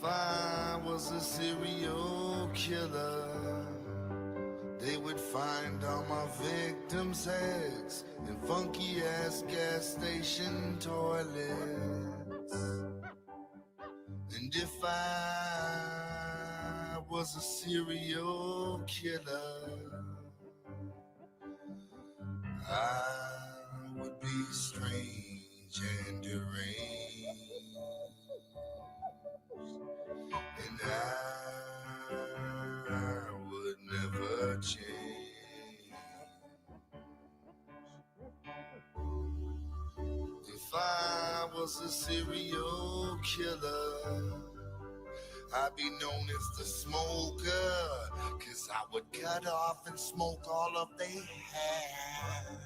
I was a serial killer, they would find all my victims' heads in funky ass gas station toilets. And if I was a serial killer, I would be strange and deranged, and I would never change. If I was a serial killer, I'd be known as the smoker, 'cause I would cut off and smoke all of their hair.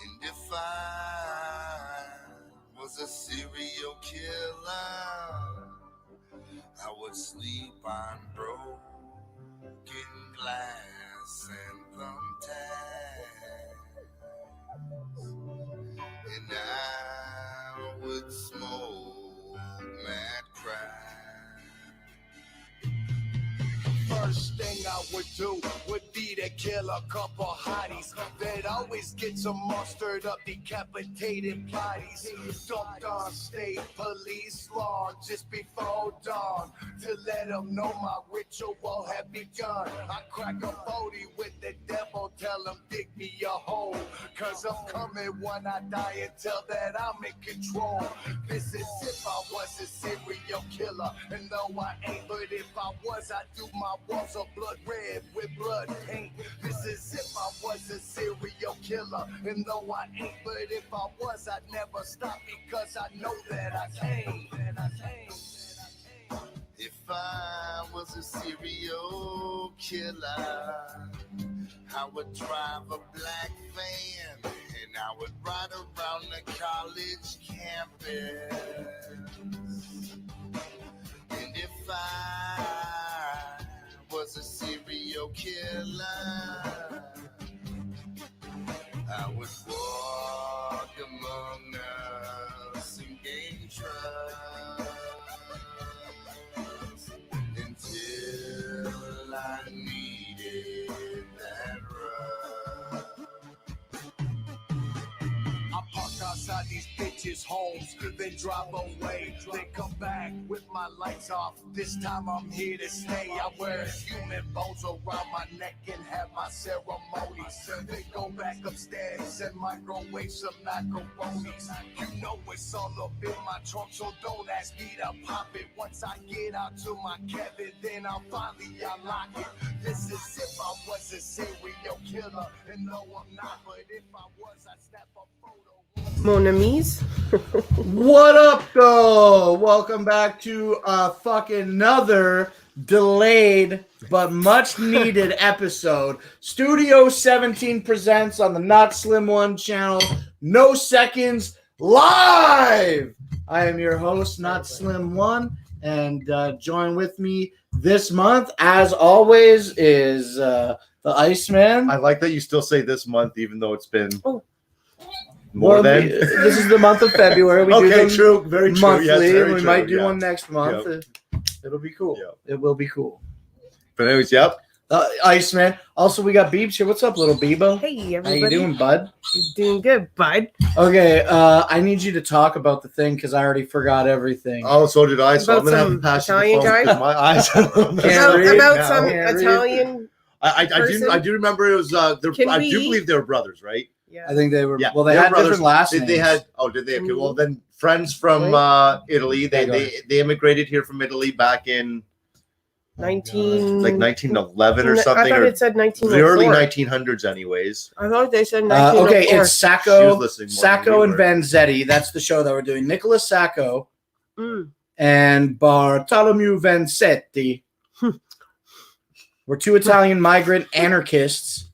And if I was a serial killer, I would sleep on broken glass and thumbtacks, and I would smoke mad crack. First thing I would do would be to kill a couple hotties that always get some mustard up decapitated bodies. Dumped on state police lawn just before dawn to let them know my ritual had begun. I crack a 40 with the devil, tell him dig me a hole, 'cause I'm coming when I die and tell that I'm in control. This is if I was a serial killer, and though I ain't, but if I was, I'd do my walls of blood red with blood paint. This is if I was a serial killer, and though I ain't, but if I was, I'd never stop, because I know that I can. If I was a serial killer, I would drive a black van and I would ride around the college campus. And if I was a serial killer, I would walk among us and gain trust until I needed that rub. I park outside these bitches' homes, then drive away. Then come back with my lights off. This time I'm here to stay. I wear human bones around my neck and have my ceremonies. Then go back upstairs and microwave some macaronis. You know it's all up in my trunk, so don't ask me to pop it. Once I get out to my cabin, then I'll finally unlock it. This is if I was a serial killer, and no, I'm not. But if I was, I'd snap a photo. Mon amis. What up, though? Welcome back to fucking another delayed but much needed episode. Studio 17 presents on the Not Slim One channel. No Seconds live. I am your host, Not Slim One, and join with me this month, as always, is the Iceman. I like that you still say this month, even though it's been this is the month of February. We okay, do true, very true. monthly, yes, very and we true. might do one next month. Yep. It'll be cool. Yep. It will be cool. But anyways, yep. Iceman. Also, we got Beebs here. What's up, little Bebo? Hey, How everybody. you doing, bud? You're doing good, bud. Okay, I need you to talk about the thing because I already forgot everything. Oh, so did I. So About I'm gonna have to some pass you the Italian phone guy? because my eyes. Can't read About now. some Can't read. Italian. I do remember it was. I do Can we- believe they were brothers, right? Yeah. I think they were. Yeah, Well, they they were had brothers. different last names. They had. Oh, did they? Okay, well, then friends from Italy. Yeah, go They immigrated here from Italy back in 1911 or something, I thought or it said the 1904. early 1900s, anyways. I thought they said 1904. Okay, it's She Sacco, was listening more than Sacco we and were. Vanzetti. That's the show that we're doing. Nicholas Sacco and Bartolomeo Vanzetti were two Italian migrant anarchists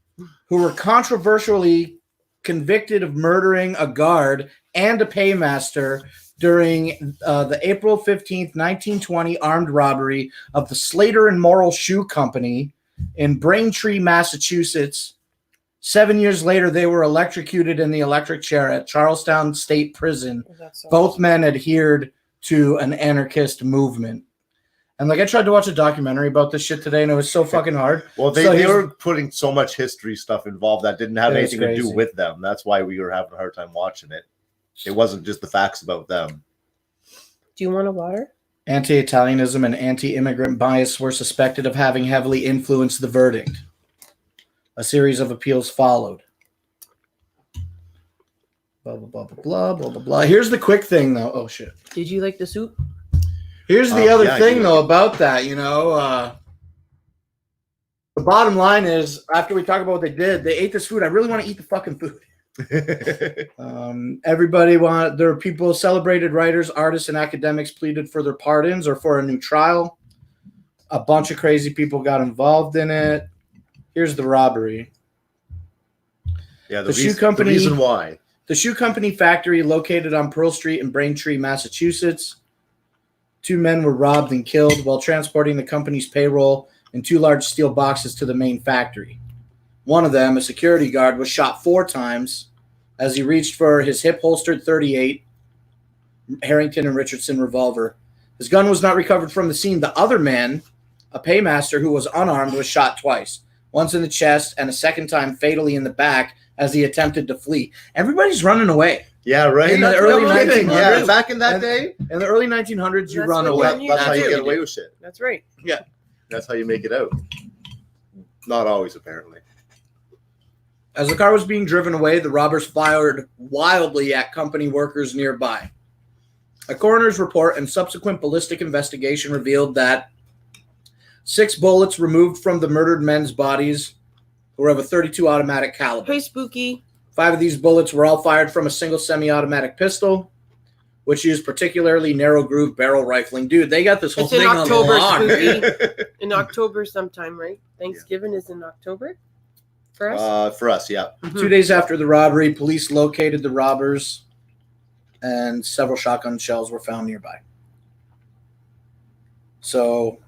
who were controversially convicted of murdering a guard and a paymaster during the April 15th, 1920 armed robbery of the Slater and Morrill Shoe Company in Braintree, Massachusetts. 7 years later, they were electrocuted in the electric chair at Charlestown State Prison. Both men adhered to an anarchist movement. And like I tried to watch a documentary about this shit today, and it was so fucking hard. Well, they were putting so much history stuff involved that didn't have anything to do with them. That's why we were having a hard time watching it. It wasn't just the facts about them. Do you want a water? Anti-Italianism and anti-immigrant bias were suspected of having heavily influenced the verdict. A series of appeals followed. Blah, blah, blah, blah, blah, blah, blah, blah. Here's the quick thing, though. Oh, shit. Did you like the soup? Here's the other thing, though, about that, the bottom line is, after we talk about what they did, they ate this food. I really want to eat the fucking food. There were people, celebrated writers, artists, and academics pleaded for their pardons or for a new trial. A bunch of crazy people got involved in it. Here's the robbery. Yeah, the reason why. The shoe company factory located on Pearl Street in Braintree, Massachusetts. 2 men were robbed and killed while transporting the company's payroll in 2 large steel boxes to the main factory. One of them, a security guard, was shot 4 times as he reached for his hip-holstered .38 Harrington and Richardson revolver. His gun was not recovered from the scene. The other man, a paymaster who was unarmed, was shot twice, once in the chest and a second time fatally in the back as he attempted to flee. Everybody's running away. Yeah, right. In the early 1900s. Yeah, back in that day. In the early 1900s, you run away. That's how you get away with shit. That's right. Yeah. That's how you make it out. Not always, apparently. As the car was being driven away, the robbers fired wildly at company workers nearby. A coroner's report and subsequent ballistic investigation revealed that 6 bullets removed from the murdered men's bodies were of a .32 automatic caliber. Hey, Spooky. 5 of these bullets were all fired from a single semi-automatic pistol, which used particularly narrow groove barrel rifling. Dude, they got this whole thing on lock. In October sometime, right? Thanksgiving is in October for us? For us, yeah. 2 days after the robbery, police located the robbers, and several shotgun shells were found nearby. So...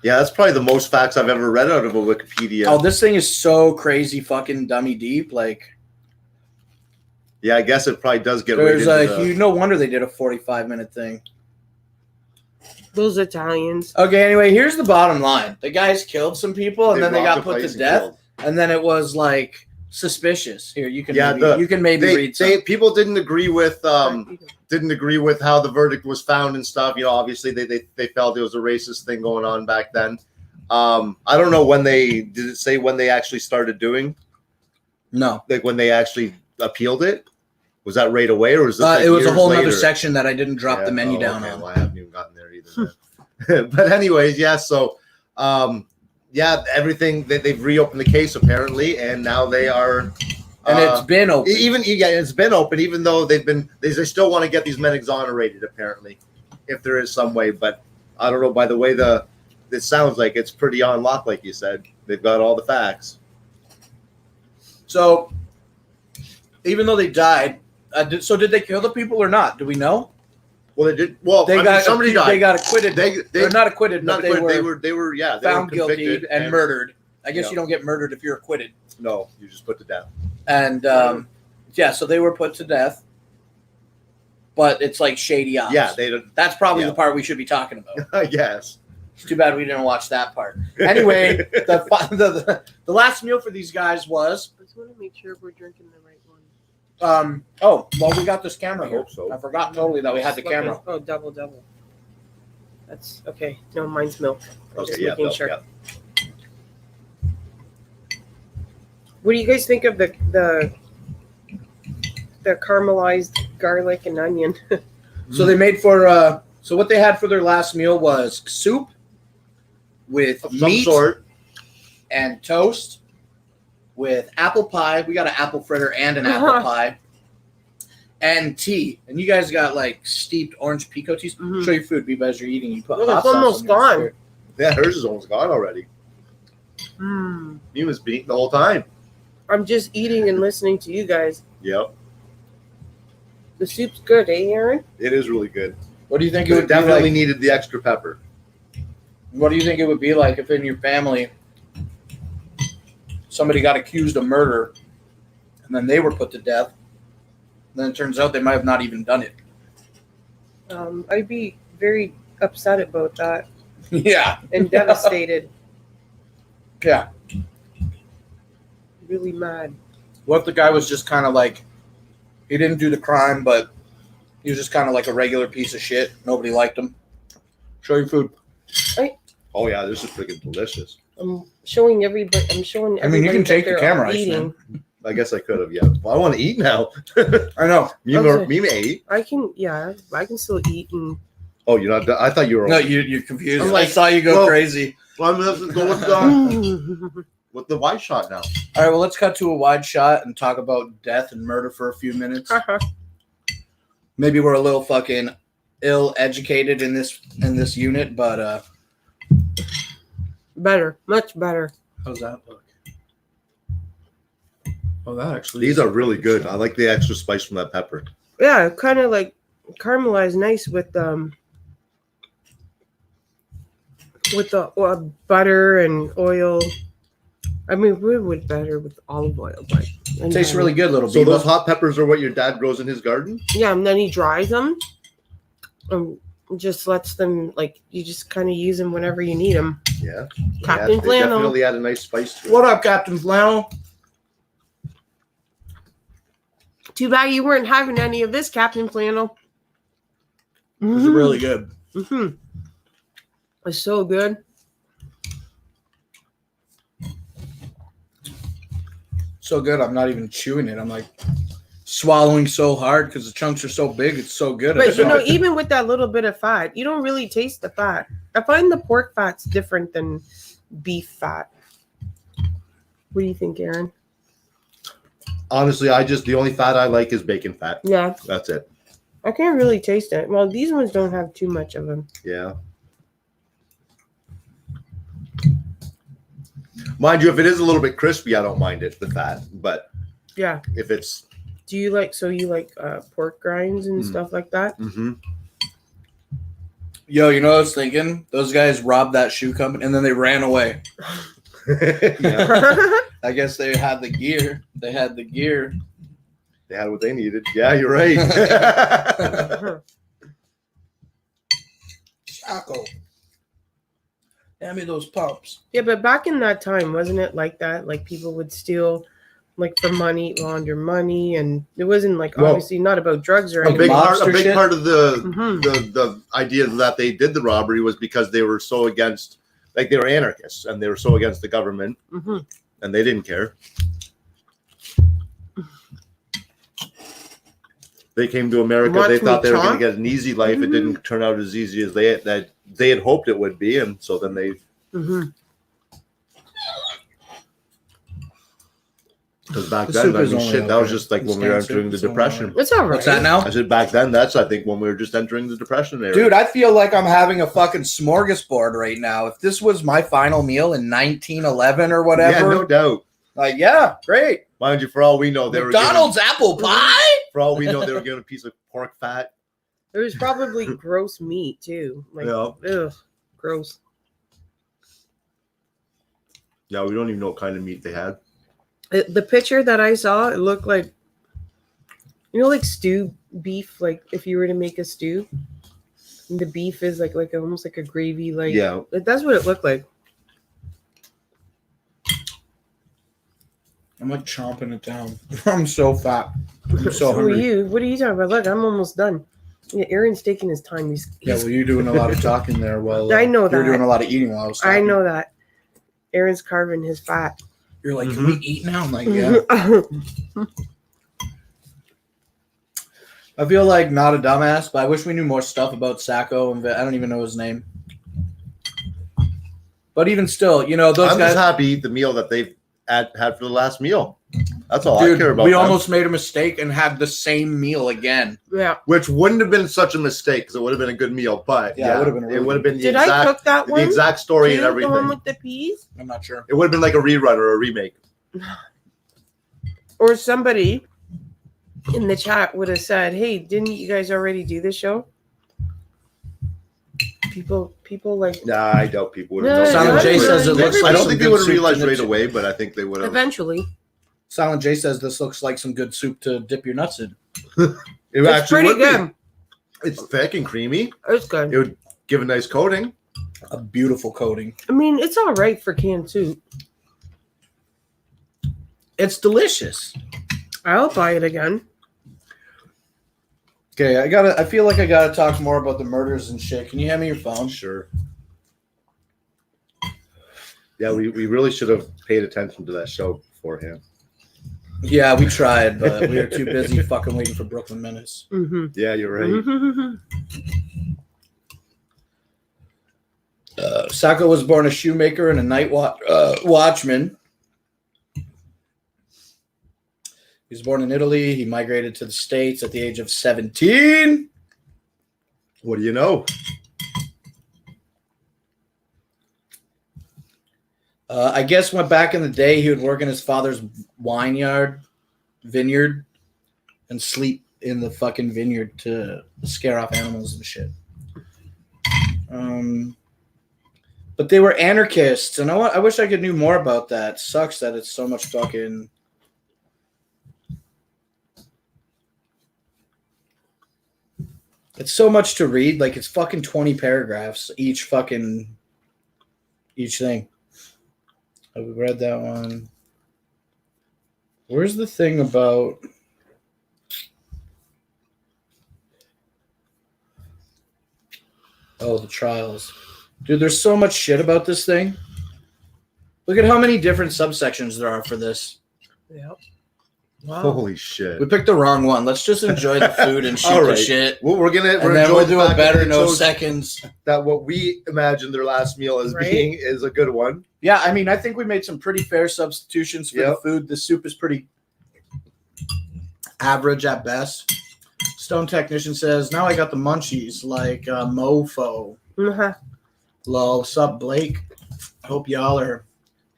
yeah, that's probably the most facts I've ever read out of a Wikipedia. Oh, this thing is so crazy fucking dummy deep. Like... yeah, I guess it probably does get there's no wonder they did a 45-minute thing. Those Italians. Okay, anyway, here's the bottom line. The guys killed some people, and then they got put to death, and then it was, like, suspicious. Here, you can read some. People didn't agree with how the verdict was found and stuff. Obviously, they felt it was a racist thing going on back then. I don't know when did it say when they actually started doing? No. Like, when they actually appealed it? Was that right away, or was this it was a whole other section that I didn't drop the menu down on. Well, I haven't even gotten there either. But anyways, yeah. So, everything they've reopened the case apparently, and now they are. And it's been open. It's been open, even though they still want to get these men exonerated apparently, if there is some way. But I don't know. By the way, it sounds like it's pretty on lock, like you said. They've got all the facts. So. Even though they died, did they kill the people or not? Do we know? Well, they did. Well, somebody died. They got acquitted. They're not acquitted. Not acquitted. They were found guilty and murdered. I guess you don't get murdered if you're acquitted. No, you just put to death. And so they were put to death. But it's like shady ops. Yeah, that's probably the part we should be talking about. I guess. It's too bad we didn't watch that part. Anyway, the last meal for these guys was. I just want to make sure we're drinking the right one. We got this camera here. Hope so. I forgot totally that we had the camera. Oh, double. That's okay. No, mine's milk. Okay, yeah, milk, yeah. What do you guys think of the caramelized garlic and onion? So they made for so what they had for their last meal was soup with meat and toast with apple pie. We got an apple fritter and an apple pie. And tea. And you guys got like steeped orange pico teas. Mm-hmm. Show your food, Biba, as you're eating. You put hot it's almost gone. Yeah, hers is almost gone already. You was beating the whole time. I'm just eating and listening to you guys. Yep. The soup's good, eh, Aaron? It is really good. What do you think it would definitely needed the extra pepper. What do you think it would be like if in your family somebody got accused of murder and then they were put to death? Then it turns out they might have not even done it. I'd be very upset about that Yeah. and devastated. Yeah. Really mad. What if the guy was just kind of like, he didn't do the crime, but he was just kind of like a regular piece of shit. Nobody liked him. Show your food. Oh yeah, this is freaking delicious. I'm showing everybody. I'm showing. I mean, you can everybody take that the they're camera, eating. I guess I could have. Yeah. Well, I want to eat now. I know. Me may eat. I can. Yeah, I can still eat. And Oh, you're not. I thought you were. No, you're confused. I'm I like, saw you go well- crazy. Well, let's go with the wide shot now. All right, well, let's cut to a wide shot and talk about death and murder for a few minutes. Maybe we're a little fucking ill-educated in this unit, but better, much better. how's that look? Oh, that actually. These are really good. I like the extra spice from that pepper. Yeah, kind of like caramelized nice with the butter and oil. I mean, we would better with olive oil, but It tastes really good, little So Bebo. those hot peppers are what your dad grows in his garden? Yeah, and then he dries them and just lets them, like, you just kind of use them whenever you need them. Yeah. Captain They Flannel. definitely add a nice spice to it. What up, Captain Flannel? Too bad you weren't having any of this, Captain Flannel. This is really good. Mm-hmm. It's so good. So good, I'm not even chewing it. I'm like swallowing so hard because the chunks are so big. It's so good. But you know, even with that little bit of fat, you don't really taste the fat. I find the pork fat's different than beef fat. What do you think, Aaron? Honestly, the only fat I like is bacon fat. Yeah, That's it. I can't really taste it. Well, these ones don't have too much of them. Yeah. Mind you, if it is a little bit crispy, I don't mind it, the fat. But Yeah. if it's Do you like pork grinds and stuff like that? Yo, you know what I was thinking? Those guys robbed that shoe company and then they ran away. yeah, I guess they had the gear. They had the gear. they had what they needed. Yeah, you're right. Sacco. Hand me those pumps. Yeah, but back in that time, wasn't it like that? Like people would steal, like for money, launder money, and it wasn't like Well, obviously not about drugs or a anything. big Mobster shit? part of the Mhm. the idea that they did the robbery was because they were so against, like they were anarchists and they were so against the government Mhm. and they didn't care. They came to America. Watch They thought me they were going chomp. to get an easy life. It didn't turn out as easy as they had hoped it would be, and so then they. Mhm. Because back The then, soup I is mean, only shit, that was okay. just like It's when we were canned soup, entering the it's only depression. It's all right. What's that now? I said back then, that's I think when we were just entering the depression era. Dude, I feel like I'm having a fucking smorgasbord right now. If this was my final meal in 1911 or yeah, whatever, no doubt. like, yeah, great. Mind you, for all we know, they McDonald's apple pie? For all we know, they were given a piece of pork fat. It was probably gross meat too. Like, Yeah. ugh, gross. Yeah, we don't even know what kind of meat they had. The picture that I saw, it looked like, you know, like stew beef. Like if you were to make a stew, and the beef is like almost like a gravy. Like Yeah. that's what it looked like. I'm like chomping it down. I'm so fat. I'm so So are hungry. you? What are you talking about? Look, I'm almost done. Yeah, Aaron's taking his time. Yeah, well, you're doing a lot of talking there. Well, I know you're that. doing a lot of eating while I was talking. I know that. Aaron's carving his fat. You're like, Mhm. can we eat now? I'm like, yeah. I feel like not a dumbass, but I wish we knew more stuff about Sacco, and I don't even know his name. But even still, you know, those I'm guys. just happy to eat the meal that they've had for the last meal. That's all Dude, I care about. we them. almost made a mistake and had the same meal again. Yeah. Which wouldn't have been such a mistake because it would have been a good meal. But Yeah, it would have been really it would have been the Did I exact cook that the one? exact story and Too? everything. The one with the peas? I'm not sure. It would have been like a rerun or a remake. Or somebody in the chat would have said, "Hey, didn't you guys already do this show?" People like Nah, I doubt people would No, have known. Silent J no, says it no, looks no, like I don't some think they good would have soup realized to right dip- away, but I think they would have. eventually. Silent J says this looks like some good soup to dip your nuts in. It It's actually pretty would be. good. It's thick and creamy. It's good. It would give a nice coating. A beautiful coating. I mean, it's all right for canned soup. It's delicious. I'll buy it again. Okay, I feel like I gotta talk more about the murders and shit. Can you hand me your phone? Sure. Yeah, we really should have paid attention to that show beforehand. Yeah, we tried, but we were too busy fucking waiting for Brooklyn Menace. Mm-hmm. Yeah, you're right. Mm-hmm. Sacco was born a shoemaker and a night watchman. He was born in Italy. He migrated to the States at the age of 17. What do you know? I guess when back in the day, he would work in his father's vineyard, and sleep in the fucking vineyard to scare off animals and shit. But they were anarchists, and I wish I could knew more about that. Sucks that it's so much fucking. It's so much to read. Like, it's fucking 20 paragraphs each thing. I've read that one. Where's the thing about? Oh, the trials. Dude, there's so much shit about this thing. Look at how many different subsections there are for this. Yep. Wow. Holy shit. We picked the wrong one. Let's just enjoy the food and shoot All the right. shit. Well, we're And then we'll do a better no chose seconds. that what we imagined their last meal as Right? being is a good one. Yeah, I mean, I think we made some pretty fair substitutions for the Yep. food. The soup is pretty average at best. Stone Technician says, now I got the munchies like mofo. Uh-huh. Lol, what's up, Blake? Hope y'all are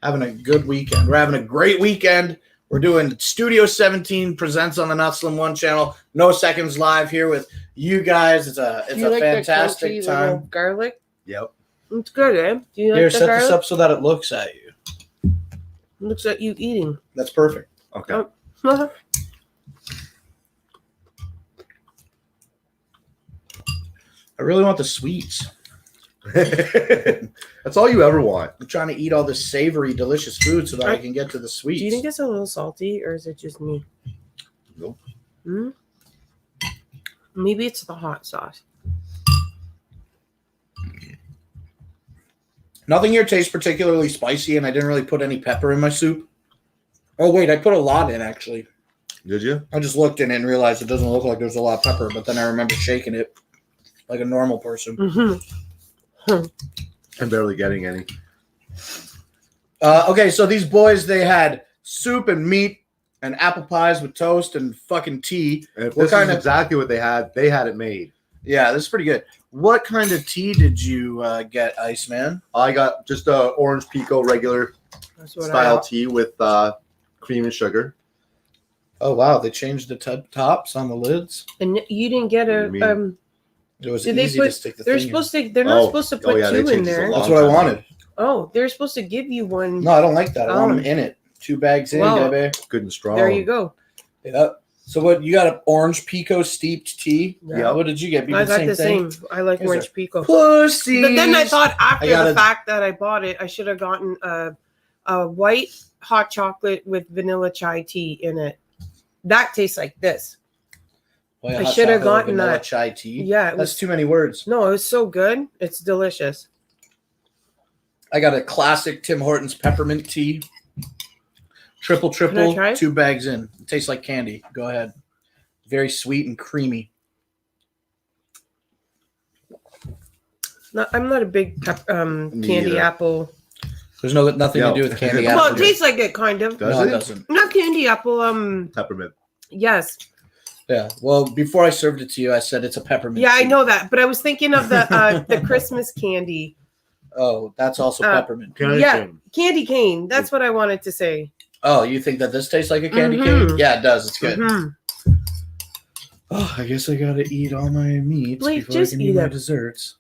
having a good weekend. We're having a great weekend. We're doing Studio 17 presents on the Not Slim One channel. No Seconds live here with you guys. It's a Do you like that fantastic crunchy little time. garlic? Yep. It's good, eh? Do you like Here, the set garlic? this up so that it looks at you. It looks like you eating. That's perfect. Okay. Oh. Uh-huh. I really want the sweets. That's all you ever want. I'm trying to eat all this savory, delicious food so that I can get to the sweets. Do you think it's a little salty, or is it just me? Nope. Hmm? Maybe it's the hot sauce. Nothing here tastes particularly spicy, and I didn't really put any pepper in my soup. Oh, wait, I put a lot in, actually. Did you? I just looked in it and realized it doesn't look like there's a lot of pepper, but then I remember shaking it like a normal person. Mm-hmm. I'm barely getting any. Okay, so these boys, they had soup and meat and apple pies with toast and fucking tea. And if What this kind is of- exactly what they had it made. Yeah, this is pretty good. What kind of tea did you get, Iceman? I got just a orange pico regular That's what style I tea with cream and sugar. Oh, wow, they changed the tops on the lids. And you didn't get What do you a mean? It was Did they easy put? to stick the They're thing supposed to. They're not Oh. supposed to Oh, put yeah, they two in changed it a there. in. lot. That's what I wanted. Oh, they're supposed to give you one. No, I don't like that. I want Oh. them in it. 2 bags in, Well, baby. Good and strong. There you go. Yeah. So what, you got an orange pico steeped tea? Yeah. What did you get? You I did got the thing? same. I like Is orange pico. Pussy. But then I thought after gotta- the fact that I bought it, I should have gotten a white hot chocolate with vanilla chai tea in it. That tastes like this. I should have gotten that. chai tea. Yeah, it That's was. too many words. No, it was so good. It's delicious. I got a classic Tim Hortons peppermint tea. Triple, Can I try? 2 bags in. It tastes like candy. Go ahead. Very sweet and creamy. I'm not a big candy either. apple. There's nothing No. to do with candy Well, apple. it tastes like it kind of. Does No, it it? doesn't. Not candy apple. Peppermint. Yes. Yeah. Well, before I served it to you, I said it's a peppermint. Yeah, I tea. know that, but I was thinking of the Christmas candy. Oh, that's also peppermint. Yeah. Candy cane. That's what I wanted to say. Oh, you think that this tastes like a candy Mhm. cane? Yeah, it does. It's good. Mhm. Oh, I guess I gotta eat all my meats Blake, before I just can eat eat my it. desserts.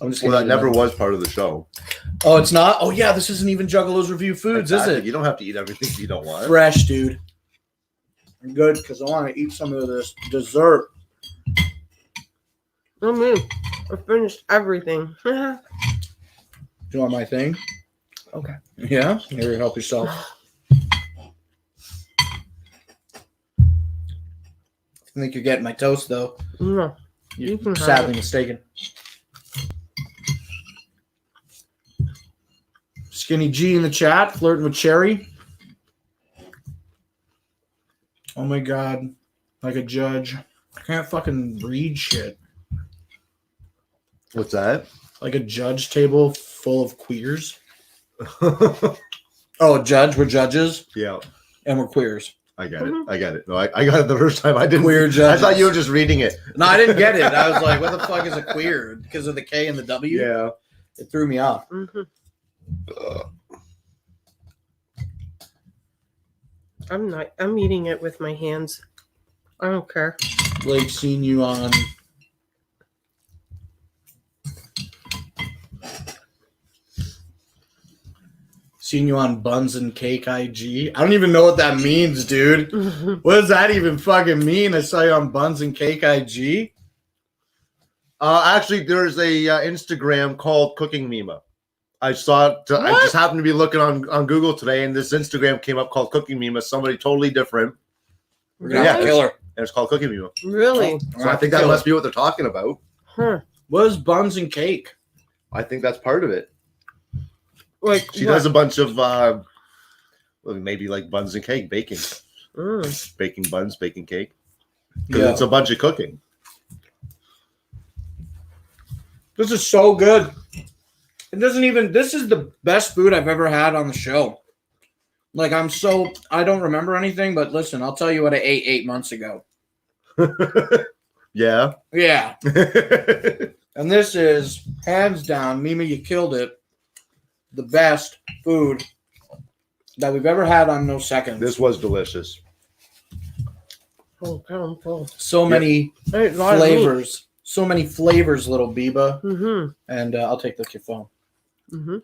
I'm just Well, gonna that eat never one. was part of the show. Oh, it's not? Oh, yeah, this isn't even Juggalos Review Foods, Exactly. is it? You don't have to eat everything you don't want. Fresh, dude. I'm good because I want to eat some of this dessert. Oh man, I finished everything. Do you want my thing? Okay. Yeah? Here, help yourself. I think you're getting my toast, though. No. You're You can have sadly it. mistaken. Skinny G in the chat, flirting with Cherry. Oh my god. Like a judge. I can't fucking read shit. What's that? Like a judge table full of queers. Oh, judge. We're judges Yeah, and we're queers. I get it. I get it. No, I got it the first time. I didn't. Queer I judges. thought you were just reading it. No, I didn't get it. I was like, what the fuck is a queer? Because of the K and the W? Yeah. It threw me off. Mm-hmm. I'm eating it with my hands. I don't care. Blake, seen you on. Seen you on Buns and Cake IG. I don't even know what that means, dude. What does that even fucking mean? I saw you on Buns and Cake IG. Actually, there's a Instagram called Cooking Mima. I saw it. I just happened to be looking on Google today, and this Instagram came up called Cooking Mima. Somebody totally different. We're gonna have to kill her. And it's called Cooking Mima. Really? So I think that must be what they're talking about. Huh. What is Buns and Cake? I think that's part of it. Like She what? does a bunch of maybe like buns and cake, baking, baking buns, baking cake. Because it's a bunch of cooking. This is so good. It doesn't even. This is the best food I've ever had on the show. Like I don't remember anything, but listen, I'll tell you what I ate 8 months ago. Yeah. Yeah. And this is, hands down, Mima, you killed it. The best food that we've ever had on No Seconds. This was delicious. Oh, I'm full. So many Hey, a lot of meat. flavors. So many flavors, little Biba. Mm-hmm. And I'll take your phone. Mm-hmm.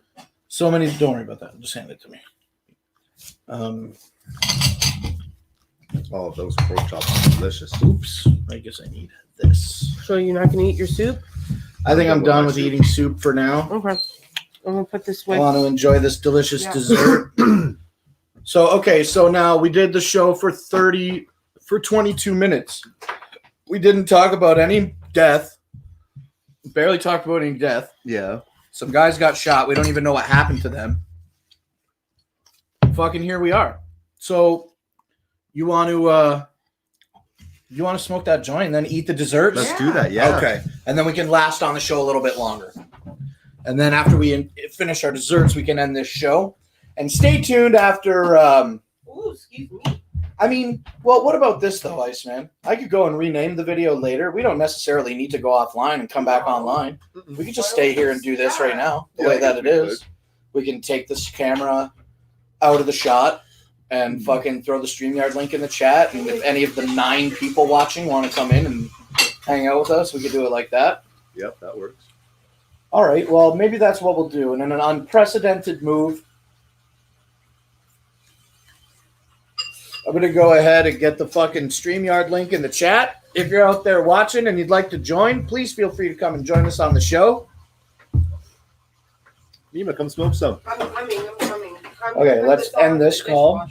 So many. Don't worry about that. Just hand it to me. Oh, those pork chops are delicious. Oops. I guess I need this. So you're not gonna eat your soup? I think I'm done with eating soup for now. Okay. I'm gonna put this I with. want to enjoy this delicious Yeah. dessert. So now we did the show for 22 minutes. We didn't talk about any death. Barely talked about any death. Yeah. Some guys got shot. We don't even know what happened to them. Fucking here we are. So you want to smoke that joint and then eat the desserts? Let's do that. Yeah. Okay. And then we can last on the show a little bit longer. And then after we finish our desserts, we can end this show. And stay tuned after. Ooh, excuse me. I mean, well, what about this though, Iceman? I could go and rename the video later. We don't necessarily need to go offline and come back online. We could just stay here and do this right now, the way that it is. We can take this camera out of the shot and fucking throw the StreamYard link in the chat. And if any of the 9 people watching want to come in and hang out with us, we could do it like that. Yep, that works. All right, well, maybe that's what we'll do. And in an unprecedented move, I'm going to go ahead and get the fucking StreamYard link in the chat. If you're out there watching and you'd like to join, please feel free to come and join us on the show. Mima, come smoke some. I'm coming. Okay, let's end this call.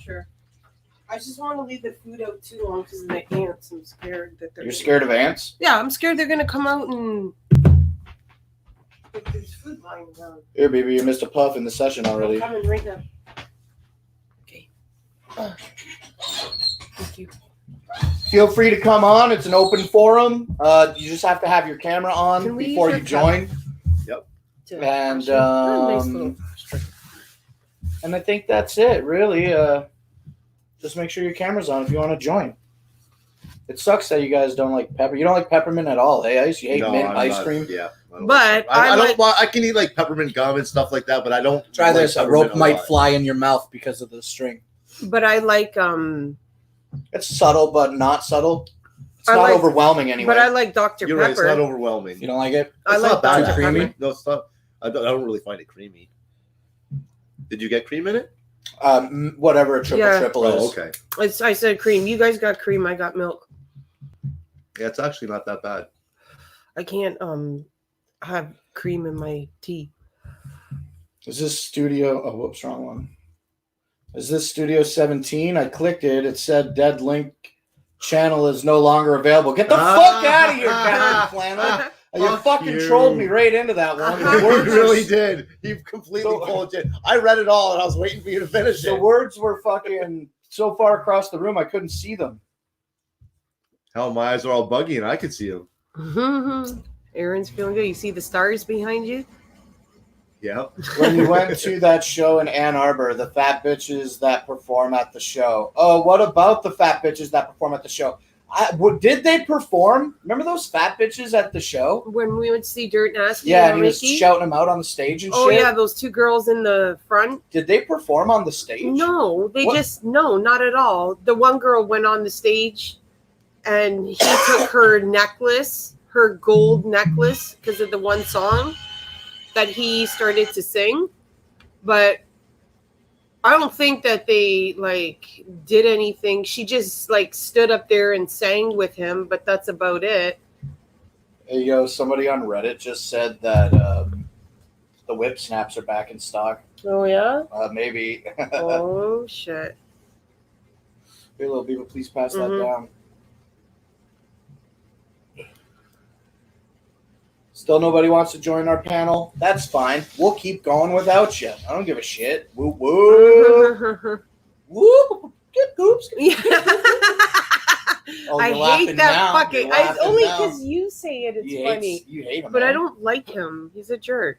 I just want to leave the food out too long because of the ants. I'm scared that they're. You're scared of ants? Yeah, I'm scared they're gonna come out and. Like there's food lying around. Here, baby, you missed a puff in the session I'm already. coming right now. Okay. Thank you. Feel free to come on. It's an open forum. You just have to have your camera on Can we before use you your join. And And nice little. and I think that's it, really. Just make sure your camera's on if you want to join. It sucks that you guys don't like pepper. You don't like peppermint at all, eh, Ice? You hate mint I'm ice not- cream? Yeah. I don't But like- I I don't. like- want- I can eat like peppermint gum and stuff like that, but I don't. Try like this. A peppermint rope might lot. fly in your mouth because of the string. But I like It's subtle, but not subtle. It's I not like- overwhelming anyway. But I like Dr. You're right. It's Pepper. not overwhelming. You don't like it? I It's like not bad. Dr. creamy? Pepper. No, it's not. I don't really find it creamy. Did you get cream in it? Whatever a triple is. Oh, okay. I said cream. You guys got cream. I got milk. Yeah, it's actually not that bad. I can't have cream in my tea. Is this Studio? Oh, whoops, wrong one. Is this Studio 17? I clicked it. It said dead link channel is no longer available. Get the fuck out of here, Captain Flannel. You Fuck fucking you. trolled me right into that one. Uh-huh. The You words really were, did. You completely So- pulled it. I read it all, and I was waiting for you to finish the it. words were fucking so far across the room I couldn't see them. Hell, my eyes are all buggy, and I could see them. Aaron's feeling good. You see the stars behind you? Yeah. When you went to that show in Ann Arbor, the fat bitches that perform at the show. Oh, what about the fat bitches that perform at the show? Did they perform? Remember those fat bitches at the show? When we went to see Dirt Nasty Yeah, and and he was Ricky? shouting them out on the stage and Oh shit. yeah, those two girls in the front. Did they perform on the stage? No, they What? no, not at all. The one girl went on the stage, and he took her necklace, her gold necklace, because of the one song that he started to sing. But I don't think that they like did anything. She just like stood up there and sang with him, but that's about it. Hey, yo, somebody on Reddit just said that the whip snaps are back in stock. Oh yeah. Maybe. Oh shit. Hey, little people, please pass that Mhm. down. Still nobody wants to join our panel? That's fine. We'll keep going without you. I don't give a shit. Woo woo. Woo. Get goops. Yeah. Oh, I you're laughing hate that now. fucking. You're I laughing only now. because you say it. It's funny, You hate him. but I man. don't like him. He's a jerk.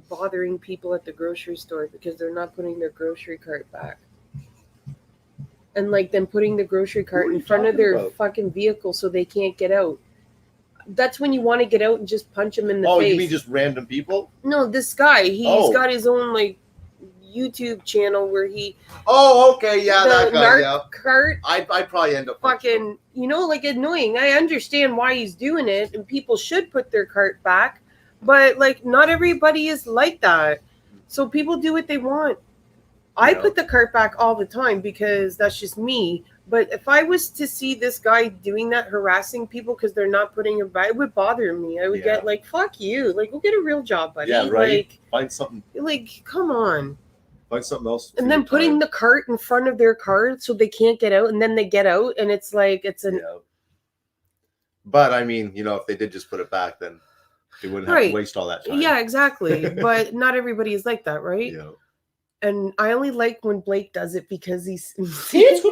Bothering people at the grocery store because they're not putting their grocery cart back, and like them putting the grocery cart are in you front of talking their about? fucking vehicle so they can't get out. That's when you want to get out and just punch him in the Oh, face. you mean just random people? No, this guy. He's Oh. got his own like YouTube channel where he Oh, okay, yeah, the that guy. narc Yeah, cart. I probably end up Fucking, like annoying. I understand why he's doing it, and people should put their cart back, but like not everybody is like that. So people do what they want. I Yeah. put the cart back all the time because that's just me. But if I was to see this guy doing that, harassing people because they're not putting it back, it would bother me. I would Yeah. get like, "Fuck you!" Like, go get a real job, buddy. Yeah, right. Find something Like, come on. else. And then putting the cart in front of their car so they can't get out, and then they get out, and it's like it's an Yeah. But I mean, if they did just put it back, then they wouldn't have Right. to waste all that time. yeah, exactly. But not everybody is like that, right? Yeah. And I only like when Blake does it because he's Excuse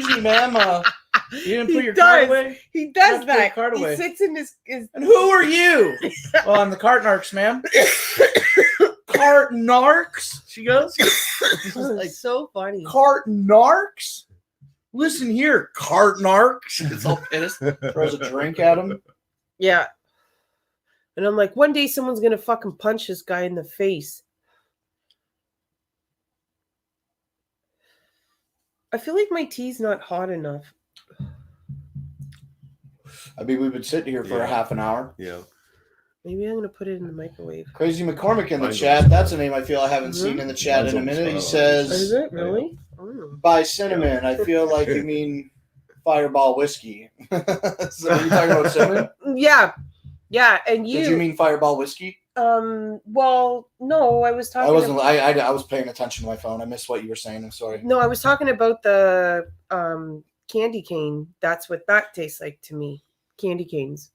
me, ma'am. You didn't He put your does. card away? he You have does to put your that. card He away. sits in his And who are you? Oh, I'm the cart narcs, ma'am. Cart narcs? She goes. It's Like, so funny. cart narcs? Listen here, cart narcs. It's all pissed. Throws a drink at him. Yeah. And I'm like, one day someone's gonna fucking punch this guy in the face. I feel like my tea's not hot enough. I mean, we've been sitting here for a Yeah. half an hour. Yeah. Maybe I'm gonna put it in the microwave. Crazy McCormick in the Mine's chat. almost That's a done. name I feel I haven't seen in the chat Mine's in a almost minute. He done. says, Is it really? Oh. by cinnamon. I feel like you mean Fireball whiskey. So are you talking about cinnamon? Yeah. Yeah. And Did you mean Fireball whiskey? well, no, I was talking I wasn't. I was paying attention to my phone. I missed what you were saying. I'm sorry. No, I was talking about the candy cane. That's what that tastes like to me. Candy canes.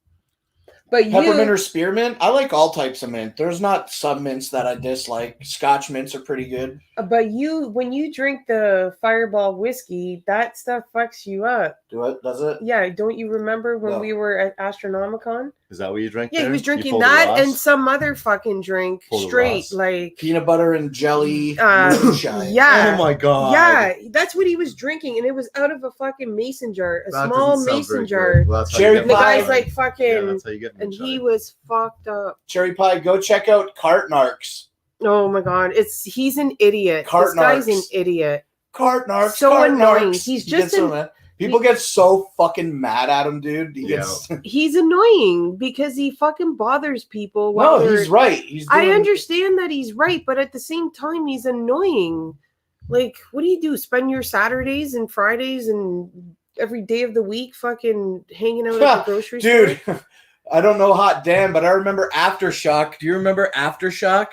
But Peppermint or spearmint? I like all types of mint. There's not some mints that I dislike. Scotch mints are pretty good. when you drink the Fireball whiskey, that stuff fucks you up. Does it? Yeah, don't you remember when No. we were at Astronomicon? Is that what you drank? Yeah, there? he was You drinking pulled a that Ross? and some other fucking drink Pulled a straight, Ross? like Peanut butter and jelly moonshine. yeah. Oh my god. Yeah, that's what he was drinking, and it was out of a fucking mason jar, a That small doesn't sound mason very jar. good. Well, that's how you Cherry get And the pie. guy's like fucking, Yeah, that's how you get and he moonshine. was fucked up. Cherry pie. Go check out Cart Narcs. Oh my god, he's an idiot. Cart This guy's an narcs. idiot. Cart Narcs. So Cart annoying. Narcs. He's He just gets so mad. People get so fucking mad at him, dude. He gets, He's annoying because he fucking bothers people. no, while he's right. He's. I doing- understand that he's right, but at the same time, he's annoying. Like, what do you do? Spend your Saturdays and Fridays and every day of the week, fucking hanging out at the grocery store. Dude, I don't know hot damn, but I remember Aftershock. Do you remember Aftershock?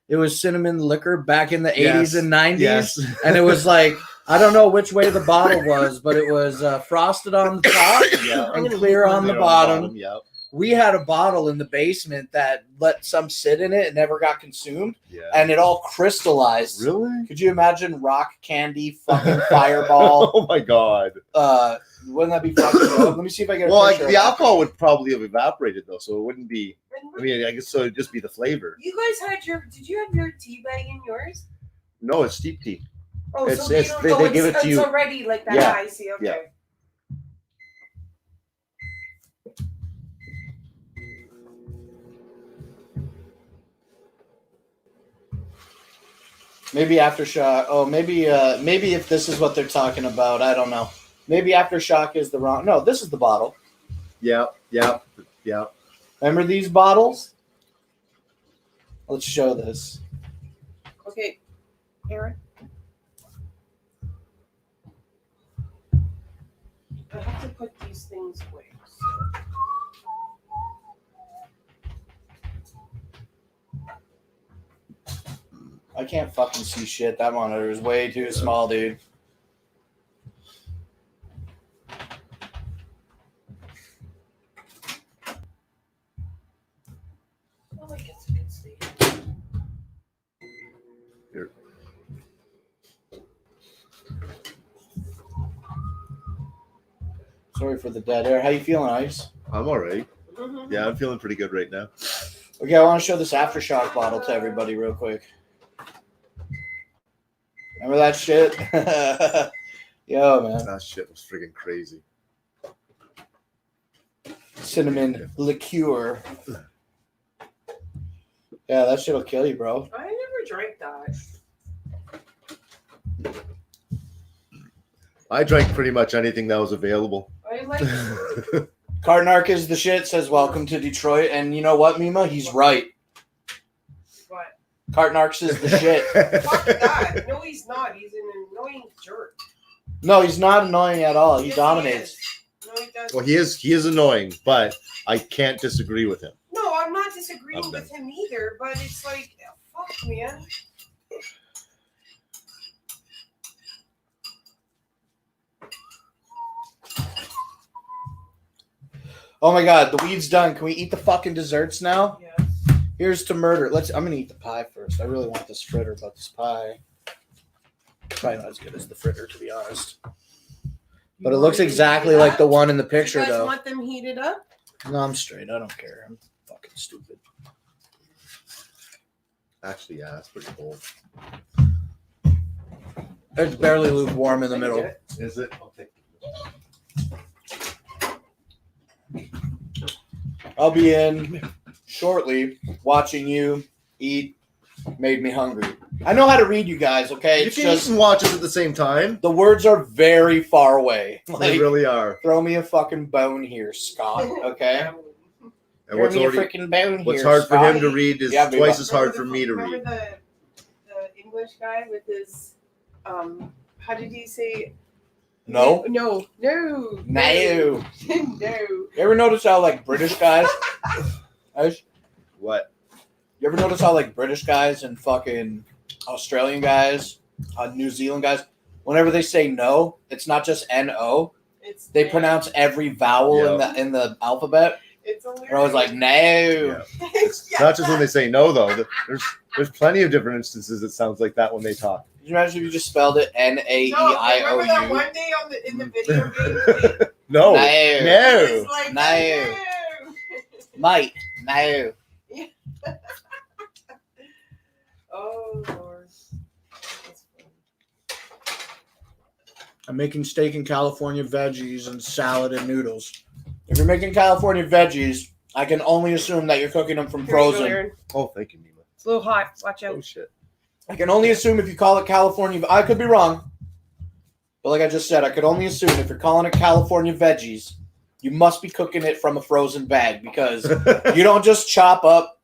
It was cinnamon liquor back in the 80s and 90s. Yes. And it was like, I don't know which way the bottle was, but it was frosted on the top and clear on the bottom. Yep. We had a bottle in the basement that let some sit in it and never got consumed. Yeah. And it all crystallized. Really? Could you imagine rock candy fucking fireball? Oh my god. Wouldn't that be fucking dope? Let me see if I get a Well, picture like, the of alcohol would probably have evaporated though, so it wouldn't be. I mean, I guess so. It'd just be the flavor. You guys had did you have your tea bag in yours? No, it's steep tea. Oh, It's- so it's- you don't they- know they it's, give it to you. It's already like that. Yeah. I see. Okay. Yeah. Maybe Aftershock. Oh, maybe if this is what they're talking about, I don't know. Maybe Aftershock is the wrong. No, this is the bottle. Yeah. Remember these bottles? Let's show this. Okay, Aaron. I have to put these things away. So. I can't fucking see shit. That monitor is way too small, dude. Oh, I guess I can see. Here. Sorry for the dead air. How you feeling, Ice? I'm all right. Mm-hmm. Yeah, I'm feeling pretty good right now. Okay, I want to show this Aftershock bottle to everybody real quick. Remember that shit? Yo, man. That shit was freaking crazy. Cinnamon liqueur. Yeah, that shit'll kill you, bro. I never drank that. I drank pretty much anything that was available. I like. Cartnark is the shit, says welcome to Detroit. And you know what, Mima? He's right. What? Cartnarks is the shit. Fuck that. No, he's not. He's an annoying jerk. No, he's not annoying at all. He Yes, dominates. He is. No, he doesn't. Well, he is annoying, but I can't disagree with him. No, I'm not disagreeing I'm with him either, but it's like, fuck, man. Oh my god, the weed's done. Can we eat the fucking desserts now? Yes. Here's to murder. I'm gonna eat the pie first. I really want this fritter, but this pie probably not as good as the fritter, to be honest. But it looks exactly like the one in the picture, you guys though. want them heated up? No, I'm straight. I don't care. I'm fucking stupid. Actually, yeah, that's pretty cool. It's barely lukewarm in the middle. Is it? I'll take I'll be in shortly. Watching you eat made me hungry. I know how to read you guys, okay? You It's can just eat and watch us at the same time. the words are very far away. They Like, really are. throw me a fucking bone here, Scott, okay? And Throw me a freaking bone what's here, hard for Scott. him to read is Yeah, baby. twice as hard for me to Remember read. the English guy with his, how did he say? No. No. No. No. You ever notice how, like, British guys... Ash, What? you ever notice how, like, British guys and fucking Australian guys, New Zealand guys, whenever they say no, it's not just N-O. It's They pronounce every vowel in the alphabet. It's hilarious. Or I was like, no. Yeah. It's not just when they say no, though. There's plenty of different instances it sounds like that when they talk. Could you imagine if you just spelled it No, remember that N-A-E-I-O-U? one day in the video game? No. No. It's like, No. Mate, no. Oh, Lord. That's funny. I'm making steak and California veggies and salad and noodles. If you're making California veggies, I can only assume that you're cooking them from Here you go, frozen. Aaron. Oh, thank you, Mima. It's a little hot. Watch out. Oh, shit. I can only assume if you call it California. I could be wrong. But like I just said, I could only assume if you're calling it California veggies, you must be cooking it from a frozen bag because you don't just chop up,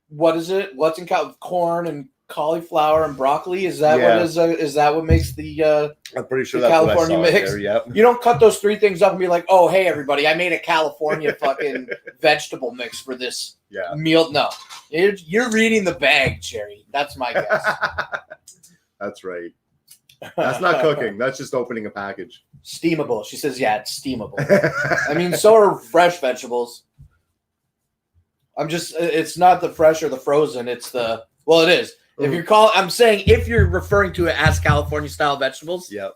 what is it? What's in corn and cauliflower and broccoli. Is that Yeah. what is that what makes the I'm pretty sure the that's California what I saw mix? there. Yep. You don't cut those 3 things up and be like, oh, hey, everybody, I made a California fucking vegetable mix for this Yeah. meal. No, you're reading the bag, Jerry. That's my guess. That's right. That's not cooking. That's just opening a package. Steamable. She says, yeah, it's steamable. I mean, so are fresh vegetables. It's not the fresh or the frozen. It's the, well, it is. I'm saying if you're referring to it as California style vegetables, Yep.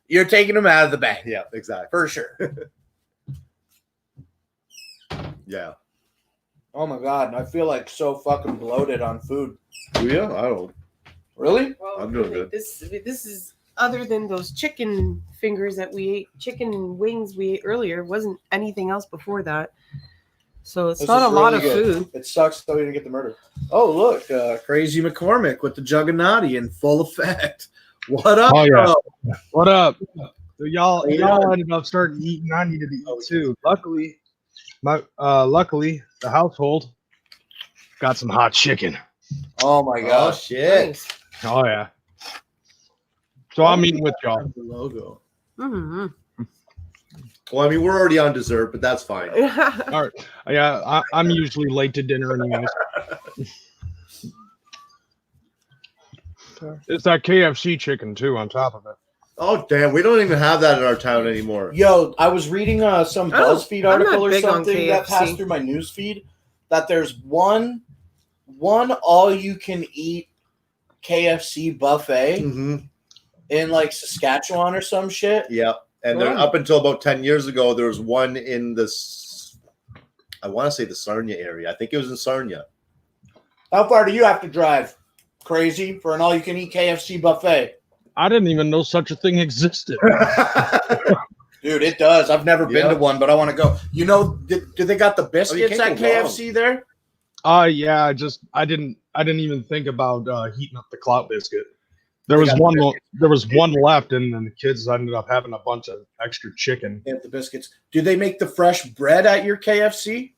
you're taking them out of the bag. Yeah, exactly. For sure. Yeah. Oh my God. I feel like so fucking bloated on food. Do you? I don't. Really? Well, I'm doing good. This is other than those chicken fingers that we ate, chicken wings we ate earlier. Wasn't anything else before that. So it's This not a is lot really of good. food. It sucks that we didn't get the murder. Oh, look. Crazy McCormick with the Juggernaut in full effect. What up, Oh, yeah. bro? What up? So y'all Yeah. ended up starting eating. I needed to eat too. Luckily, the household got some hot chicken. Oh, my Oh, gosh. shit. Nice. Oh yeah. So I'm eating with y'all. The logo. Mm-hmm. Well, I mean, we're already on dessert, but that's fine. All right. Yeah, I'm usually late to dinner anyways. It's that KFC chicken too on top of it. Oh, damn. We don't even have that in our town anymore. Yo, I was reading some BuzzFeed I'm not article or big on something that KFC. passed through my news feed that there's one all-you-can-eat KFC buffet Mm-hmm. in like Saskatchewan or some shit. Yep. And then up until about 10 years ago, there was one in this, I want to say the Sarnia area. I think it was in Sarnia. How far do you have to drive, Crazy, for an all-you-can-eat KFC buffet? I didn't even know such a thing existed. Dude, it does. I've never been to Yep. one, but I want to go. You know, do they got the biscuits can't at go wrong. KFC there? Yeah, I didn't even think about heating up the clout biscuit. There They was got one the there was one left, and then the kids ended up having a bunch of extra chicken. They have the biscuits. Do they make the fresh bread at your KFC?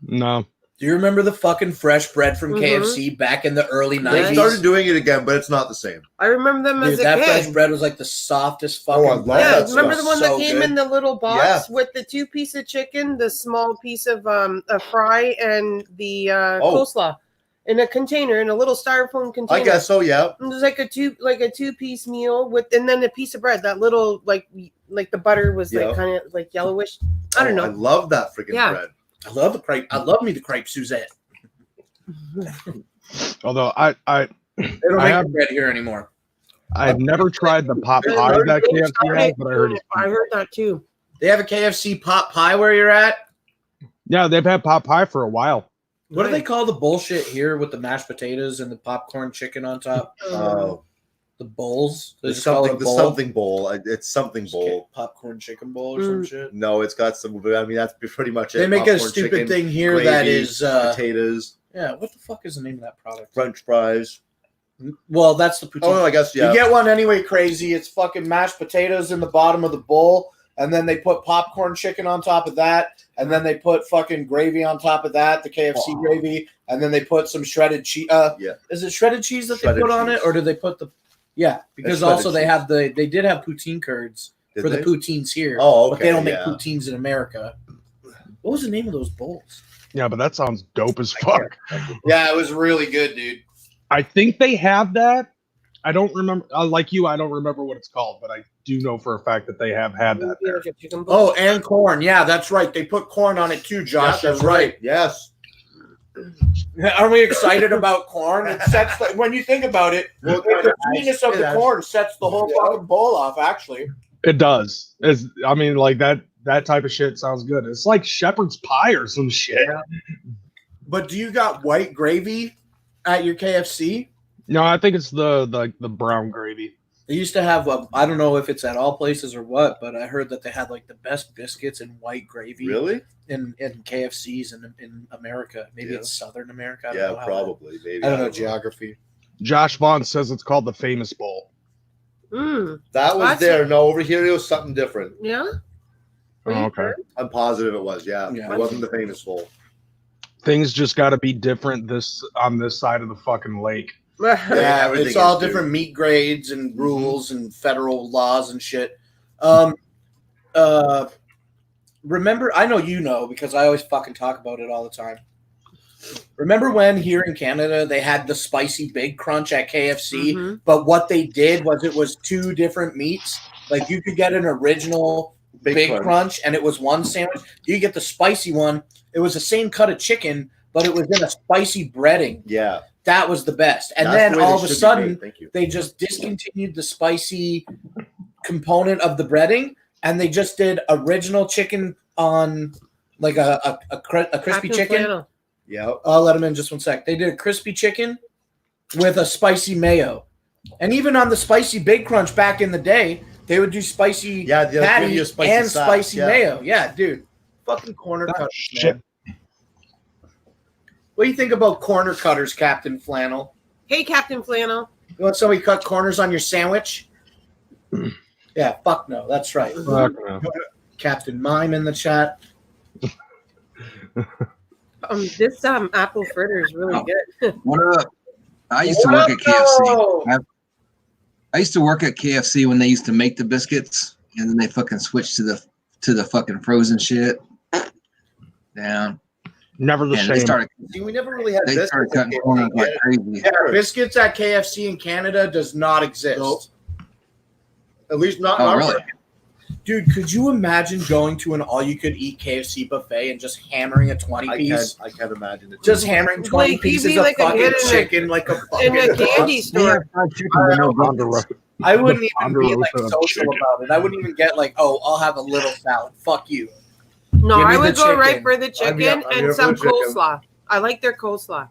No. Do you remember the fucking fresh bread from Mhm. KFC back in the early 90s? They started doing it again, but it's not the same. I remember them as Dude, a that kid. fresh bread was like the softest fucking Oh, I love bread. Yeah, that remember stuff. the one So that came good. in the little box Yeah. with the 2 piece of chicken, the small piece of a fry, and the Oh. coleslaw in a container, in a little styrofoam container. I guess so, yeah. It was like a 2-piece meal with, and then a piece of bread. That little like the butter was Yeah. like kind of like yellowish. I don't I know. love that freaking Yeah. bread. I love the crepe. I love me the crepe Suzette. Although I They don't I make have- the bread here anymore. I've never tried the pot I pie heard that they KFC started has, but I heard doing it's it. I heard that too. They have a KFC pot pie where you're at. yeah, they've had pot pie for a while. What do they call the bullshit here with the mashed potatoes and the popcorn chicken on top? Oh, The bowls? They the just call it something, a the bowl? something bowl. It's something bowl. Popcorn chicken bowl or some Mm. shit. No, it's got some. I mean, that's pretty much it. They make a Popcorn, stupid chicken, thing here gravy, that is potatoes, yeah, what the fuck is the name of that product? French fries. Well, that's the poutine. Oh, no, I guess yeah. You get one anyway, Crazy. It's fucking mashed potatoes in the bottom of the bowl, and then they put popcorn chicken on top of that, and then they put fucking gravy on top of that, the KFC Wow. gravy, and then they put some shredded cheese. Yeah. Is it shredded cheese that Shredded they put on cheese. it, or do they put the? Yeah, because shredded also they cheese. have they did have poutine curds Did for they? the poutines here. Oh, but okay. they don't make yeah. poutines in America. What was the name of those bowls? Yeah, but that sounds dope as fuck. Yeah, it was really good, dude. I think they have that. I don't remember. Like you, I don't remember what it's called, but I do know for a fact that they have had that Yeah, there. like a chicken bowl. Oh, and corn. Yeah, that's right. They put corn on it too, Josh. Yes, That's right. Yes. Aren't we excited about corn? It sets the, when you think about it, Well, the sweetness of the yeah. corn sets the whole Yeah. fucking bowl off. Actually, It does. I mean, like that type of shit sounds good. It's like shepherd's pie or some shit. but do you got white gravy at your KFC? No, I think it's the brown gravy. They used to have. I don't know if it's at all places or what, but I heard that they had like the best biscuits in white gravy. Really? In KFCs in America. Maybe Yeah. it's Southern America. I don't Yeah, know how probably. Maybe. I don't know geography. Josh Vaughn says it's called the famous bowl. Mm, That was That's- there. No, over here it was something different. yeah. Oh, okay. I'm positive it was. Yeah. Yeah. It wasn't the famous bowl. Things just got to be different on this side of the fucking lake. Yeah, Everything it's all is due. different meat grades and rules and federal laws and shit. Remember, I know you know because I always fucking talk about it all the time. Remember when here in Canada they had the spicy Big Crunch at KFC, but what they did was it was two different meats. Like you could get an original Big Crunch and it was one sandwich. You get the spicy one. It was the same cut of chicken, but it was in a spicy breading. Yeah. That was the best. And That's then the way all they of a should be sudden, made. Thank you. they just discontinued the spicy component of the breading, and they just did original chicken on like a crispy Captain chicken. Flannel. Yeah. I'll let them in just one sec. They did a crispy chicken with a spicy mayo. And even on the spicy Big Crunch back in the day, they would do spicy Yeah, they'll give patty you a spicy and sauce, spicy yeah. mayo. Yeah, dude. Fucking corner That cutters, shit. man. What do you think about corner cutters, Captain Flannel? Hey, Captain Flannel. You want somebody cut corners on your sandwich? Yeah, fuck no. That's right. Fuck no. Captain Mime in the chat. This apple fritter is really good. What up? I used to work at KFC. I used to work at KFC when they used to make the biscuits, and then they fucking switched to the fucking frozen shit. Down. Never the And same. they started See, we never really had they this. started cutting corners like crazy. Yeah, biscuits at KFC in Canada does not exist. Nope. At least not. Oh not really? Dude, could you imagine going to an all-you-could-eat KFC buffet and just hammering a 20-piece? I can't imagine it. Just hammering 20 Like, pieces you'd be of like a fucking kid in a- chicken like a In a fucking... candy store. I wouldn't even be like Ponderosa social chicken. about it. I wouldn't even get like, oh, I'll have a little salad. Fuck you. No, Give me I the would go right chicken. for the I'm chicken here for and the some chicken. coleslaw. I like their coleslaw.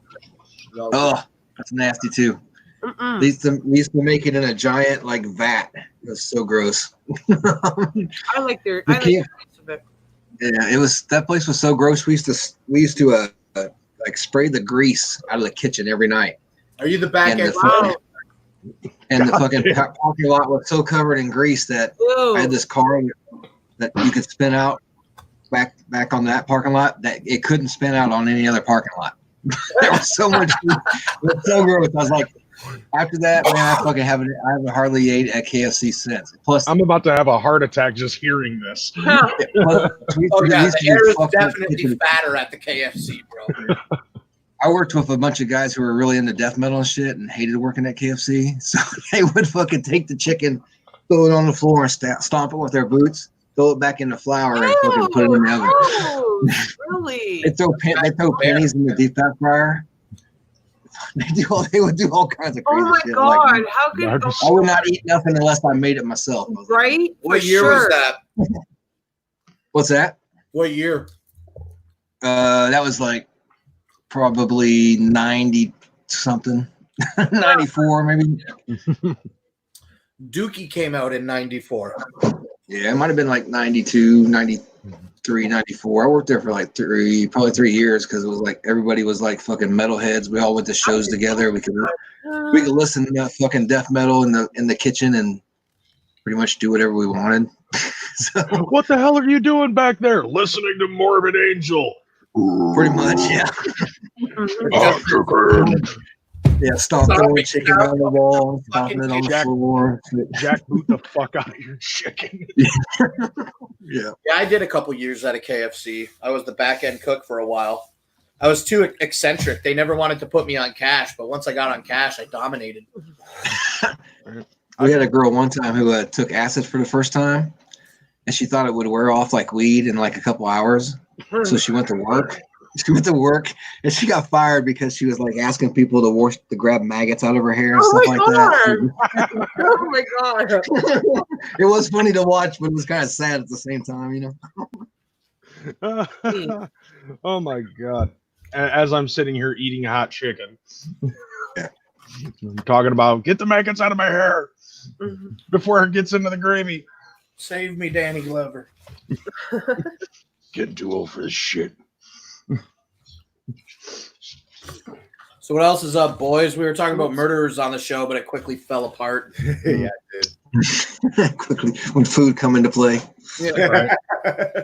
No. Oh, that's nasty too. Mm-mm. We used to make it in a giant like vat. It was so gross. I like their. I like Yeah. the taste of it. Yeah, it was that place was so gross. We used to like spray the grease out of the kitchen every night, Are you the back and end? the fucking, Wow. and the God fucking damn. parking lot was so covered in grease that Ew. I had this car that you could spin out back on that parking lot that it couldn't spin out on any other parking lot. There was so much. It was so gross. I was like, after that, man, I haven't hardly ate at KFC since. Plus, I'm about to have a heart attack just hearing this. plus Oh yeah, the air is fucking definitely kitchen. fatter at the KFC, bro. I worked with a bunch of guys who were really into death metal and shit and hated working at KFC. So they would fucking take the chicken, throw it on the floor, and stomp it with their boots, throw it back in the flour, and fucking put it in the oven. Gross. Really? They throw pennies in the deep fat fryer. They would do all kinds of Oh crazy my shit. god! Like, How could That is- I would not eat nothing unless I made it myself. I was like, right? What For year sure. was that? what's that? What year? That was like probably 90 something, 94 maybe. Dookie came out in '94. Yeah, it might have been like 92, 93, 94. I worked there for like probably 3 years because it was like everybody was like fucking metalheads. We all went to shows together. We could listen to fucking death metal in the kitchen and pretty much do whatever we wanted. So What the hell are you doing back there? Listening to Morbid Angel. pretty much, yeah. Yeah, stomping the chicken on the wall, stomping it on the Jack- floor. Jack, boot the fuck out of your chicken. Yeah. Yeah, I did a couple years at a KFC. I was the back end cook for a while. I was too eccentric. They never wanted to put me on cash, but once I got on cash, I dominated. We had a girl one time who took acid for the first time, and she thought it would wear off like weed in like a couple hours. So she went to work. And she got fired because she was like asking people to grab maggots out of her hair and stuff like that. Oh my god! It was funny to watch, but it was kind of sad at the same time, you know. Oh my god! As I'm sitting here eating hot chicken, I'm talking about get the maggots out of my hair before it gets into the gravy. Save me, Danny Glover. Getting too old for this shit. So what else is up, boys? We were talking about murderers on the show, but it quickly fell apart. Yeah, Quickly, when food come into play. Right.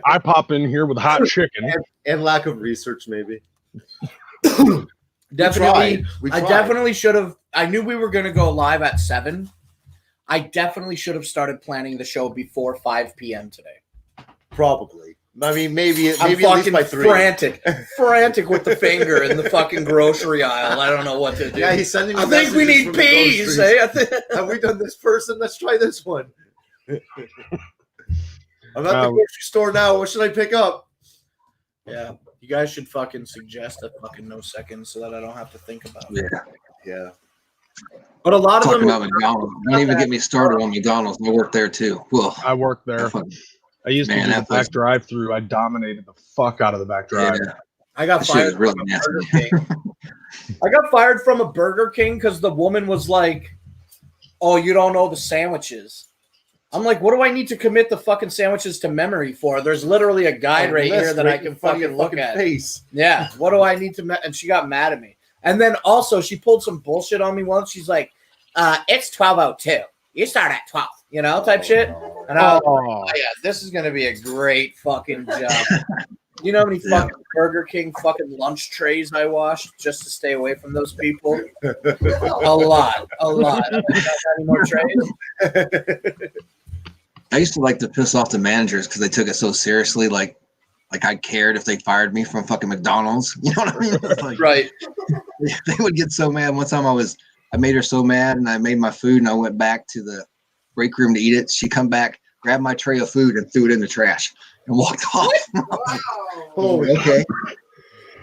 I pop in here with hot chicken. and lack of research, maybe. Definitely. We I tried. definitely should have. I knew we were going to go live at 7. I definitely should have started planning the show before 5 p.m. today. Probably. I mean, maybe I'm at least fucking by 3. frantic with the finger in the fucking grocery aisle. I don't know what to do. Yeah, he's sending me I think we messages need from the peas. groceries. Eh? Have we done this person? Let's try this one. I'm at the grocery store now. What should I pick up? Yeah, you guys should fucking suggest a fucking no seconds so that I don't have to think about it. Yeah. But a lot of Talking them. about McDonald's. Don't even get me started on McDonald's. I work there too. Well, I worked there. I used to do the back drive-through. I dominated the fuck out of the back drive. Yeah. I got fired Really from a Burger King. I got fired from a Burger King because the woman was like, "Oh, you don't know the sandwiches." I'm like, "What do I need to commit the fucking sandwiches to memory for? There's literally a guide right here that I can fucking look at." Face. Yeah. What do I need to? And she got mad at me. And then also she pulled some bullshit on me once. She's like, "It's 12:02. You start at 12." You know, type shit. And I was like, "Oh yeah, this is gonna be a great fucking job." You know how many fucking Burger King fucking lunch trays I washed just to stay away from those people? A lot. Not any more trays. I used to like to piss off the managers because they took it so seriously. Like I cared if they fired me from fucking McDonald's. You know what I mean? Like, Right. They would get so mad. One time I made her so mad, and I made my food, and I went back to the break room to eat it. She come back, grabbed my tray of food, and threw it in the trash and walked off. Oh, okay.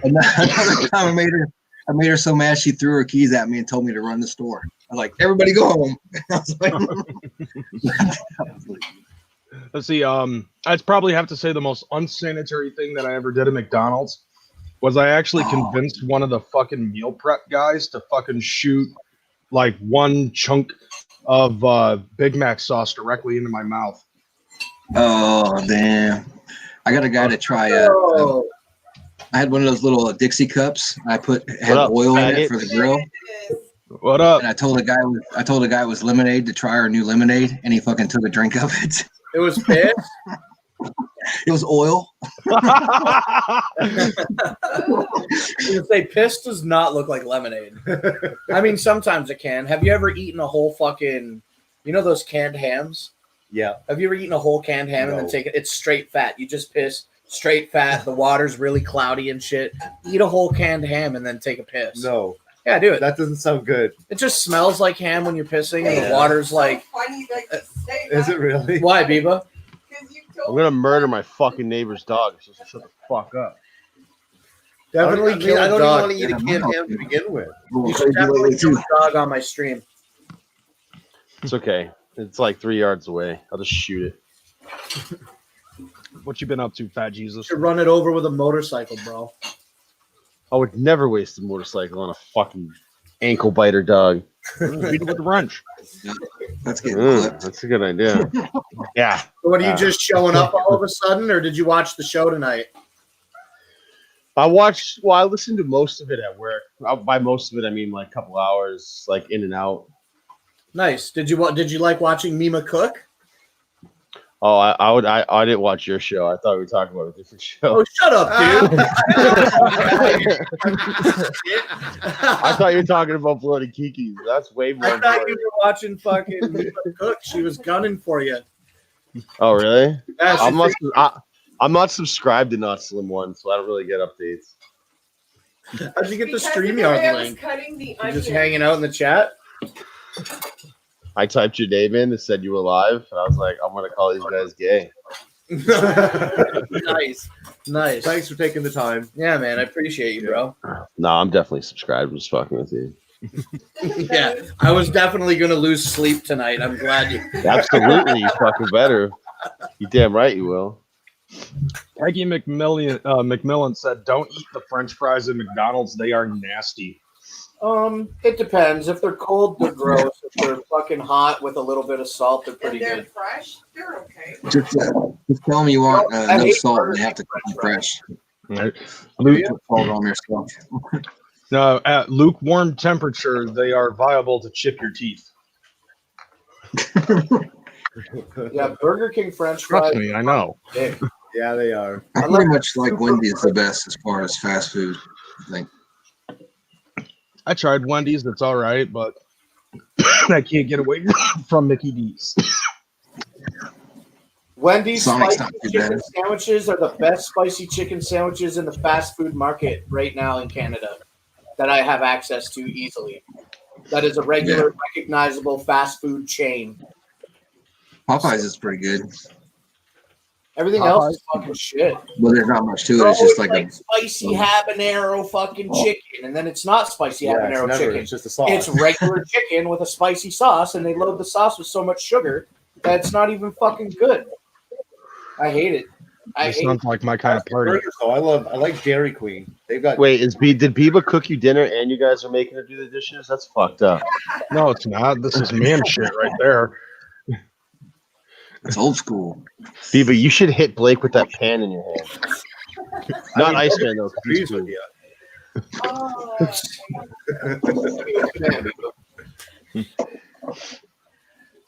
And another time I made her so mad she threw her keys at me and told me to run the store. I was like, "Everybody go home." I was like, Let's see. I'd probably have to say the most unsanitary thing that I ever did at McDonald's was I actually convinced one of the fucking meal prep guys to fucking shoot like one chunk of Big Mac sauce directly into my mouth. oh damn! I got a guy to try. I had one of those little Dixie cups. I had up, oil in faggot? it for the grill, What up? and I told the guy it was lemonade to try our new lemonade, and he fucking took a drink of it. It was piss. It was oil. I was gonna say piss does not look like lemonade. I mean, sometimes it can. Have you ever eaten a whole fucking, you know, those canned hams? Yeah. Have you ever eaten a whole canned ham and then No. take it? It's straight fat. You just piss straight fat. The water's really cloudy and shit. Eat a whole canned ham and then take a piss. No. Yeah, do it. That doesn't sound good. It just smells like ham when you're pissing, and the Yeah. water's like. Funny that you say Is that, it really? Why, Biba? 'cause you I'm told gonna murder my fucking neighbor's dog. So shut the fuck up. Definitely I kill a don't even dog. want to eat a canned ham to begin with. You should definitely kill a dog on my stream. It's okay. It's like 3 yards away. I'll just shoot it. What you been up to, Fat Jesus? You should run it over with a motorcycle, bro. I would never waste a motorcycle on a fucking ankle biter dog. Beat it with a wrench. That's getting clipped. That's a good idea. Yeah. So what, are you just showing up all of a sudden, or did you watch the show tonight? I listened to most of it at work. By most of it, I mean like a couple hours, like in and out. Nice. Did you like watching Mima cook? Oh, I didn't watch your show. I thought we were talking about a different show. Oh, shut up, dude. I thought you were talking about Bloody Kiki's. That's way more I thought important. you were watching fucking Mima cook. She was gunning for you. Oh, really? Yeah, I'm not subscribed to Not Slim One, so I don't really get updates. how'd you get the Because StreamYard I was link? cutting the You just onion. hanging out in the chat? I typed your name in and said you were live, and I was like, I'm gonna call these guys gay. Nice. Thanks for taking the time. Yeah, man, I appreciate you, bro. No, I'm definitely subscribed. I'm just fucking with you. Yeah, I was definitely gonna lose sleep tonight. I'm glad you. Absolutely, you fucking better. You damn right you will. Peggy McMillan said, "Don't eat the French fries at McDonald's. They are nasty." It depends. If they're cold, they're gross. If they're fucking hot with a little bit of salt, they're pretty if they're good. fresh, they're okay. Just tell them you want I no hate salt. burgers And they have to with come French fresh. Luke, Put salt on their stuff. no, at lukewarm temperature, they are viable to chip your teeth. Yeah, Burger King French fries. Trust me, I know. Big. Yeah, they are. I pretty much like Wendy's the best as far as fast food. I think. I tried Wendy's. That's all right, but I can't get away from Mickey D's. Wendy's Sonic's spicy not too chicken bad. sandwiches are the best spicy chicken sandwiches in the fast food market right now in Canada that I have access to easily. That is a regular, recognizable fast food chain. Popeyes is pretty good. Everything else is fucking shit. Well, there's not much to it. They're It's just always like a spicy habanero fucking chicken, and then it's not spicy habanero chicken. It's just a sauce. It's regular chicken with a spicy sauce, and they load the sauce with so much sugar that it's not even fucking good. I hate it. I It hate sounds like my kind of party. Burgers, though. I like Dairy Queen. They've got Wait, did Biba cook you dinner and you guys are making her do the dishes? That's fucked up. No, it's not. This is man shit right there. it's old school. Biba, you should hit Blake with that pan in your hand. Not Iceman though. 'cause he's agrees with cool. you.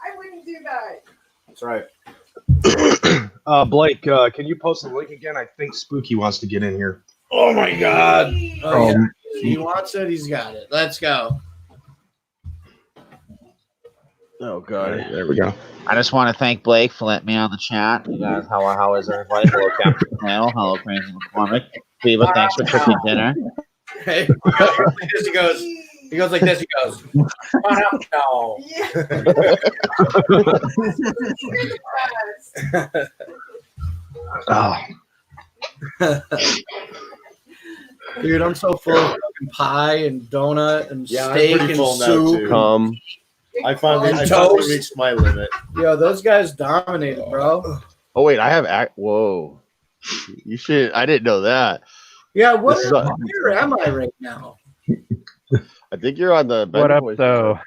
I wouldn't do that. That's right. Blake, can you post the link again? I think Spooky wants to get in here. Oh my god. Oh, yeah. Um, He wants it. He's got it. Let's go. Oh god. There we go. I just want to thank Blake for letting me on the chat. You guys, how is everybody? Hello, Captain Panel. Hello, Crazy McCormick. Viva, thanks for cooking dinner. Hey, he goes. He goes like this. He goes. No. Oh, Dude, I'm so full of fucking pie and donut and Yeah, I'm steak pretty and full now, soup. too. Come. I finally Toast. reached my limit. Yo, those guys dominated, bro. Oh wait, I have whoa. You should I didn't know that. Yeah, what? This is Where am I right now? I think you're on the What Bender up, Boys though?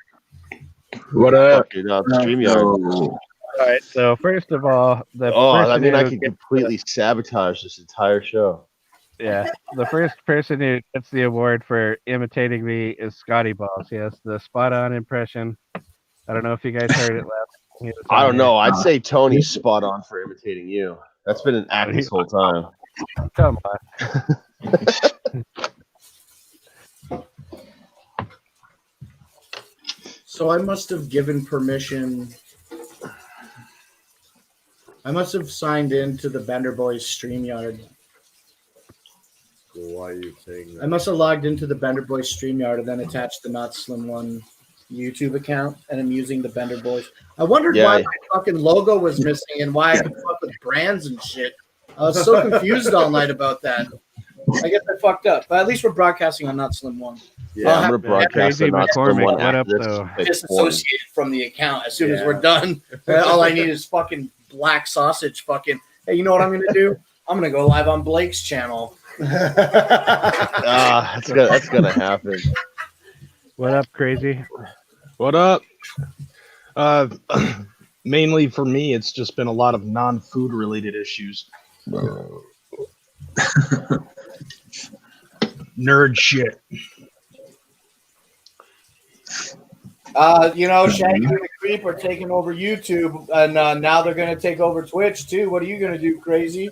what up? fucking StreamYard. So, All right. So first of all, the Oh, I person mean I who could gets completely sabotage this entire show. the first person who gets the award for imitating me is Scotty Balls. He has the spot-on impression. I don't know if you guys heard it last. I don't know. I'd say Tony's spot on for imitating you. That's been an act this whole time. Come on. So I must have given permission. I must have signed in to the Bender Boys StreamYard. Why are you saying I must have logged into the Bender Boys StreamYard and then attached the Not Slim One YouTube account, and I'm using the Bender Boys. I wondered Yeah. why my fucking logo was missing and why I could fuck with brands and shit. I was so confused all night about that. I guess I fucked up, but at least we're broadcasting on Not Slim One. Yeah, I'm gonna broadcast Crazy the Not Slim McCormick, One what up, after this. though? It's boring. Disassociated from the account as soon as Yeah. we're done. All I need is fucking black sausage. Fucking. Hey, you know what I'm gonna do? I'm gonna go live on Blake's channel. That's gonna happen. What up, Crazy? What up? Mainly for me, it's just been a lot of non-food related issues. Nerd shit. Shaggy and the Creep are taking over YouTube, and now they're gonna take over Twitch too. What are you gonna do, Crazy?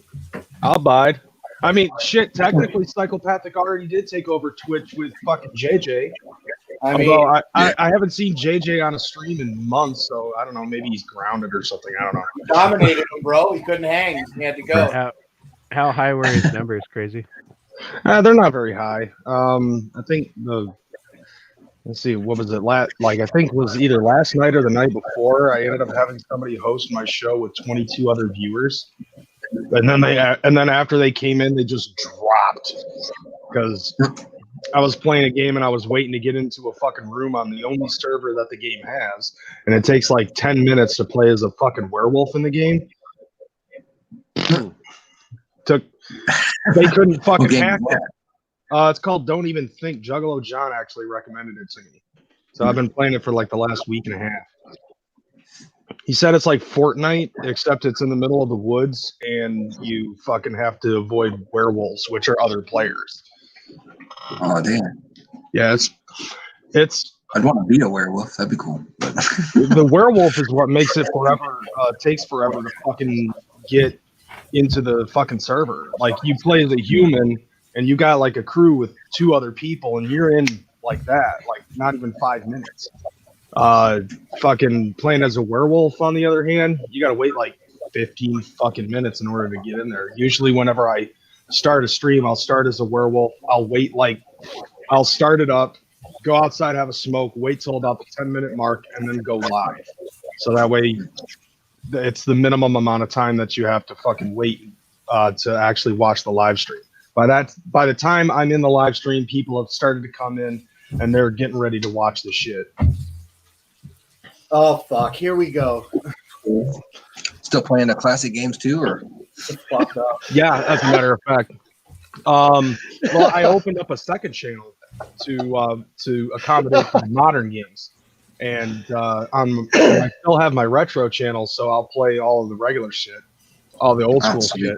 I'll abide. I mean, shit, technically Psychopathic already did take over Twitch with fucking JJ. Although I haven't seen JJ on a stream in months, so I don't know, maybe he's grounded or something. I don't know. He dominated him, bro. He couldn't hang. He had to go. How high were his numbers, Crazy? They're not very high. I think let's see, what was it? I think it was either last night or the night before. I ended up having somebody host my show with 22 other viewers, and then after they came in, they just dropped because I was playing a game and I was waiting to get into a fucking room on the only server that the game has, and it takes like 10 minutes to play as a fucking werewolf in the game. They couldn't fucking hack it. It's called Don't Even Think. Juggalo John actually recommended it to me. So I've been playing it for like the last week and a half. He said it's like Fortnite, except it's in the middle of the woods and you fucking have to avoid werewolves, which are other players. oh damn! Yeah, it's I'd want to be a werewolf. That'd be cool. But the werewolf is what makes it forever, takes forever to fucking get into the fucking server. Like you play as a human and you got like a crew with 2 other people and you're in like that, like not even 5 minutes. Fucking playing as a werewolf, on the other hand, you gotta wait like 15 fucking minutes in order to get in there. Usually whenever I start a stream, I'll start as a werewolf. I'll start it up, go outside, have a smoke, wait till about the 10-minute mark, and then go live. So that way it's the minimum amount of time that you have to fucking wait to actually watch the live stream. By the time I'm in the live stream, people have started to come in and they're getting ready to watch the shit. Oh fuck! Here we go. Still playing the classic games too, or? Fucked up. Yeah, as a matter of fact. Well, I opened up a second channel to accommodate for modern games, and I still have my retro channel, so I'll play all of the regular shit, all the old school shit.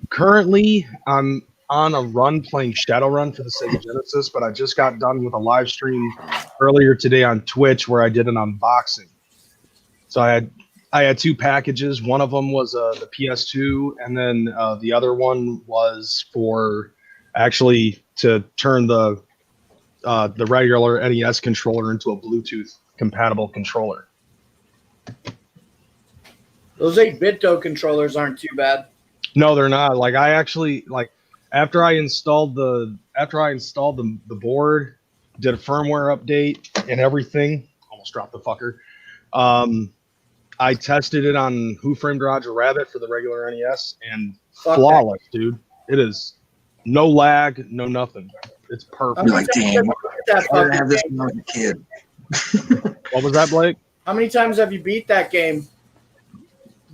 Currently, I'm on a run playing Shadowrun for the Sega Genesis, but I just got done with a live stream earlier today on Twitch where I did an unboxing. So I had 2 packages. One of them was the PS2, and then the other one was for actually to turn the regular NES controller into a Bluetooth compatible controller. Those 8-bit controllers aren't too bad. No, they're not. Like I actually after I installed the board, did a firmware update and everything. Almost dropped the fucker. I tested it on Who Framed Roger Rabbit for the regular NES, and flawless, dude. It is no lag, no nothing. It's perfect. You're like, damn, I didn't have this when I was a kid. What was that, Blake? How many times have you beat that game?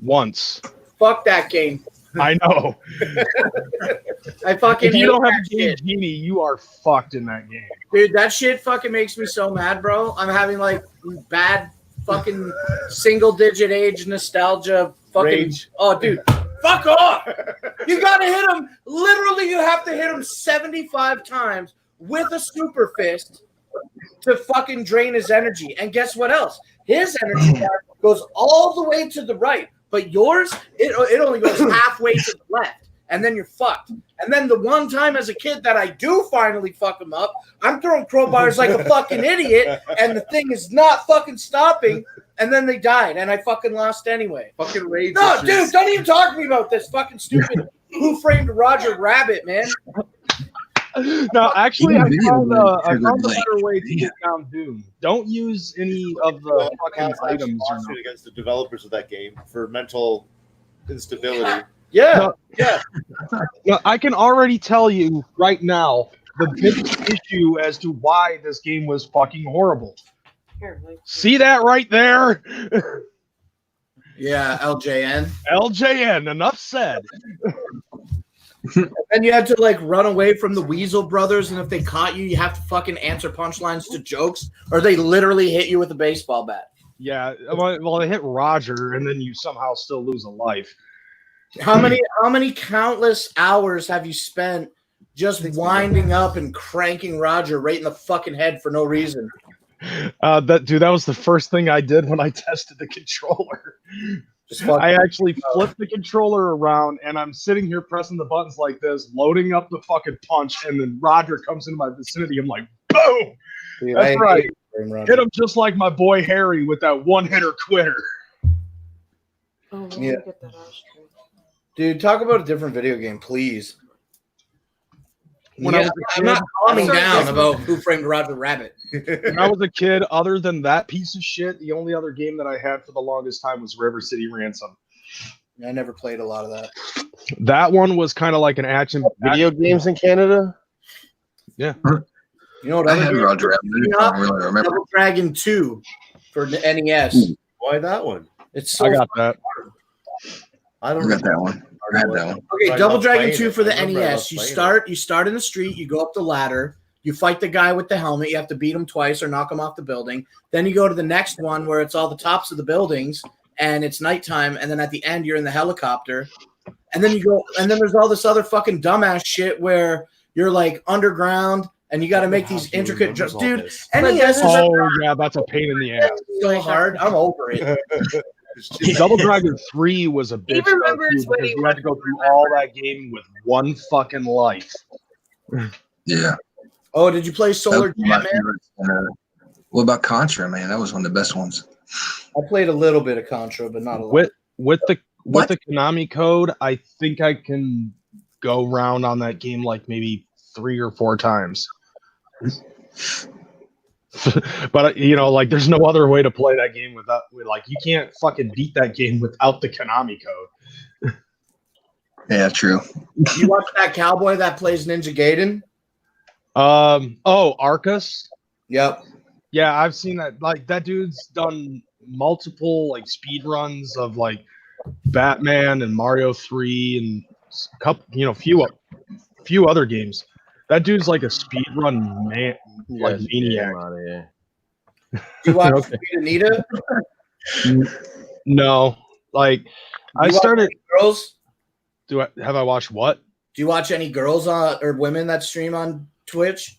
Once. Fuck that game. I know. I fucking if you hate don't have that a Game shit. Genie, you are fucked in that game. Dude, that shit fucking makes me so mad, bro. I'm having like bad fucking single-digit age nostalgia fucking Rage. Oh, dude. Fuck off! You gotta hit him. Literally, you have to hit him 75 times with a super fist to fucking drain his energy. And guess what else? His energy bar goes all the way to the right, but yours, it only goes halfway to the left. And then you're fucked. And then the one time as a kid that I do finally fuck him up, I'm throwing crowbars like a fucking idiot, and the thing is not fucking stopping. And then they died, and I fucking lost anyway. Fucking rage. No, dude, don't even talk to me about this fucking stupid Who Framed Roger Rabbit, man. No, actually, I found a Triggered better way to get down Doom. Don't use any of the fucking items. Or Lawsuit against the developers of that game for mental instability. Yeah, yeah. Well, I can already tell you right now the biggest issue as to why this game was fucking horrible. See that right there? Yeah, LJN. LJN, enough said. And you had to like run away from the Weasel Brothers, and if they caught you, you have to fucking answer punchlines to jokes, or they literally hit you with a baseball bat. Yeah, well, they hit Roger, and then you somehow still lose a life. How many countless hours have you spent just winding up and cranking Roger right in the fucking head for no reason? That was the first thing I did when I tested the controller. I actually flipped the controller around, and I'm sitting here pressing the buttons like this, loading up the fucking punch, and then Roger comes into my vicinity. I'm like, boom! Dude, That's right. Hit him just like my boy Harry with that one-hitter quitter. Oh, Yeah. get that ashtray. Dude, talk about a different video game, please. When I was a I'm kid, not calming Sorry, down this- about Who Framed Roger Rabbit. when I was a kid, other than that piece of shit, the only other game that I had for the longest time was River City Ransom. I never played a lot of that. That one was kind of like an action Video games in Canada? You know what I other had game? Roger Rabbit. I don't really remember. Double Dragon 2 for the NES. Why that one? It's so I got that. I I don't got that one. I had that one. Okay, I Double love Dragon playing 2 it. for the I remember I NES. love You start in the street, you go up the ladder, you fight the guy with the helmet, you have to beat him twice or knock him off the building. Then you go to the next one where it's all the tops of the buildings and it's nighttime, and then at the end you're in the helicopter. And then you go, and then there's all this other fucking dumbass shit where you're like underground and you got to make these intricate dude. NES is Oh yeah, that's a pain in the ass. so hard. I'm over it. Double Dragon 3 was a bitch. He remembers though, when because he you had to go through all that game with one fucking life. Yeah. Oh, did you play Solar That was my Jam? favorite. What about Contra, man? That was one of the best ones. I played a little bit of Contra, but not a lot. With the What? Konami code, I think I can go round on that game like maybe 3 or 4 times. But like there's no other way to play that game without you can't fucking beat that game without the Konami code. Yeah, true. You watch that cowboy that plays Ninja Gaiden? Arcus? Yep. Yeah, I've seen that. Like that dude's done multiple speed runs of Batman and Mario 3 and a couple, few other games. That dude's like a speed run man, like maniac. Out of here. Do you watch Okay. Sweet Anita? No, I started. Girls? Have I watched what? Do you watch any girls or women that stream on Twitch?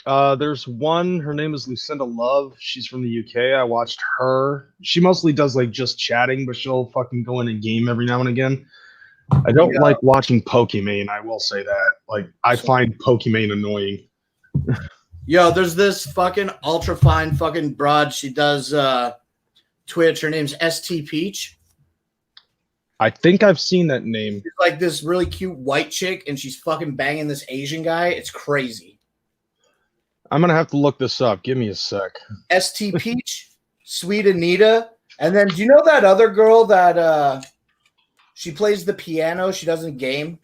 There's one. Her name is Lucinda Love. She's from the UK. I watched her. She mostly does just chatting, but she'll fucking go in a game every now and again. I don't like watching Pokimane. I will say that. I find Pokimane annoying. Yo, there's this fucking ultra fine fucking broad. She does Twitch. Her name's ST Peach. I think I've seen that name. She's like this really cute white chick, and she's fucking banging this Asian guy. It's crazy. I'm gonna have to look this up. Give me a sec. ST Peach, Sweet Anita, and then do you know that other girl that she plays the piano? She doesn't game,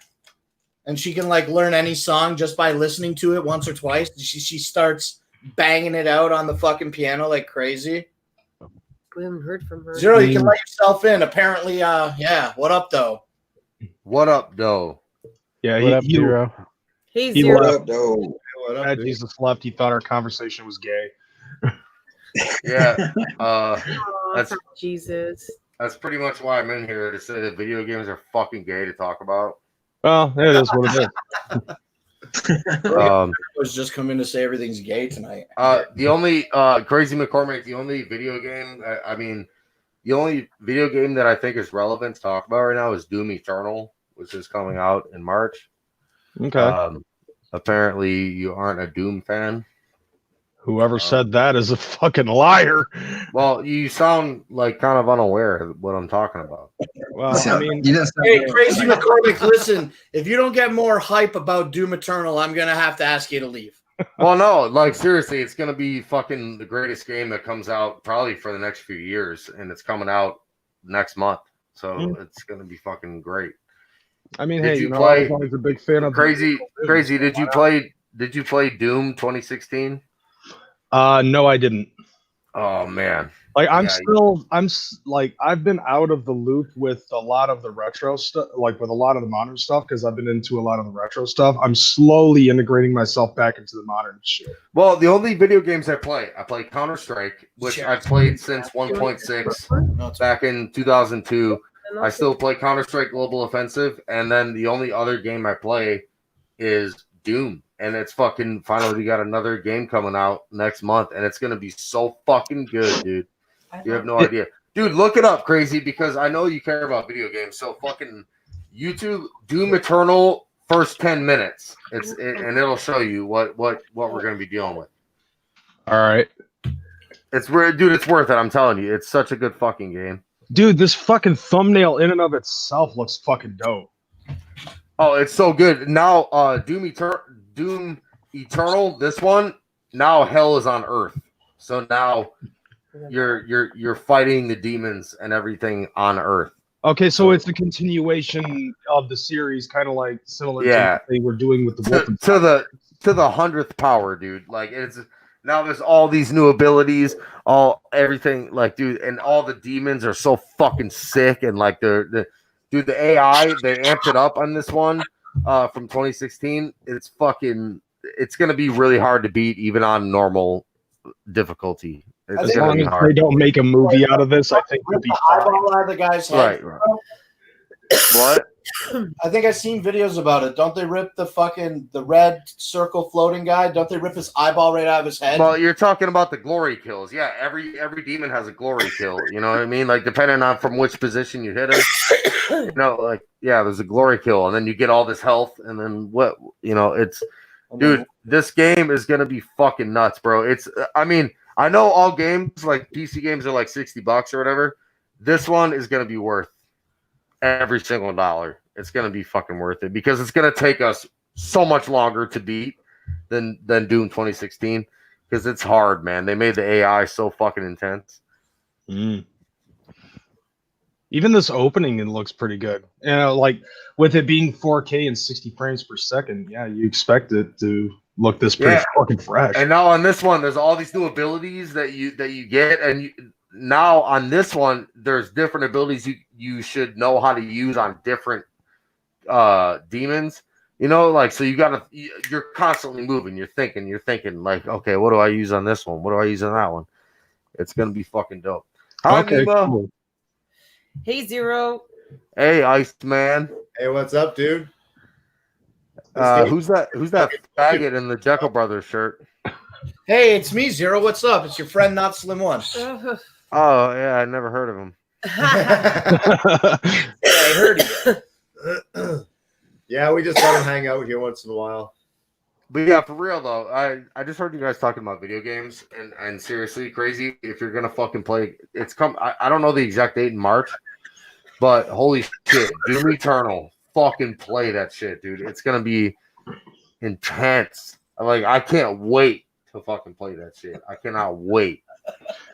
and she can learn any song just by listening to it once or twice. She starts banging it out on the fucking piano like crazy. We haven't heard from her. Zero, you can let yourself in. Apparently, yeah. What up, though? What up, though? Yeah, What up, Zero? Hey, he Zero. What up, though? What up, dude? Jesus left. He thought our conversation was gay. Yeah. Oh, That's- Jesus. That's pretty much why I'm in here, to say that video games are fucking gay to talk about. Well, it is what it is. I was just coming to say everything's gay tonight. The only Crazy McCormick, the only video game, the only video game that I think is relevant to talk about right now is Doom Eternal, which is coming out in March. Okay. Apparently, you aren't a Doom fan. Whoever said that is a fucking liar. Well, you sound kind of unaware of what I'm talking about. Well, I mean, Hey, Crazy McCormick, listen, if you don't get more hype about Doom Eternal, I'm going to have to ask you to leave. Well, no, seriously, it's going to be fucking the greatest game that comes out probably for the next few years, and it's coming out next month. So it's going to be fucking great. I mean, Did hey, you I play- was always a big fan of Crazy, did you play Doom 2016? No, I didn't. Oh man. I've been out of the loop with a lot of the retro stuff, with a lot of the modern stuff, because I've been into a lot of the retro stuff. I'm slowly integrating myself back into the modern shit. Well, the only video games I play Counter-Strike, which I've played since 1.6 back in 2002. I still play Counter-Strike Global Offensive, and then the only other game I play is Doom. And it's fucking finally got another game coming out next month, and it's gonna be so fucking good, dude. You have no idea. Dude, look it up, Crazy, because I know you care about video games. So fucking YouTube Doom Eternal first 10 minutes. And it'll show you what we're gonna be dealing with. All right. It's dude, it's worth it, I'm telling you. It's such a good fucking game. Dude, this fucking thumbnail in and of itself looks fucking dope. Oh, it's so good. Now Doom Eternal, this one, now hell is on earth. So now you're fighting the demons and everything on earth. Okay, so it's a continuation of the series, kind of similar to what they were doing with the Wolf. To the 100th power, dude. It's now there's all these new abilities, everything, dude, and all the demons are so fucking sick, and the AI, they amped it up on this one from 2016. It's gonna be really hard to beat even on normal difficulty. As long as they don't make a movie out of this, I think we'll be fine. Eyeball out of the guy's head. Right. What? I think I've seen videos about it. Don't they rip the red circle floating guy? Don't they rip his eyeball right out of his head? Well, you're talking about the glory kills. Yeah, every demon has a glory kill. You know what I mean? Depending on from which position you hit him. There's a glory kill, and then you get all this health, and then it's Dude, this game is gonna be fucking nuts, bro. I mean, I know all games like PC games are like $60 or whatever. This one is gonna be worth every single dollar. It's gonna be fucking worth it because it's gonna take us so much longer to beat than Doom 2016 because it's hard, man. They made the AI so fucking intense. Even this opening, it looks pretty good. You know, like with it being 4K and 60 frames per second, yeah, you expect it to look this pretty fucking fresh. And now on this one, there's all these new abilities that you get, and now on this one, there's different abilities you should know how to use on different demons. You know, like so you're constantly moving. You're thinking like, okay, what do I use on this one? What do I use on that one? It's gonna be fucking dope. Hi, Okay, Nemo. cool. Hey, Zero. Hey, Iceman. Hey, what's up, dude? Who's that faggot in the Jekyll Brothers shirt? Hey, it's me, Zero. What's up? It's your friend, Not Slim One. Oh yeah, I never heard of him. I heard you. Yeah, we just let him hang out here once in a while. But yeah, for real though, I just heard you guys talking about video games, and seriously, crazy. If you're gonna fucking play, I don't know the exact date in March, but holy shit, Doom Eternal, fucking play that shit, dude. It's gonna be intense. Like I can't wait to fucking play that shit. I cannot wait.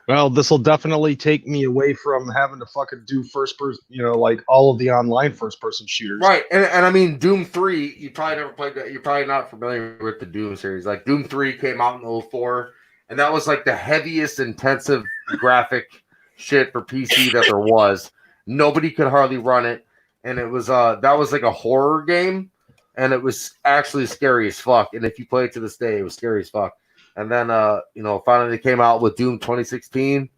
Well, this will definitely take me away from having to fucking do first person, you know, like all of the online first person shooters. Right, and I mean Doom 3, you probably never played that. You're probably not familiar with the Doom series. Like Doom 3 came out in 2004, and that was like the heaviest intensive graphic shit for PC that there was. Nobody could hardly run it, and it was that was like a horror game, and it was actually scary as fuck. And if you play it to this day, it was scary as fuck. And then finally they came out with Doom 2016,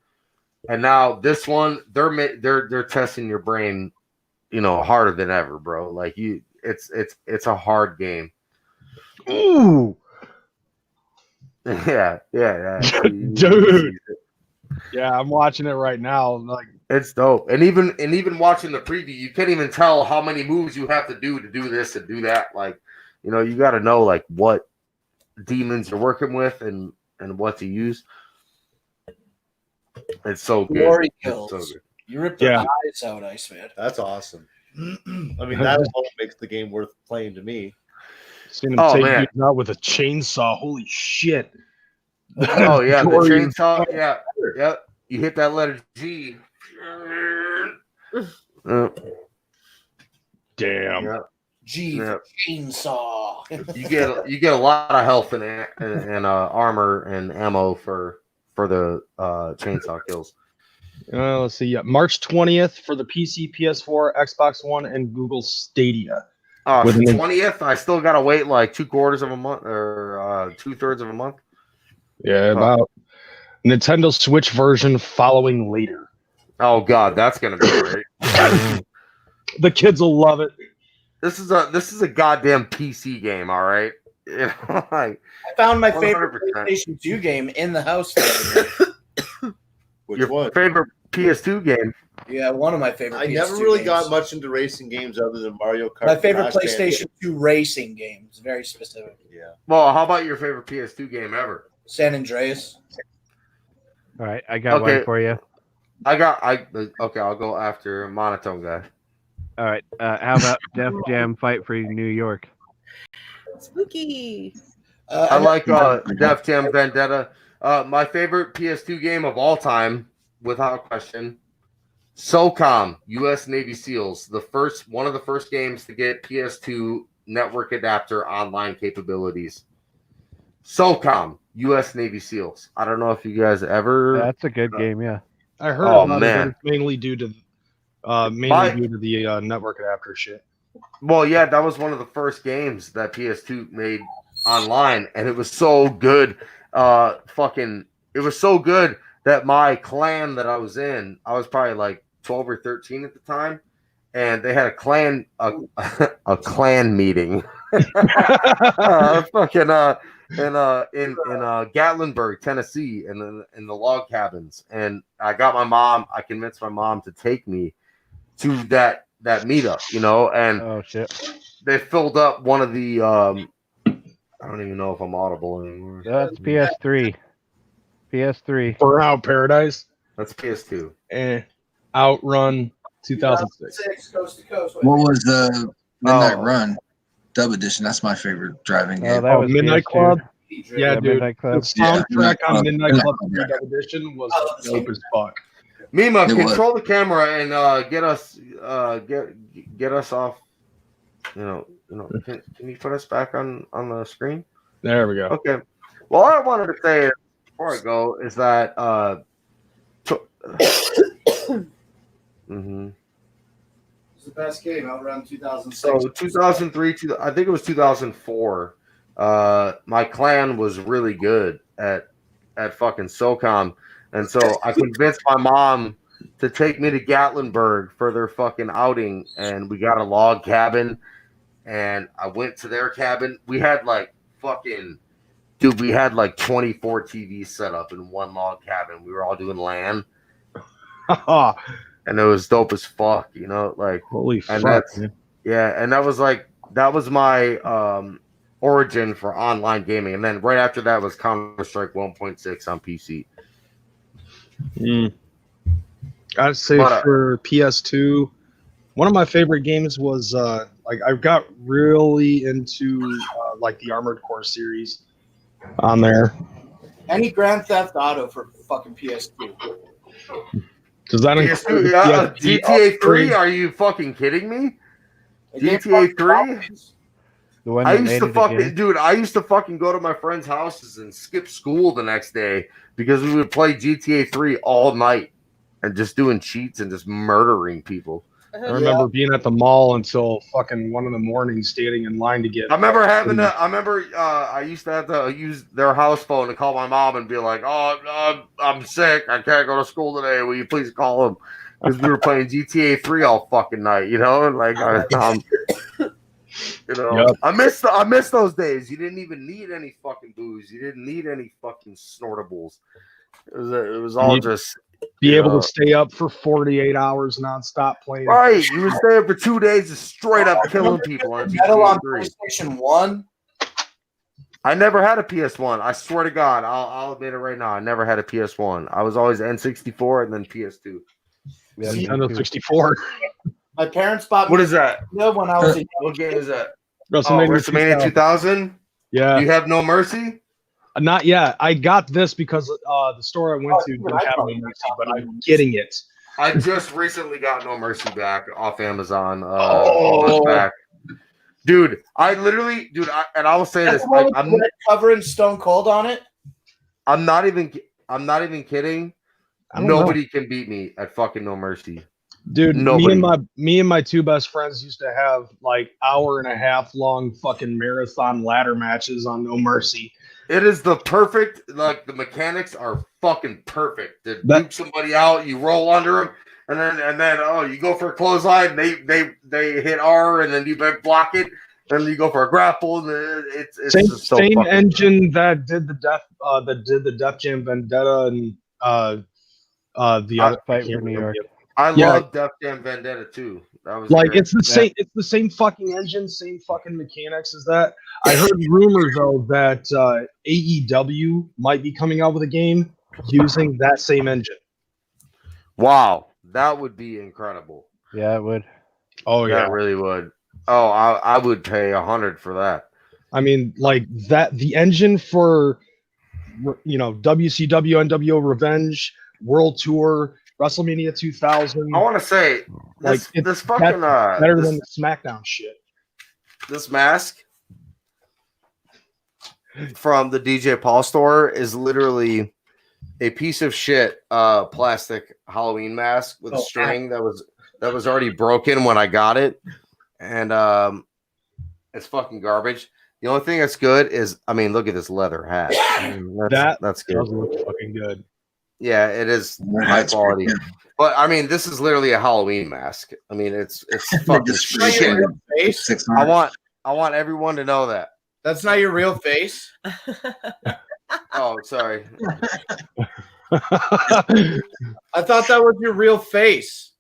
and now this one they're testing your brain, harder than ever, bro. Like it's a hard game. Ooh, yeah. Dude. Yeah, I'm watching it right now. Like it's dope, and even watching the preview, you can't even tell how many moves you have to do this and do that. Like, you got to know like what demons you're working with and what to use. It's so good. Glory It's kills. so good. You ripped their eyes out, Iceman. That's awesome. I mean, that alone makes the game worth playing to me. Seen him take dudes out with a chainsaw. Holy shit. Oh yeah, the chainsaw. Yeah. Yep. You hit that letter G. Damn. Yep. G for chainsaw. You get a lot of health and armor and ammo for the chainsaw kills. Let's see. Yeah, March 20th for the PC, PS4, Xbox One, and Google Stadia. For 20th, I still gotta wait like 2/4 of a month or 2/3 of a month. Yeah, about Nintendo Switch version following later. Oh god, that's gonna be great. The kids will love it. This is a goddamn PC game, all right. I found my favorite 100%. PlayStation 2 game in the house. Which one? Favorite PS2 game? Yeah, one of my favorite. I PS2 never really games. got much into racing games other than Mario Kart. My favorite Crash PlayStation 2 racing game is very specific. Yeah. Well, how about your favorite PS2 game ever? San Andreas. All right, I got one for you. Okay, I'll go after Monotone Guy. All right, how about Def Jam Fight for New York? Spooky. I like Def Jam Vendetta. My favorite PS2 game of all time, without question, SOCOM, U.S. Navy SEALs. One of the first games to get PS2 network adapter online capabilities. SOCOM, U.S. Navy SEALs. I don't know if you guys ever. That's a good game, yeah. I heard about it, but it's mainly due to the network adapter shit. Well, yeah, that was one of the first games that PS2 made online, and it was so good. It was so good that my clan that I was in, I was probably like 12 or 13 at the time, and they had a clan meeting. In Gatlinburg, Tennessee, in the log cabins, and I convinced my mom to take me to that meetup, and oh shit, they filled up one of the I don't even know if I'm audible anymore. That's PS3. PS3. Burnout Paradise. That's PS2. Outrun 2006. Coast to Coast. What was the Midnight Oh. Run dub edition? That's my favorite driving game. Oh, that was Midnight PS2. Club. Yeah, dude. Midnight Club. The soundtrack Midnight on Club. Midnight Midnight Club Club, 3 yeah. dub edition was dope as fuck. Mima, It was. control the camera and get us off. Can you put us back on the screen? There we go. Okay. Well, all I wanted to say before I go is that It's the best game out around 2006. So 2003, I think it was 2004. My clan was really good at fucking SOCOM, and so I convinced my mom to take me to Gatlinburg for their fucking outing, and we got a log cabin, and I went to their cabin. We had like 24 TVs set up in one log cabin. We were all doing LAN. And it was dope as fuck, like holy and fuck. that's and that was my origin for online gaming. And then right after that was Counter-Strike 1.6 on PC. I'd say for PS2, one of my favorite games was I got really into like the Armored Core series on there. Any Grand Theft Auto for fucking PS2. Does that include GTA 3? Are you fucking kidding me? GTA 3? The one I that used made to it fucking again. dude. I used to fucking go to my friends' houses and skip school the next day because we would play GTA 3 all night and just doing cheats and just murdering people. I remember being at the mall until fucking 1 a.m, standing in line to get. I remember I used to have to use their house phone to call my mom and be like, "Oh, I'm sick. I can't go to school today. Will you please call him?" Because we were playing GTA 3 all fucking night, Like, Yep. I miss those days. You didn't even need any fucking booze. You didn't need any fucking snortables. It was all just. Be able to stay up for 48 hours nonstop playing. Right, you would stay up for 2 days just straight up killing people on GTA 3. PlayStation 1. I never had a PS1. I swear to God, I'll admit it right now. I never had a PS1. I was always N64 and then PS2. Yeah, Nintendo 64. My parents bought me. What is that? When I was a What game is that? WrestleMania 2000. Yeah. You have No Mercy. Not yet. I got this because the store I went to didn't have No Mercy, but I'm getting it. I just recently got No Mercy back off Amazon. Back. Dude, I will say this. I'm covering Stone Cold on it. I'm not even kidding. Nobody can beat me at fucking No Mercy. Dude, Nobody. me and my two best friends used to have like 1.5 hour long fucking marathon ladder matches on No Mercy. It is the perfect, like the mechanics are fucking perfect. To duke somebody out, you roll under them, and then you go for a clothesline. They hit R, and then you block it. Then you go for a grapple. And it's same engine that did the Def Jam Vendetta and the other Fight for New York. I love Def Jam Vendetta too. That was like great. it's the same. It's the same fucking engine, same fucking mechanics as that. I heard rumors though that AEW might be coming out with a game using that same engine. Wow, that would be incredible. Yeah, it would. Oh yeah, that really would. Oh, I would pay 100 for that. I mean, like that. The engine for WCW, NWO Revenge, World Tour, WrestleMania 2000. I want to say this fucking better than the SmackDown shit. This mask from the DJ Paul store is literally a piece of shit plastic Halloween mask with a string that was already broken when I got it, and it's fucking garbage. The only thing that's good is, look at this leather hat. That's good. Does look fucking good. Yeah, it is high quality. But this is literally a Halloween mask. It's fucking shit. I want everyone to know that. That's not your real face. Oh, sorry. I thought that was your real face.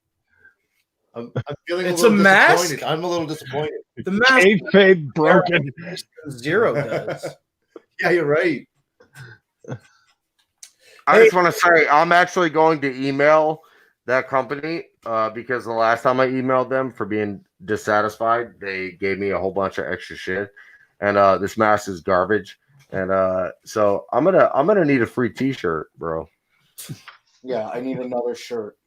I'm feeling It's a little a mask? disappointed. I'm a little disappointed. The mask Kayfabe broken. Zero does. Yeah, you're right. I just want to say I'm actually going to email that company because the last time I emailed them for being dissatisfied, they gave me a whole bunch of extra shit, and this mask is garbage. And so I'm gonna need a free T-shirt, bro. Yeah, I need another shirt.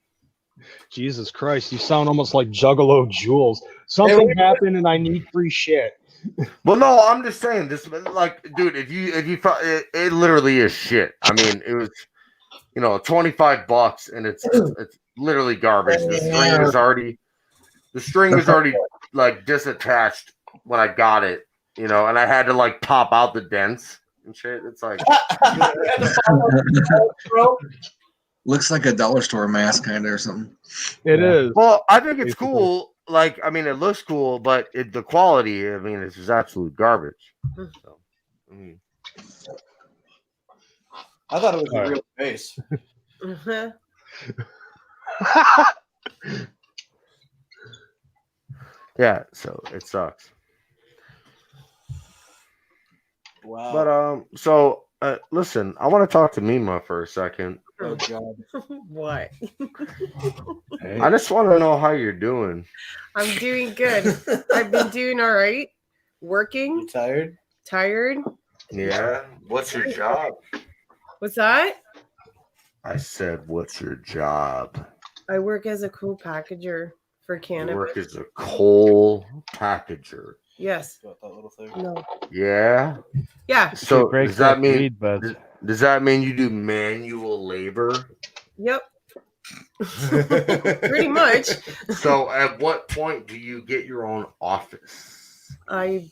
Jesus Christ, you sound almost like Juggalo Jules. Something happened and I need free shit. Well, no, I'm just saying this. Like, dude, if you it literally is shit. I mean, it was, $25, and it's literally garbage. The string was already like disattached when I got it, and I had to like pop out the dents and shit. It's like Looks like a dollar store mask kind of or something. It is. Well, I think it's cool. Like, I mean, it looks cool, but the quality, I mean, it's just absolute garbage. So, I thought it was a real face. Yeah, so it sucks. Wow. But so listen, I want to talk to Mima for a second. Oh God. What? I just want to know how you're doing. I'm doing good. I've been doing all right. Working. You tired? Tired. Yeah. What's your job? What's that? I said, what's your job? I work as a co-packager for cannabis. You work as a coal packager. Yes. Got that little thing? No. Yeah. Yeah. So Breaks does that up mean weed buds. does that mean you do manual labor? Yep. Pretty much. So at what point do you get your own office? I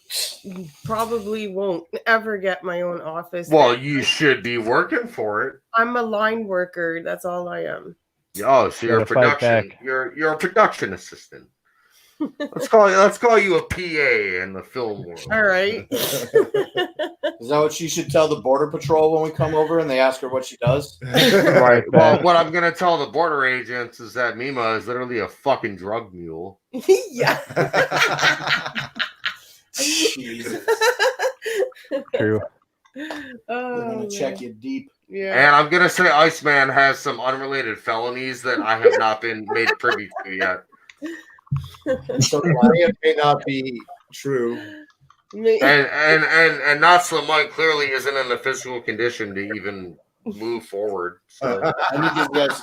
probably won't ever get my own office. Well, you should be working for it. I'm a line worker. That's all I am. Oh, so you're a Gotta fight production. back. You're a production assistant. Let's call you a PA in the film world. All right. Is that what she should tell the border patrol when we come over and they ask her what she does? Right. Well, what I'm gonna tell the border agents is that Mima is literally a fucking drug mule. Yeah. Jesus. True. We're Oh, gonna check you deep. yeah. And I'm gonna say Iceman has some unrelated felonies that I have not been made privy to yet. So it may not be true. And not Slim Mike clearly isn't in the physical condition to even move forward. So I need you guys.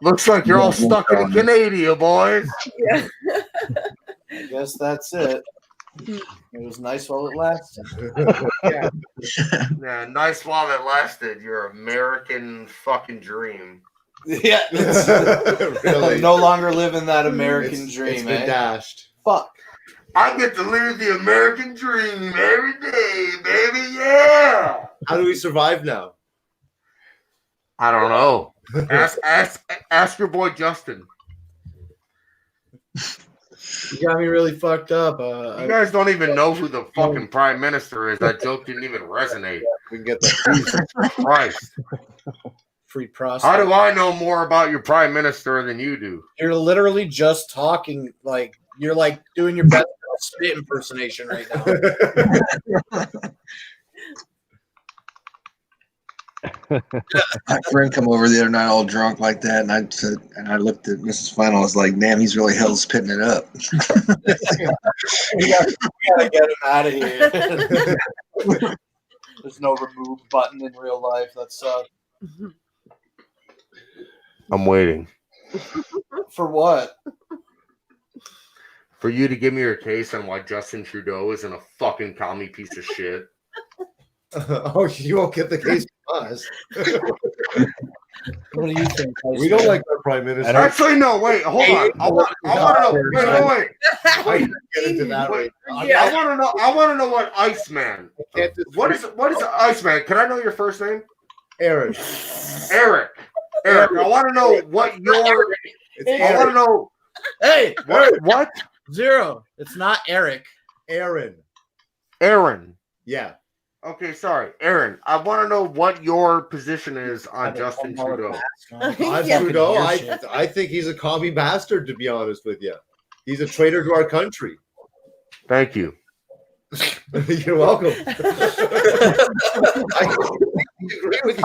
looks like you're all stuck in Canada, boys. Yeah. I guess that's it. It was nice while it lasted. Yeah, nice while it lasted. Your American fucking dream. Yeah. Really? I'm no longer living that American dream, It's been dashed. Fuck. I get to live the American dream every day, baby. Yeah. How do we survive now? I don't know. Ask your boy Justin. You got me really fucked up. You guys don't even know who the fucking prime minister is. That joke didn't even resonate. We can get that. Jesus Christ. Free process. How do I know more about your prime minister than you do? You're literally just talking like you're like doing your best spit impersonation right now. My friend come over the other night all drunk like that, and I looked at Mrs. Flannel. I was like, "Damn, he's really hell spitting it up." we gotta get him out of here. There's no remove button in real life. That sucks. I'm waiting. For what? For you to give me your case on why Justin Trudeau isn't a fucking commie piece of shit. Oh, you won't get the case from us. What do you think? We don't like our prime minister. Actually, no. Wait, hold on. I want to know. Wait. I didn't get into that right now. I want to know. I want to know what Iceman. What is Iceman? Can I know your first name? Aaron. Eric. I want to know what your. I want to know. Hey, What? Zero. It's not Eric. Aaron. Aaron. Yeah. Okay, sorry, Aaron. I want to know what your position is on Justin Trudeau. On Yeah. Trudeau, I think he's a commie bastard, to be honest with you. He's a traitor to our country. Thank you. You're welcome.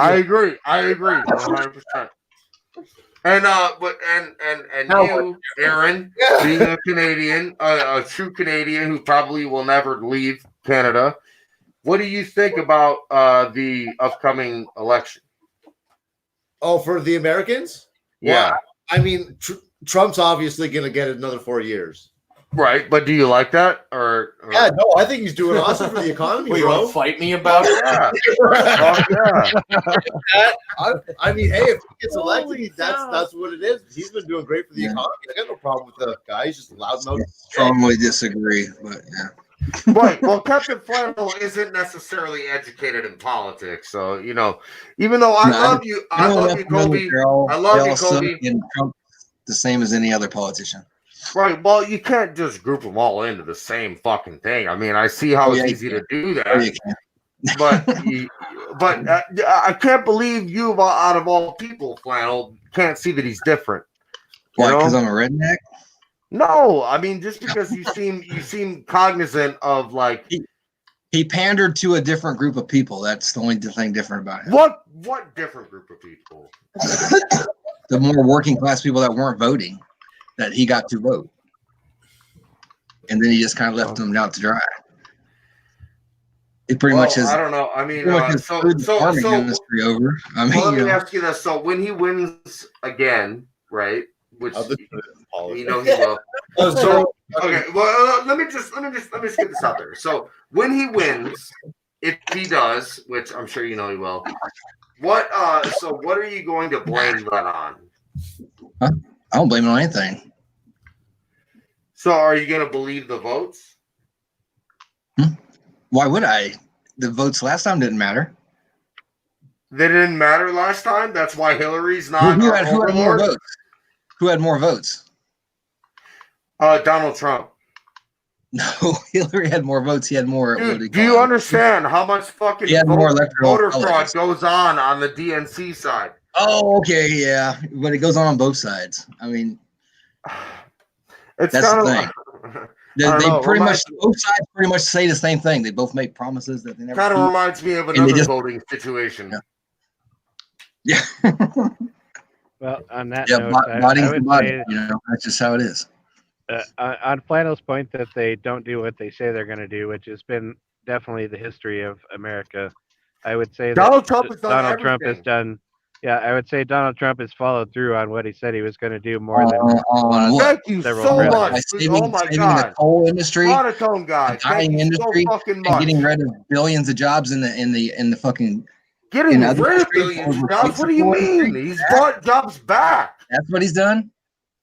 I agree with you. I agree 100%. And you, Aaron, being a Canadian, a true Canadian who probably will never leave Canada, what do you think about the upcoming election? Oh, for the Americans? Yeah. Well, I mean, Trump's obviously going to get another 4 years. Right, but do you like that? Or yeah, no, I think he's doing awesome for the economy, Well, you bro. want to fight me about it? I mean, hey, if he gets elected, that's what it is. He's been doing great for the economy. I got no problem with the guy. He's just a loudmouth. Strongly disagree, but yeah. Right. Well, Captain Flannel isn't necessarily educated in politics, so even though I love you, Kobe. I love you, Kobe. And Trump, the same as any other politician. Right. Well, you can't just group them all into the same fucking thing. I mean, I see how it's easy to do that, but I can't believe you, out of all people, Flannel, can't see that he's different. Why? Because I'm a redneck. No, I mean just because you seem cognizant of like he pandered to a different group of people. That's the only thing different about him. What different group of people? The more working class people that weren't voting, that he got to vote, and then he just kind of left them out to dry. It pretty much is. I don't know. I mean, so industry over. I mean, let me ask you this: so when he wins again, right? Which he will. Okay. Well, let me just get this out there. So when he wins, if he does, which I'm sure you know he will, what are you going to blame that on? Huh? I don't blame it on anything. So are you going to believe the votes? Why would I? The votes last time didn't matter. They didn't matter last time. That's why Hillary's not. Who had more votes? Who had more votes? Donald Trump. No, Hillary had more votes. He had more. Dude, do you understand how much fucking voter fraud goes on the DNC side? Oh, okay, yeah, but it goes on both sides. I mean, that's the thing. They pretty much both sides pretty much say the same thing. They both make promises that they never. Kind of reminds me of another voting situation. Yeah. Well, on that note, I would say, that's just how it is. On Flannel's point that they don't do what they say they're going to do, which has been definitely the history of America, I would say Donald Trump has done. Yeah, I would say Donald Trump has followed through on what he said he was going to do more than thank you so much. Oh my God, the coal industry, monotone guy, the dying industry, so fucking much. And getting rid of billions of jobs in the fucking. Getting rid of billions of jobs? What do you mean? He's brought jobs back. That's what he's done.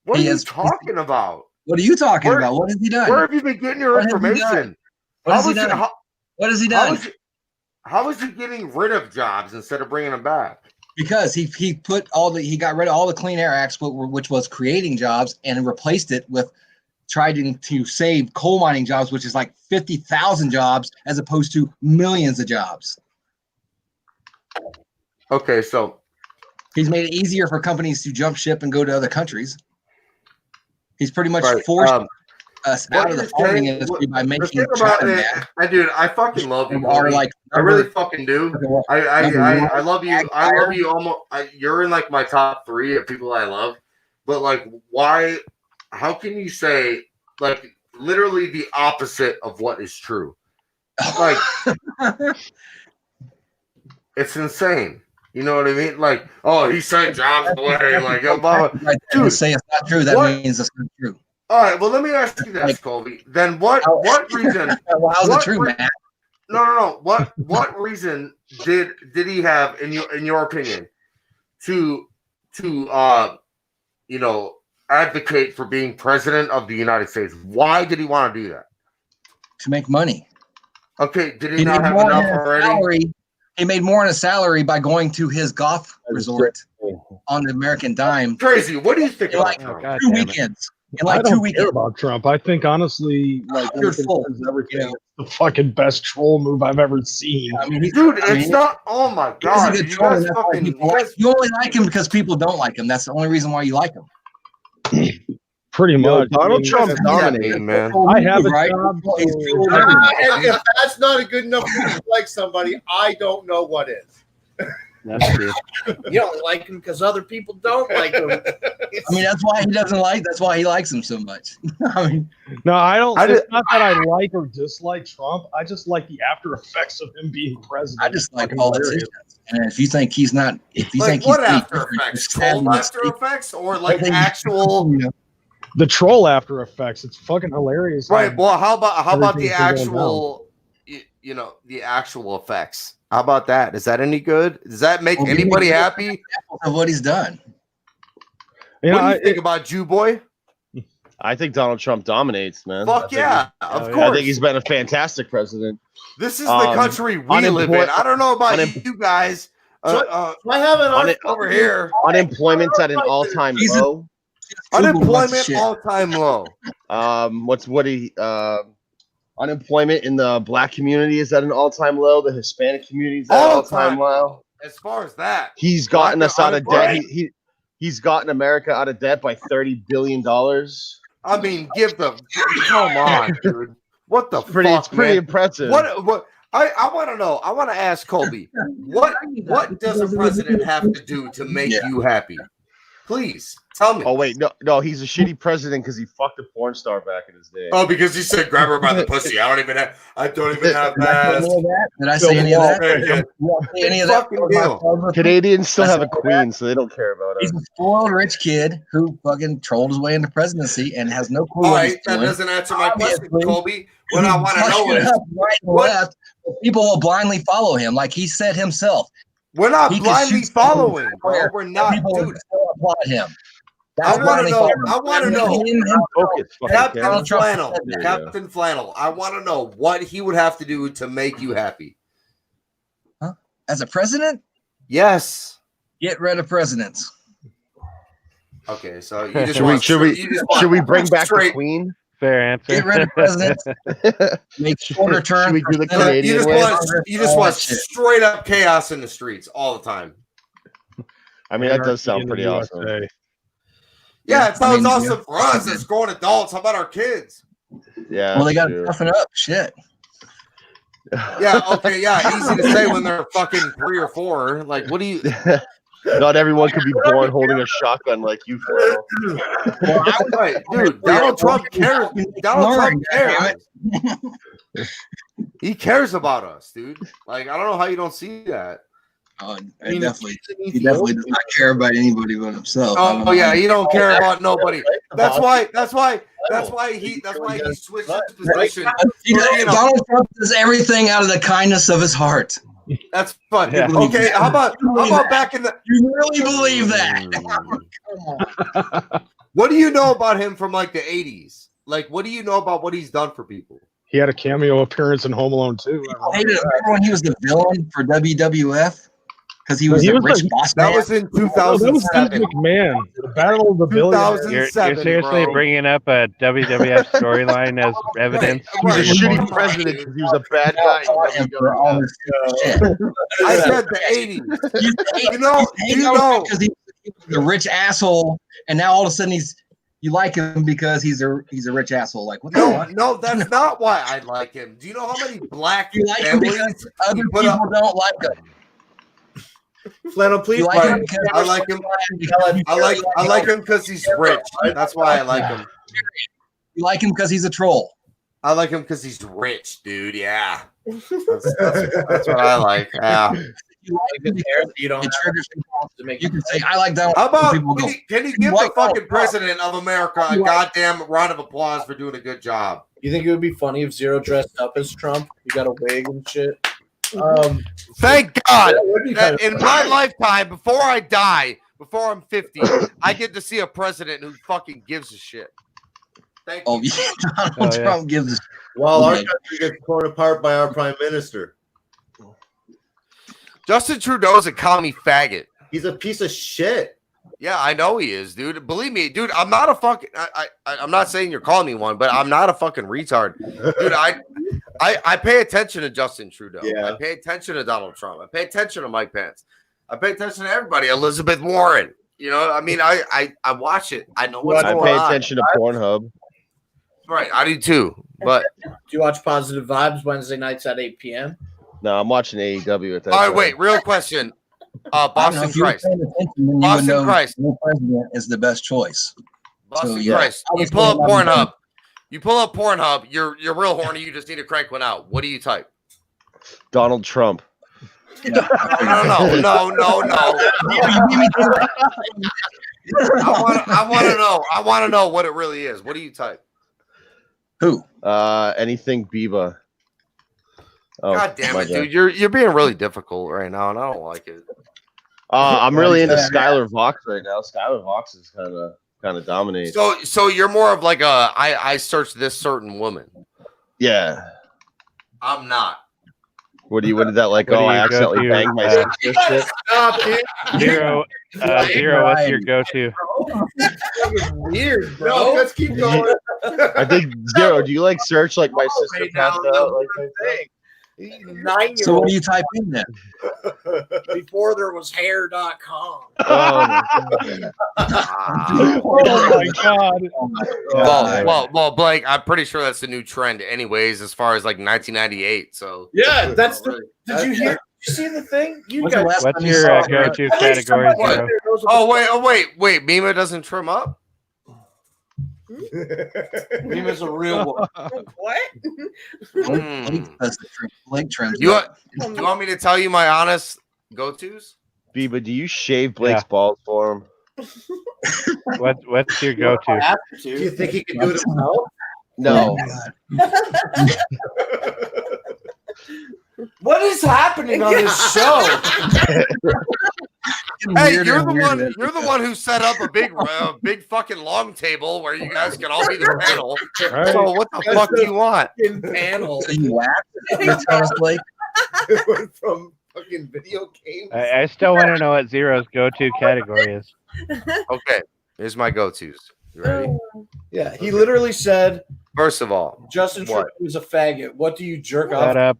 What are you talking about? What are you talking about? What has he done? Where have you been getting your information? What has he done? What has he done? How is he getting rid of jobs instead of bringing them back? Because he got rid of all the Clean Air Acts, which was creating jobs, and replaced it with trying to save coal mining jobs, which is like 50,000 jobs as opposed to millions of jobs. Okay, so he's made it easier for companies to jump ship and go to other countries. He's pretty much forced us out of the farming industry by making China mad. Dude, I fucking love you. I really fucking do. I love you. I love you almost. You're in like my top 3 of people I love. But like, why? How can you say like literally the opposite of what is true? Like, it's insane. You know what I mean? Like, oh, he sent jobs away. Like, oh, blah, blah. Dude, say it's not true. That means it's not true. All right. Well, let me ask you this, Colby. Then what reason? Well, how's it true, man? No. What reason did he have in your opinion to advocate for being president of the United States? Why did he want to do that? To make money. Okay. Did he not have enough already? He made more in a salary by going to his golf resort on the American dime. Crazy. What do you think? Like 2 weekends. in like I 2 don't weeks. care about Trump. I think honestly, like You're everything full. turns everything. It's the fucking best troll move I've ever seen. I mean, Dude, it's not. Oh my god, He's a good you troll, guys and that's why fucking. people like- you only like him because people don't like him. That's the only reason why you like him. Pretty Yo, much. Donald Trump Yeah, dominated. man. I have a Right? job. He's so- trolled everyone. And if that's not a good enough reason to like somebody, I don't know what is. That's true. You don't like him because other people don't like him. I mean, that's why he doesn't like. That's why he likes him so much. I mean, No, I don't. I it's did- not that I like or dislike Trump. I just like the after effects of him being president. I just like Fucking politicians. And if you think he's not, if you Like think what he's after effects? Troll after effects, or like actual? You know, The troll after effects. It's fucking hilarious. Right. Well, how about the Everything's been going actual? You know, the actual effects. How about that? Is that any good? Does that make Well, anybody give me happy? of what he's done. You know, What do you think about Jew Boy? I think Donald Trump dominates, man. Fuck yeah, of yeah. course. I think he's been a fantastic president. This is the country we live in. I don't know about you guys. I have an Over here, Unemployment's at an all-time He's a- low. unemployment all-time low. Unemployment in the black community is at an all-time low. The Hispanic community is at an all-time low. As far as that, He's gotten Black us out of debt. unemployment. He's gotten America out of debt by $30 billion. I mean, come on, dude. What the fuck, It's pretty man? impressive. What I want to know. I want to ask Colby. What does a president have to do to make you happy? Please tell me. Oh wait, no, he's a shitty president because he fucked a porn star back in his day. Oh, because he said grab her by the pussy. I don't even have ass. Did I say any of that? Yeah. Say any of that? Fucking deal. Canadians still have a queen, so they don't care about He's us. a spoiled rich kid who fucking trolled his way into presidency and has no clue All what he's right, that doing. doesn't answer my question, Obviously, Colby. What I want to know Fucking is up right and what- left. People will blindly follow him, like he said himself. we're not He can blindly shoot someone following, bro. anywhere, We're not, People will dude. still applaud him. I want to blindly know. following. I want to know. Him, Focus, fucking Captain Kevin. Flannel. There you go. Captain Flannel. I want to know what he would have to do to make you happy. as a president, Yes. get rid of presidents. Okay, so you just Should we want should we you just want should we bring back the straight- queen? Fair answer. Get rid of presidents. Make shorter terms. Should we do the for senators, Canadian You just way? want you just all want that shit. straight up chaos in the streets all the time. I mean, that does sound In pretty the awesome. USA. Yeah, it sounds I mean, awesome for us as grown adults. How about our kids? Yeah. Well, they got to true. toughen up. Shit. Yeah, okay, yeah, easy to say when they're fucking 3 or 4. Like, what do you? Not everyone could be born holding a shotgun like you, Flannel. Right, dude, Donald Trump cares. Donald Trump cares. He cares about us, dude. Like, I don't know how you don't see that. He definitely does not care about anybody but himself. I don't Oh know. yeah, he don't care about nobody. That's why he switched his position. You know, Donald Trump does everything out of the kindness of his heart. That's fun. Yeah. Okay, how about back in the? You really believe that? What do you know about him from like the 80s? Like, what do you know about what he's done for people? He had a cameo appearance in Home Alone 2. People hated him. Remember when he was the villain for WWF? Because he was He a was rich like- boss That man. was in Oh, that was Vince 2007. McMahon. The Battle of the Billions. 2000. You're 7, seriously bro. bringing up a WWF storyline as evidence? Right. He's a Right. shitty president because he was a bad guy. For all this shit. I said the 80s. You know, because he was a rich asshole, and now all of a sudden you like him because he's a rich asshole. Like what the fuck? No, that's not why I like him. Do you know how many black You like him families because other he people put up? don't like him. Flannel, please. You like him Right. because I like him. I like him because he's rich. That's why I like him. You like him because he's a troll. I like him because he's rich, dude. Yeah, that's what I like. Yeah. You like him because You don't it have triggers people. to make You can say, "I like Donald How Trump," about and people go, can he give the fucking president of America a goddamn round of applause for doing a good job? You think it would be funny if Zero dressed up as Trump? You got a wig and shit. Thank God that would be kind that of in my lifetime, before I die, before I'm 50, I get to see a president who fucking gives a shit. Thank "Oh you. yeah, Donald Oh, yeah. Trump gives." While our Okay. country gets torn apart by our prime minister. Justin Trudeau's a commie faggot. He's a piece of shit. Yeah, I know he is, dude. Believe me, dude. I'm not a fucking. I'm not saying you're calling me one, but I'm not a fucking retard, dude. I pay attention to Justin Trudeau. Yeah. I pay attention to Donald Trump. I pay attention to Mike Pence. I pay attention to everybody. Elizabeth Warren. You know, I mean, I watch it. I know what's I going pay on. attention to Pornhub. Right, I do too. But Do you watch Positive Vibes Wednesday nights at 8 p.m.? No, I'm watching AEW at that all right, time. wait. Real question. I don't know, Boston if you were Christ. paying attention, then you would Boston know Christ. your president is the best choice. Boston yeah. Christ. You pull up Pornhub. You pull up Pornhub. You're real horny. You just need to crank one out. What do you type? Donald Trump. No. I want to know what it really is. What do you type? Who? Anything Biba. Oh, God damn my it, bad. dude! You're being really difficult right now, and I don't like it. I'm really into Skylar Vox right now. Skylar Vox is kind of dominating. So you're more of like I searched this certain woman. Yeah. I'm not. What did that like? What do Oh, I you go accidentally to, banged my sister. Shit. Stop, dude. Zero, what's your go-to? That was weird, bro. No, let's keep going. I think Zero. Do you like search like my sister Right now, passed no, out? Like that? 9-year-old. So what do you type in then? Before there was hair.com. Oh my God. Oh my God. Well, Blake, I'm pretty sure that's the new trend, anyways, as far as like 1998. So Yeah, that's Not really. Did you hear? Did you see the thing? You When's the guys. last What's time you your saw her? go-to category, Zero? Wait, Mima doesn't trim up? Mima's a real one. What? Mm. Blake trims. You want me to tell you my honest go-tos? Biba, do you shave Blake's balls for him? What's your go-to? Do you think he can do it himself? No. What is happening on this show? Hey, you're the one who set up a big fucking long table where you guys can all be the panel. Right. So what the fuck do you want? Panel. So you laugh? Blake? From fucking video games. I still want to know what Zero's go-to category is. Okay, here's my go-tos. You ready? Yeah, he literally said, First of all, Justin Trudeau is a faggot. What do you jerk off? Shut up.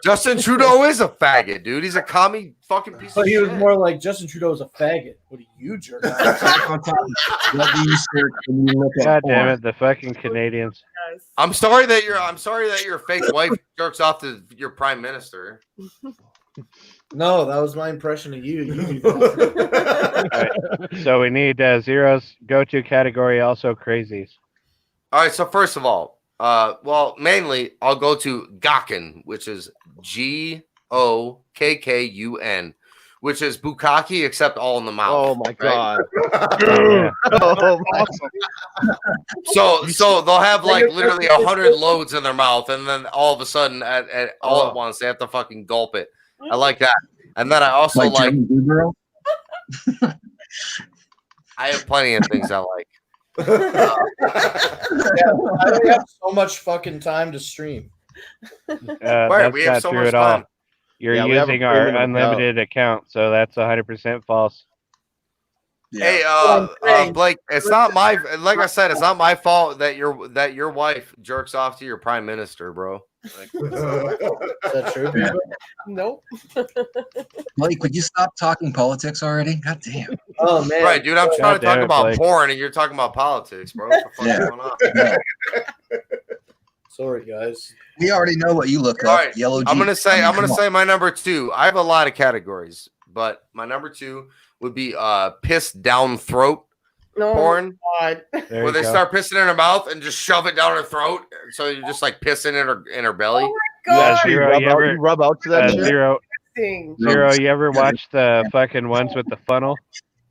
Justin Trudeau is a faggot, dude. He's a commie fucking piece But of he shit. was more like Justin Trudeau is a faggot. What do you jerk off? What do you search when you look at God damn porn? it, the fucking Canadians. I'm sorry that your fake wife jerks off to your prime minister. No, that was my impression of you. You do that. Alright, so we need Zero's go-to category, also crazies. All right, so first of all, well, mainly I'll go to Gakkun, which is Gokkun, which is bukkake except all in the mouth. Oh my right? god. Yeah. Oh, awesome. So they'll have like literally 100 loads in their mouth, and then all of a sudden, at once, they have to fucking gulp it. I like that. And then I also like German Blue Girl? I have plenty of things I like. I only have so much fucking time to stream. That's we have not so true much at all. time. You're Yeah, we have a using our premium account. unlimited account, so that's 100% false. Yeah. Hey, Blake, it's not my like I said, it's not my fault that your wife jerks off to your prime minister, bro. Like, Is that true? Yeah. Nope. Blake, would you stop talking politics already? God damn. Oh man, right, dude, I'm trying to damn talk it, about Blake. porn, and you're talking about politics, bro. What the fuck's Yeah. going on? No. Sorry, guys. We already know what you look All up. right, Yellow I'm Jeep. gonna say I mean, come on. my number 2. I have a lot of categories, but my number 2 would be piss down throat No. porn, God. There where you they go. start pissing in her mouth and just shove it down her throat, so you're just like pissing in her belly. God. Zero, you ever, You rub out to that shit? Zero, Thing. you ever watch the fucking ones with the funnel?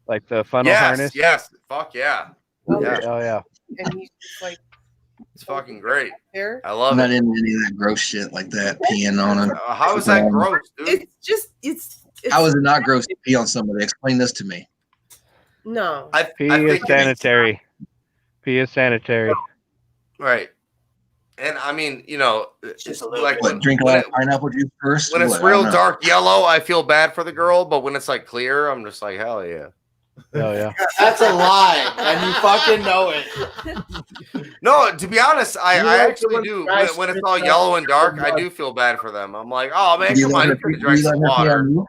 Like the funnel harness? Yes, fuck yeah, yeah, Oh, yeah. And he's just like it's fucking great. there. I love I'm not it. into any of that gross shit like that, peeing on him. How is that gross, dude? It's just it's How is it not gross to pee on somebody? Explain this to me. no. Pee is sanitary. Pee is sanitary. Right. And I mean, you know, like What, drink a lot of pineapple juice first? when it's What? I real don't know. dark yellow, I feel bad for the girl, but when it's like clear, I'm just like, hell yeah. Oh yeah. That's a lie, and you fucking know it. No, to be honest, I You like the actually one do. guys When it's spit all out yellow and dark, I blood. do feel bad for them. I'm like, oh man, Do you come let on, her you could have do drank you let some her pee water. on you?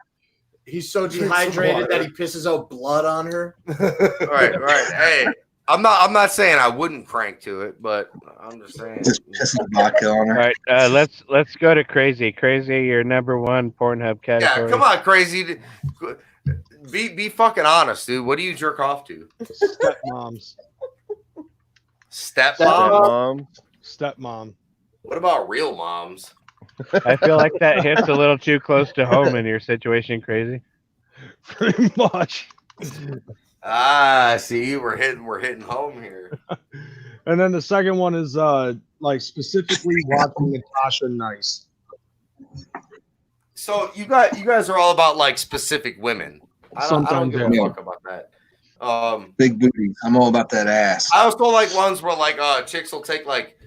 He's so Drink some dehydrated water. that he pisses out blood on her. Right. Hey, I'm not saying I wouldn't crank to it, but I'm just saying. Just pissing vodka on All her. right, let's go to crazy. Crazy, your number one Pornhub category. Yeah, come on, crazy. Be fucking honest, dude. What do you jerk off to? Stepmoms. Stepmom? Stepmom. What about real moms? I feel like that hits a little too close to home in your situation, crazy. Pretty much. Ah, see, we're hitting home here. And then the second one is like specifically watching Natasha Nice. So you guys are all about like specific women. I don't give a fuck about that. Big booties. I'm all about that ass. I also like ones where like chicks will take like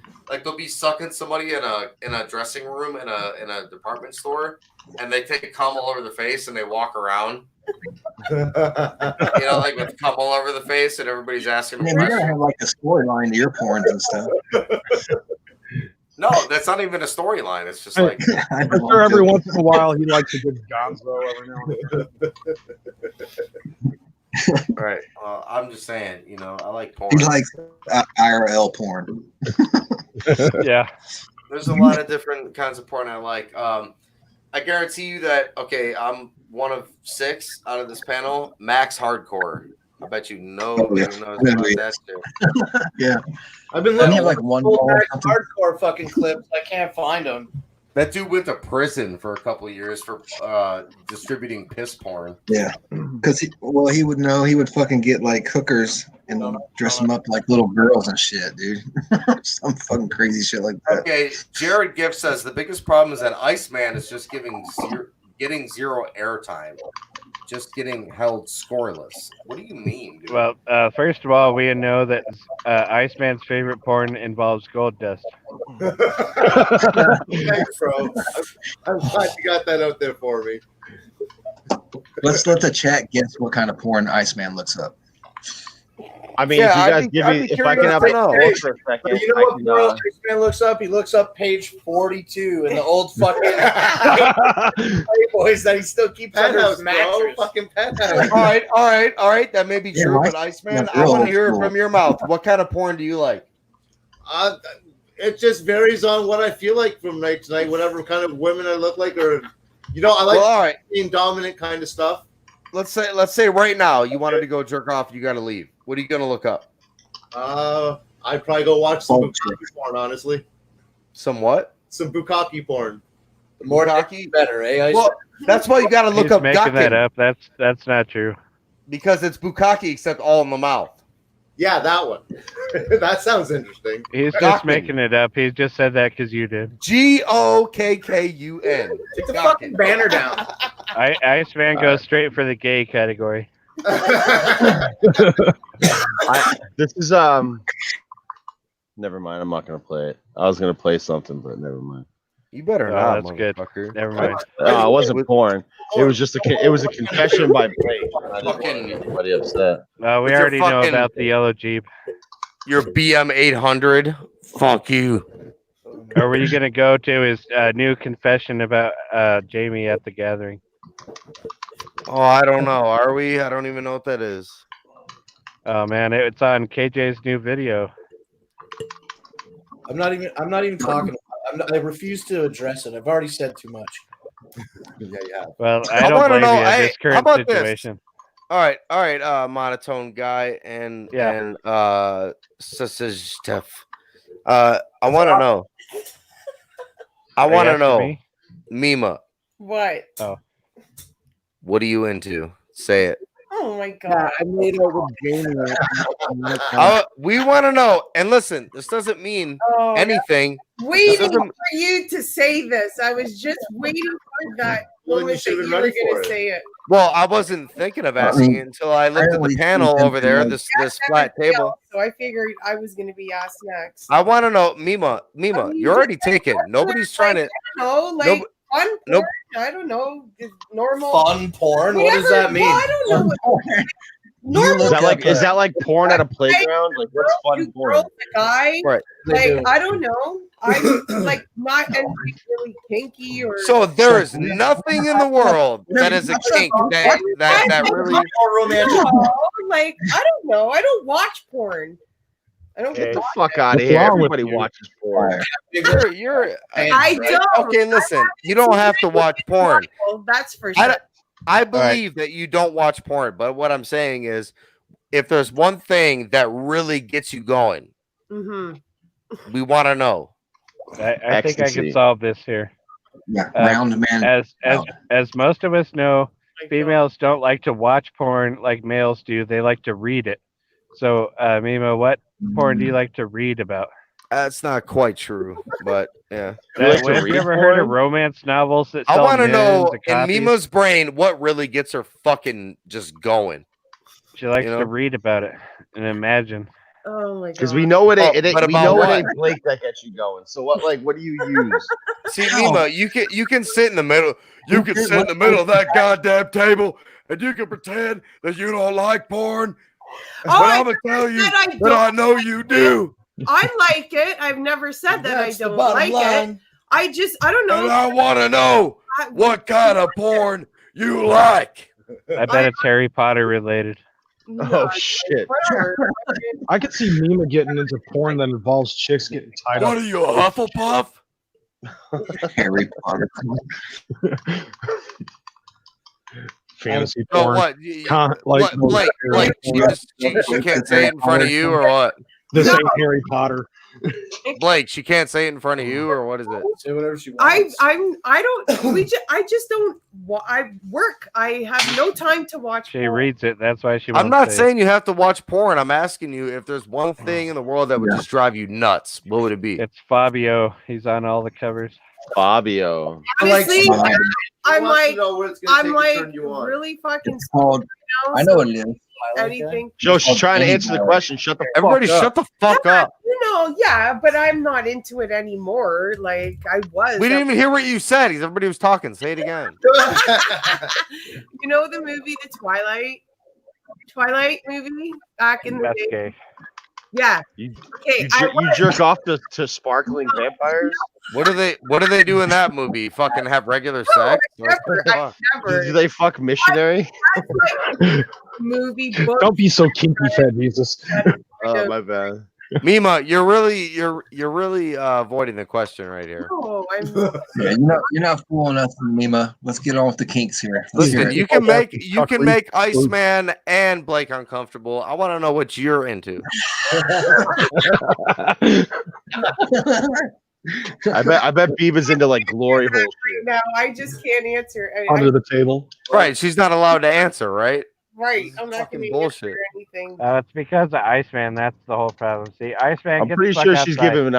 they'll be sucking somebody in a dressing room in a department store, and they take cum all over their face and they walk around. You know, like with cum all over the face, and everybody's asking them Man, we gotta questions. have like a storyline to your porns and stuff. No, that's not even a storyline. It's just like I'm sure every once in a while he likes a good gonzo every now and then. right. I'm just saying, you know, I like porn. He likes IRL porn. Yeah. There's a lot of different kinds of porn I like. I guarantee you that, okay, I'm one of 6 out of this panel. Max Hardcore. I bet you nobody knows about that shit. Yeah. I've been Doesn't looking he have, like like, one full ball or back something? hardcore fucking clips. I can't find them. That dude went to prison for a couple of years for distributing piss porn. Yeah. Because he would know. He would fucking get like hookers and dress them up like little girls and shit, dude. Some fucking crazy shit like that. Okay, Jared Gift says the biggest problem is that Iceman is just getting zero airtime. Just getting held scoreless. What do you mean, dude? Well, first of all, we know that Iceman's favorite porn involves gold dust. Thanks, bro. I'm glad you got that out there for me. Let's let the chat guess what kind of porn Iceman looks up. I mean, if you guys give me, if I can have a pause for a second, You know what, bro? This man looks up. He looks up page 42 in the old fucking Playboys that he still keeps under his mattress. Fucking penthouse. All right. That may be Yeah, true, right. but Iceman, Yeah, I want to real hear it cool. from your mouth. What kind of porn do you like? It just varies on what I feel like from night to night, whatever kind of women I look like, or I like Well, all right. being dominant kind of stuff. Let's say right now you wanted to go jerk off. You got to leave. What are you gonna look up? I'd probably go watch some bukkake porn, honestly. Some what? Some bukkake porn. The more Bukkake? better, eh? Well, that's why you got to look He's up making that gakken, up. That's not true. because it's bukkake except all in the mouth. Yeah, that one. That sounds interesting. He's Gakken. just making it up. He just said that because you did. Gokkun. Take the fucking banner down. Iceman goes straight for the gay category. This is never mind. I'm not gonna play it. I was gonna play something, but never mind. You better Oh, not. that's good. motherfucker. Never mind. It wasn't porn. It was just it was a confession by Blake. I didn't want to get anybody upset. We With your already know fucking- about the yellow Jeep. Your BM 800. Fuck you. Or were you gonna go to his new confession about Jamie at the gathering? Oh, I don't know. Are we? I don't even know what that is. Oh man, it's on KJ's new video. I'm not even talking about it. I refuse to address it. I've already said too much. Yeah. Well, I I don't wanna blame know, you in hey, this how current about this? situation. All right, monotone guy and Steph. I want to know. I Are you want to asking know, me? Mima, What? what are you into? Say it. Oh my god. I made out with Jamie. We want to know. And listen, this doesn't mean Oh, anything. waiting doesn't- for you to say this. I was just waiting for that Well, then you moment should that have you been were ready for going to it. say it. Well, I wasn't thinking of asking it until I looked at the panel over there, this flat table. So I figured I was going to be asked next. I want to know, Mima, you're already taken. Nobody's trying to. No, like fun porn. I don't know, normal fun porn. What does that mean? Well, I don't know. Is that like porn at a playground? Like what's fun porn? Girl, the guy, Right. like I don't know. I'm like not anything really kinky or. So there is nothing in the world that is a kink that really romantic. No, like I don't know. I don't watch porn. I don't Get the fuck out of here. Everybody watches porn. I don't. Okay, listen. You don't have to watch porn. That's for sure. I believe that you don't watch porn, but what I'm saying is, if there's one thing that really gets you going, we want to know. I think I can solve this here. Yeah, round man. As most of us know, females don't like to watch porn like males do. They like to read it. So, Mima, what porn do you like to read about? That's not quite true, but yeah. Have you ever heard of romance novels that I sell want to know millions of in copies? Mima's brain what really gets her fucking just going. She likes to read about it and imagine. Oh my god! Because we know it ain't. We know it ain't what? Blake that gets you going. So what? Like, what do you use? See, Mima, you can sit in the middle. You can sit in the middle of that goddamn table, and you can pretend that you don't like porn. But I'm gonna tell you that I know you do. I like it. I've never said that I don't like it. I don't know. And I want to know what kind of porn you like. I bet it's Harry Potter related. Oh shit! I could see Mima getting into porn that involves chicks getting tied up. What are you, a Hufflepuff? Harry Potter. Fantasy So porn. what? Like she can't say it in front of you, or what? This ain't Harry Potter. Blake, she can't say it in front of you, or what is it? Say whatever she wants. I just don't. I work. I have no time to watch. She reads it. That's why she. I'm not saying you have to watch porn. I'm asking you if there's one thing in the world that would just drive you nuts. What would it be? It's Fabio. He's on all the covers. Fabio. Honestly, I'm like on. really fucking. I know what it is. Anything. Joe, she's trying to answer the question. Shut the fuck Everybody, up. shut the fuck up. You know, yeah, but I'm not into it anymore. Like I was. We didn't even hear what you said. Everybody was talking. Say it again. You know the movie, the Twilight movie back in the That's day. gay. Yeah. You Okay. jerk off to sparkling vampires? What do they do in that movie? Fucking have regular sex? I never. Do they fuck missionary? Movie book. Don't be so kinky, fed Jesus. Oh my bad. Mima, you're really avoiding the question right here. No, I'm. Yeah, you're not fooling us, Mima. Let's get on with the kinks here. Listen, you can make Iceman and Blake uncomfortable. I want to know what you're into. I bet Beava's into like glory hole shit. No, I just can't answer. Under the table. Right, she's not allowed to answer, right? Right, I'm not going to bullshit. answer anything. It's because of Iceman. That's the whole problem. See, Iceman. I'm get pretty the fuck sure she's outside. giving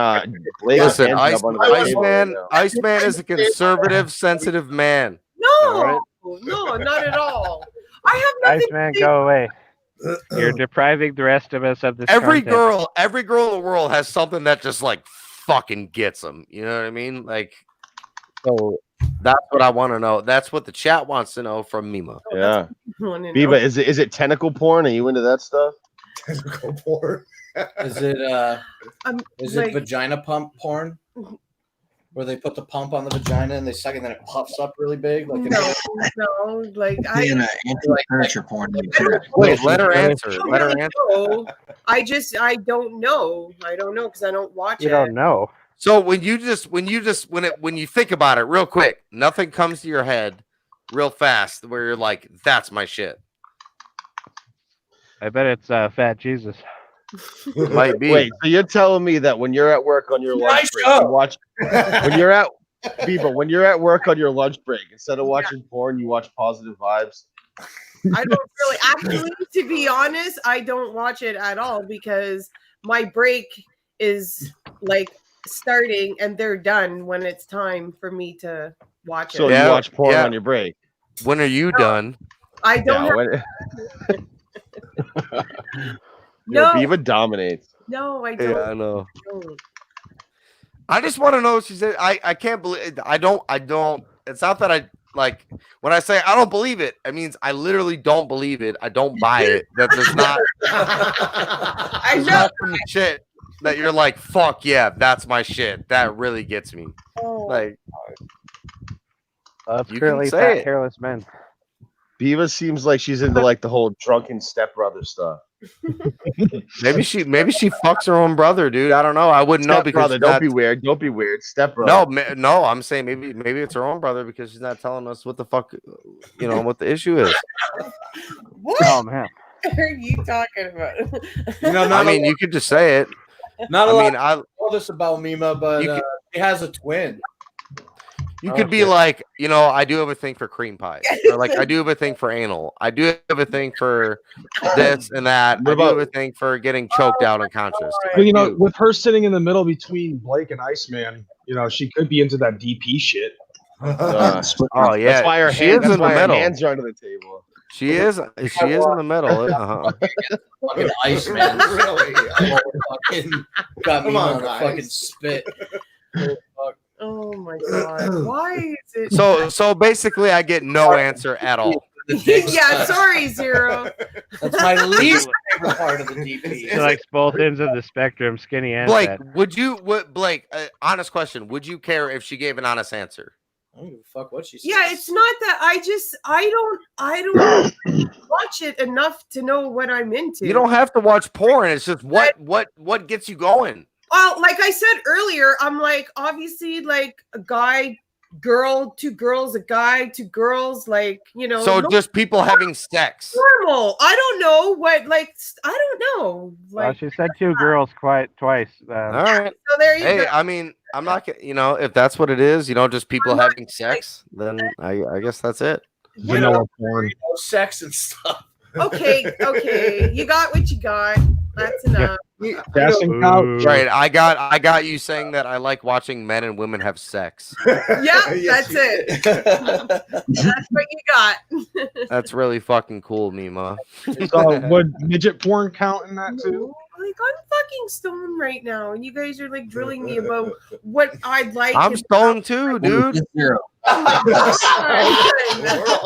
Blake Listen, a hands up under the table right now. Iceman is a conservative, sensitive man. No, right? no, not at all. I have nothing. Iceman, go away. You're depriving the rest of us of this. Every content. girl in the world has something that just like fucking gets them. You know what I mean? Like, so that's what I want to know. That's what the chat wants to know from Mima. Yeah, Beava, is it tentacle porn? Are you into that stuff? Tentacle porn. Is it like, vagina pump porn? Where they put the pump on the vagina and they suck it and then it puffs up really big? Like no, like anti-furniture porn. Wait, let her answer. Let her answer. I don't know. I don't know because I don't watch it. You don't know. So when you think about it real quick, nothing comes to your head real fast where you're like, that's my shit. I bet it's Fat Jesus. It might be. Wait, so you're telling me that when you're at work on your lunch break, you watch when you're at work on your lunch break, instead of watching porn, you watch Positive Vibes? I don't really actually, to be honest, I don't watch it at all because my break is like starting and they're done when it's time for me to watch it. So you watch porn on your break. When are you done? I don't have. No, No, Biva dominates. no, I don't. Yeah, I know. don't. I just want to know. She said, I can't believe. I don't. It's not that I like when I say I don't believe it. It means I literally don't believe it. I don't buy it. That there's not. I There's know. not some shit that you're like, fuck yeah, that's my shit. That really gets me. Oh. Like, That's You can curly, say fat, it. hairless men. Biva seems like she's into like the whole drunken stepbrother stuff. maybe she fucks her own brother, dude. I don't know. I wouldn't know because Stepbrother, she's don't not- be weird. Don't be weird. Stepbrother. No. I'm saying maybe it's her own brother because she's not telling us what the fuck, what the issue is. What Oh man. are you talking about? I mean, you could just say it. Not a I lot mean, of all this about Mima, but You could- he has a twin. You could be like, I do have a thing for cream pie, or like I do have a thing for anal. I do have a thing for this and that. What I do have about- a thing for getting choked out unconscious. Well, with her sitting in the middle between Blake and Iceman, she could be into that DP shit. Oh yeah, That's why her she is in the middle. hands are under the table. She is in the middle. Fucking Iceman, really? Fucking got me Come on, on the guys. fucking spit. Oh my god! Why is it? So basically, I get no answer at all. Yeah, sorry, Zero. That's my least favorite part of the DP. She likes both ends of the spectrum, skinny and Blake, fat. Blake? Honest question: would you care if she gave an honest answer? I don't give a fuck what she says. Yeah, it's not that I don't watch it enough to know what I'm into. You don't have to watch porn. It's just what gets you going. Well, like I said earlier, I'm like obviously like a guy, girl, two girls, a guy, two girls, like So just people having sex. normal. I don't know what I don't know. Well, Like she said two girls twice. All right. so there you Hey, go. I mean, I'm not gonna, if that's what it is, just people having sex, then I guess that's it. Vanilla porn. Sex and stuff. Okay, you got what you got. That's enough. Casting couch. Right. I got you saying that I like watching men and women have sex. Yeah, Yes, that's you it. That's what you got. That's really fucking cool, Mima. So would midget porn count in that too? Like I'm fucking stoned right now, and you guys are like drilling me about what I'd like. I'm and- stoned too, dude. Zero. Oh my God.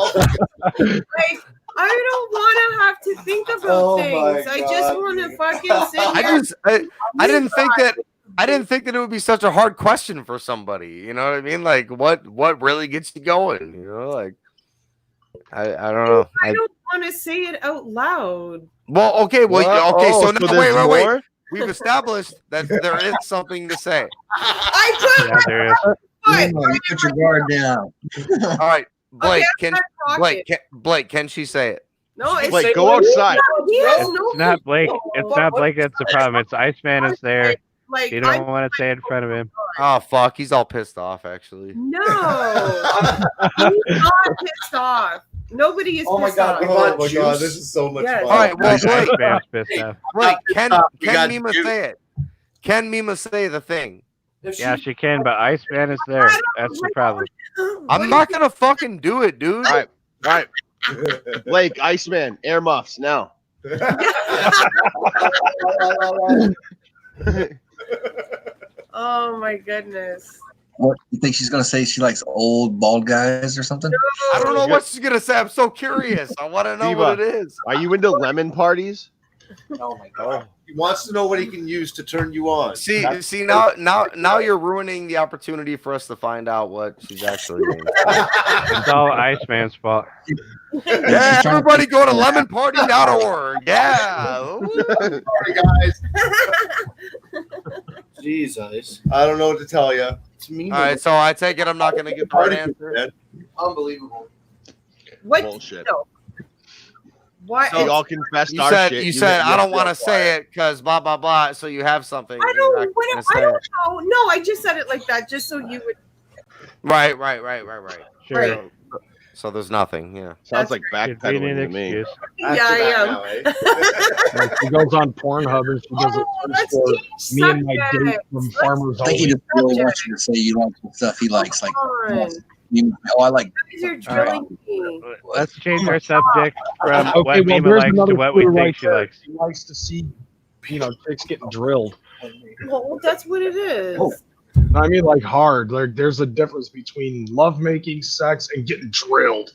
Like I don't want to have to think about Oh my things. I just God, want to dude. fucking sit here. I didn't think that it would be such a hard question for somebody. You know what I mean? Like what really gets you going? Like I don't know. I don't want to say it out loud. Well, okay, What? okay. Oh, So so now, there's wait. more? We've established that there is something to say. I put Yeah, there is. my Put your guard down. All right, Blake. Okay, I'm not talking. Blake, can she say it? No, it's Blake, go outside. No, he has no. It's not Blake. It's not Blake that's the problem. It's Iceman is there. Like You don't want to say it in front of him. Oh fuck, he's all pissed off. Actually, no, he's not pissed off. Nobody is. Oh my pissed God, off. we Oh want my juice. god, this is so much Yes. fun. all right. Well, Blake, Iceman's pissed off. Blake, can We got Mima juice. say it? Can Mima say the thing? If Yeah, she can, but Iceman is there. That's the problem. I'm not gonna fucking do it, dude. All right. Blake, Iceman, air muffs now. Oh my goodness. What you think she's gonna say? She likes old bald guys or something? I don't know what she's gonna say. I'm so curious. I want to know what it is. Are you into lemon parties? Oh my God. He wants to know what he can use to turn you on. See now you're ruining the opportunity for us to find out what she's actually doing. It's all Iceman's fault. Yeah, everybody go to lemonparty.org. Yeah. Sorry, guys. Jesus. I don't know what to tell you. It's me. All right, so I take it I'm not gonna get the right answer. Unbelievable. What? Bullshit. No. What? We all confessed You our said shit. you said I don't want to to say it because blah blah blah. So you have something. I You're don't. not What, gonna I say don't it. know. No, I just said it like that, just so you would. Right. Sure. Right. So there's nothing. Yeah. Sounds like Convenient backpedaling to me. excuse. Yeah, I am. Now, eh? Like, she goes on Pornhub and she does Oh, it let's for change me and my date subjects. from Let's Farmers I think he Only. just really wants you to say you like the stuff he likes, like Come on. Oh, I like. These are drilling me. Let's change our subject from Okay, what well, Mima there's likes another to what we clue think right she there. likes. She likes to see, chicks getting drilled. Well, that's what it is. Oh. I mean, like hard. Like, there's a difference between lovemaking, sex, and getting drilled.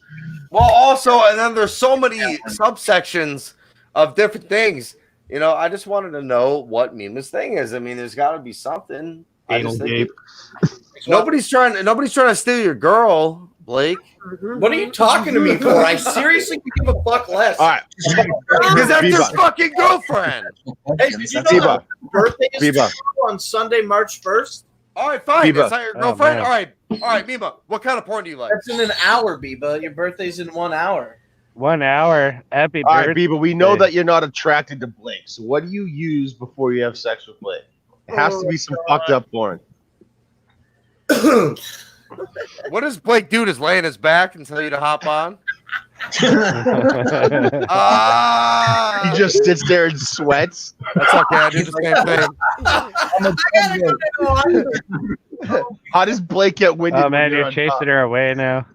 Well, also, and then there's so many subsections of different things. I just wanted to know what Mima's thing is. I mean, there's got to be something. I Anal just think gape. nobody's trying to steal your girl, Blake. What are you talking to me for? I seriously could give a fuck less. All right. Because that's your Biba. fucking girlfriend. Hey, did you know Biba. that birthday is Biba. on Sunday, March 1st? All right, fine. Biba. Is that your Oh, girlfriend? man. All right, Mima. What kind of porn do you like? That's in an hour, Biba. Your birthday's in 1 hour. 1 hour. Happy All right, birthday. Biba, we know that you're not attracted to Blake. So what do you use before you have sex with Blake? It has to be some fucked up porn. What does Blake do? Just lay on his back and tell you to hop on? He just sits there and sweats. That's okay. I do the same thing. I gotta go. How does Blake get winded? Oh man, when you're chasing her away now.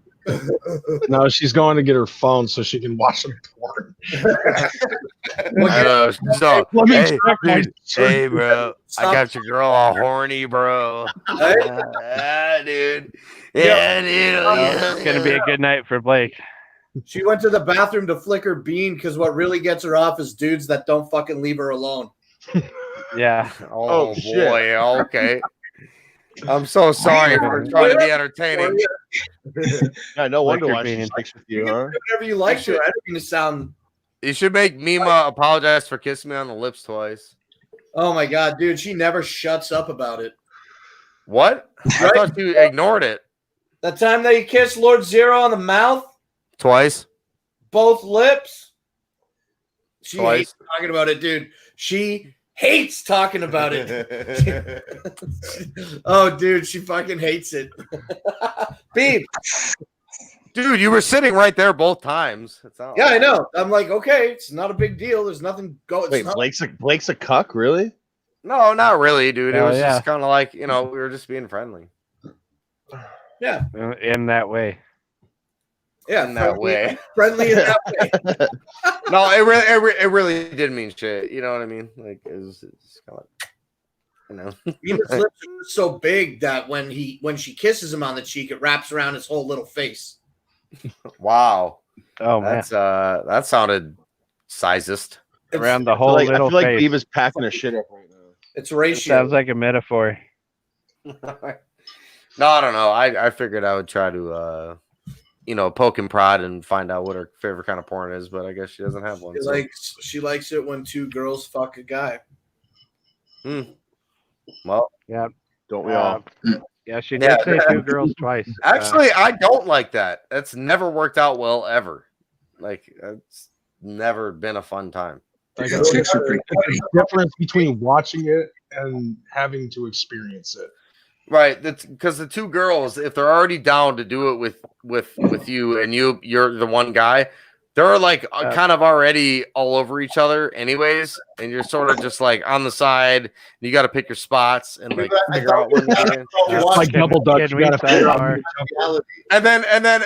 No, she's going to get her phone so she can watch some porn. I know. So, Let me hey, check my dude, hey, bro. I got your girl all horny, bro. Yeah, dude. Yeah, dude. Yeah, It's gonna be a good night for Blake. She went to the bathroom to flick her bean because what really gets her off is dudes that don't fucking leave her alone. Yeah. Oh, shit. boy. Okay. I'm so sorry for trying to be entertaining. Yeah, no wonder Like why you're she's being- sex with you, huh? Whatever you like to. I don't mean to sound. You should make Mima apologize for kissing me on the lips twice. Oh my god, dude, she never shuts up about it. What? I Right? thought you ignored it. That time that you kissed Lord Zero on the mouth, Twice? both lips. She Twice. hates talking about it, dude. She hates talking about it. Oh, dude, she fucking hates it. Beep. Dude, you were sitting right there both times. It's not Yeah, I know. I'm like, okay, it's not a big deal. There's nothing going. Wait, Blake's a cuck, really? No, not really, dude. It Hell was yeah. just kind of like, we were just being friendly. Yeah, In that way. yeah, In that way. friendly in that way. No, it really didn't mean shit. You know what I mean? Like, it's kind of like, Mima's lips are so big that when she kisses him on the cheek, it wraps around his whole little face. Wow. Oh man. That's that sounded sizest. Around the I whole feel little like face. Beavis packing her shit up right now. It's It ratio. sounds like a metaphor. No, I don't know. I figured I would try to poke and prod and find out what her favorite kind of porn is, but I guess she doesn't have one. so. She likes it when two girls fuck a guy. Well, Yeah. Don't we all? Yeah, she did say two girls twice. actually, I don't like that. That's never worked out well ever. Like, it's never been a fun time. Like, Yeah, chicks are pretty funny. difference between watching it and having to experience it. Right, that's because the two girls, if they're already down to do it with you, and you're the one guy, they're like kind of already all over each other, anyways, and you're sort of just like on the side. And you got to pick your spots and like figure out when you're in. It's like double dutch. Can You we gotta figure out sidebar? And then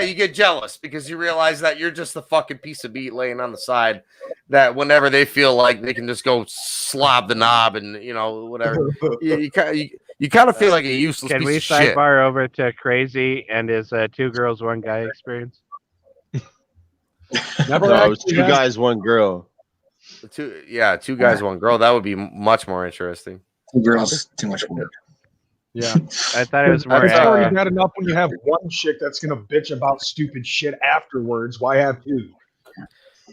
you get jealous because you realize that you're just the fucking piece of meat laying on the side. That whenever they feel like they can just go slob the knob and whatever, you kind of feel like a useless Can piece we of shit. sidebar over to crazy and his two girls, one guy experience? Never No, it was actually two had- guys, one girl. Two guys, one girl. That would be much more interesting. Two girls, too much work. Yeah. I thought it was more. It's already bad enough when you have one chick that's gonna bitch about stupid shit afterwards. Why have two?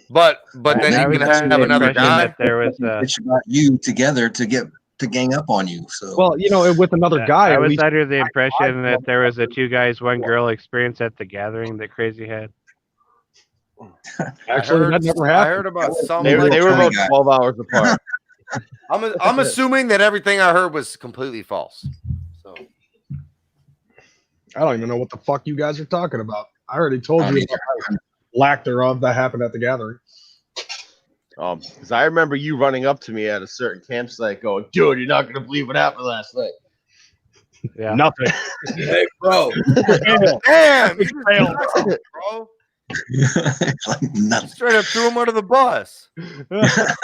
But then I you was can under have the another impression guy. that there was. Bitch about you together to gang up on you. So Well, with another guy, I at was least under the impression that there was a two guys, one girl experience at the gathering that Crazy had. actually that never I happened. heard about some. They like, were about guy. 12 hours apart. I'm assuming that everything I heard was completely false. So I don't even know what the fuck you guys are talking about. I already told you about lack thereof that happened at the gathering. Because I remember you running up to me at a certain campsite going, dude, you're not going to believe what happened last night. Yeah. Nothing. Hey, bro. Damn, you just Failed. bro. Like nothing. Straight up threw him under the bus.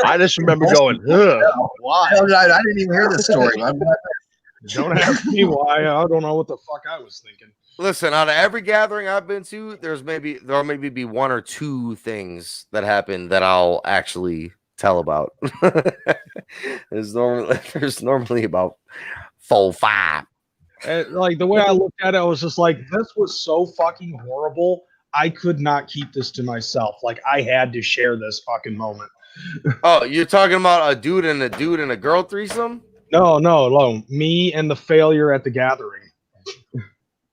I just remember going, ugh, why? I didn't even hear this story. Don't ask me why. I don't know what the fuck I was thinking. Listen, out of every gathering I've been to, there'll maybe be one or two things that happen that I'll actually tell about. there's normally about 4, 5. And, like the way I looked at it, I was just like, this was so fucking horrible. I could not keep this to myself. Like I had to share this fucking moment. Oh, you're talking about a dude and a girl threesome? No. Me and the failure at the gathering.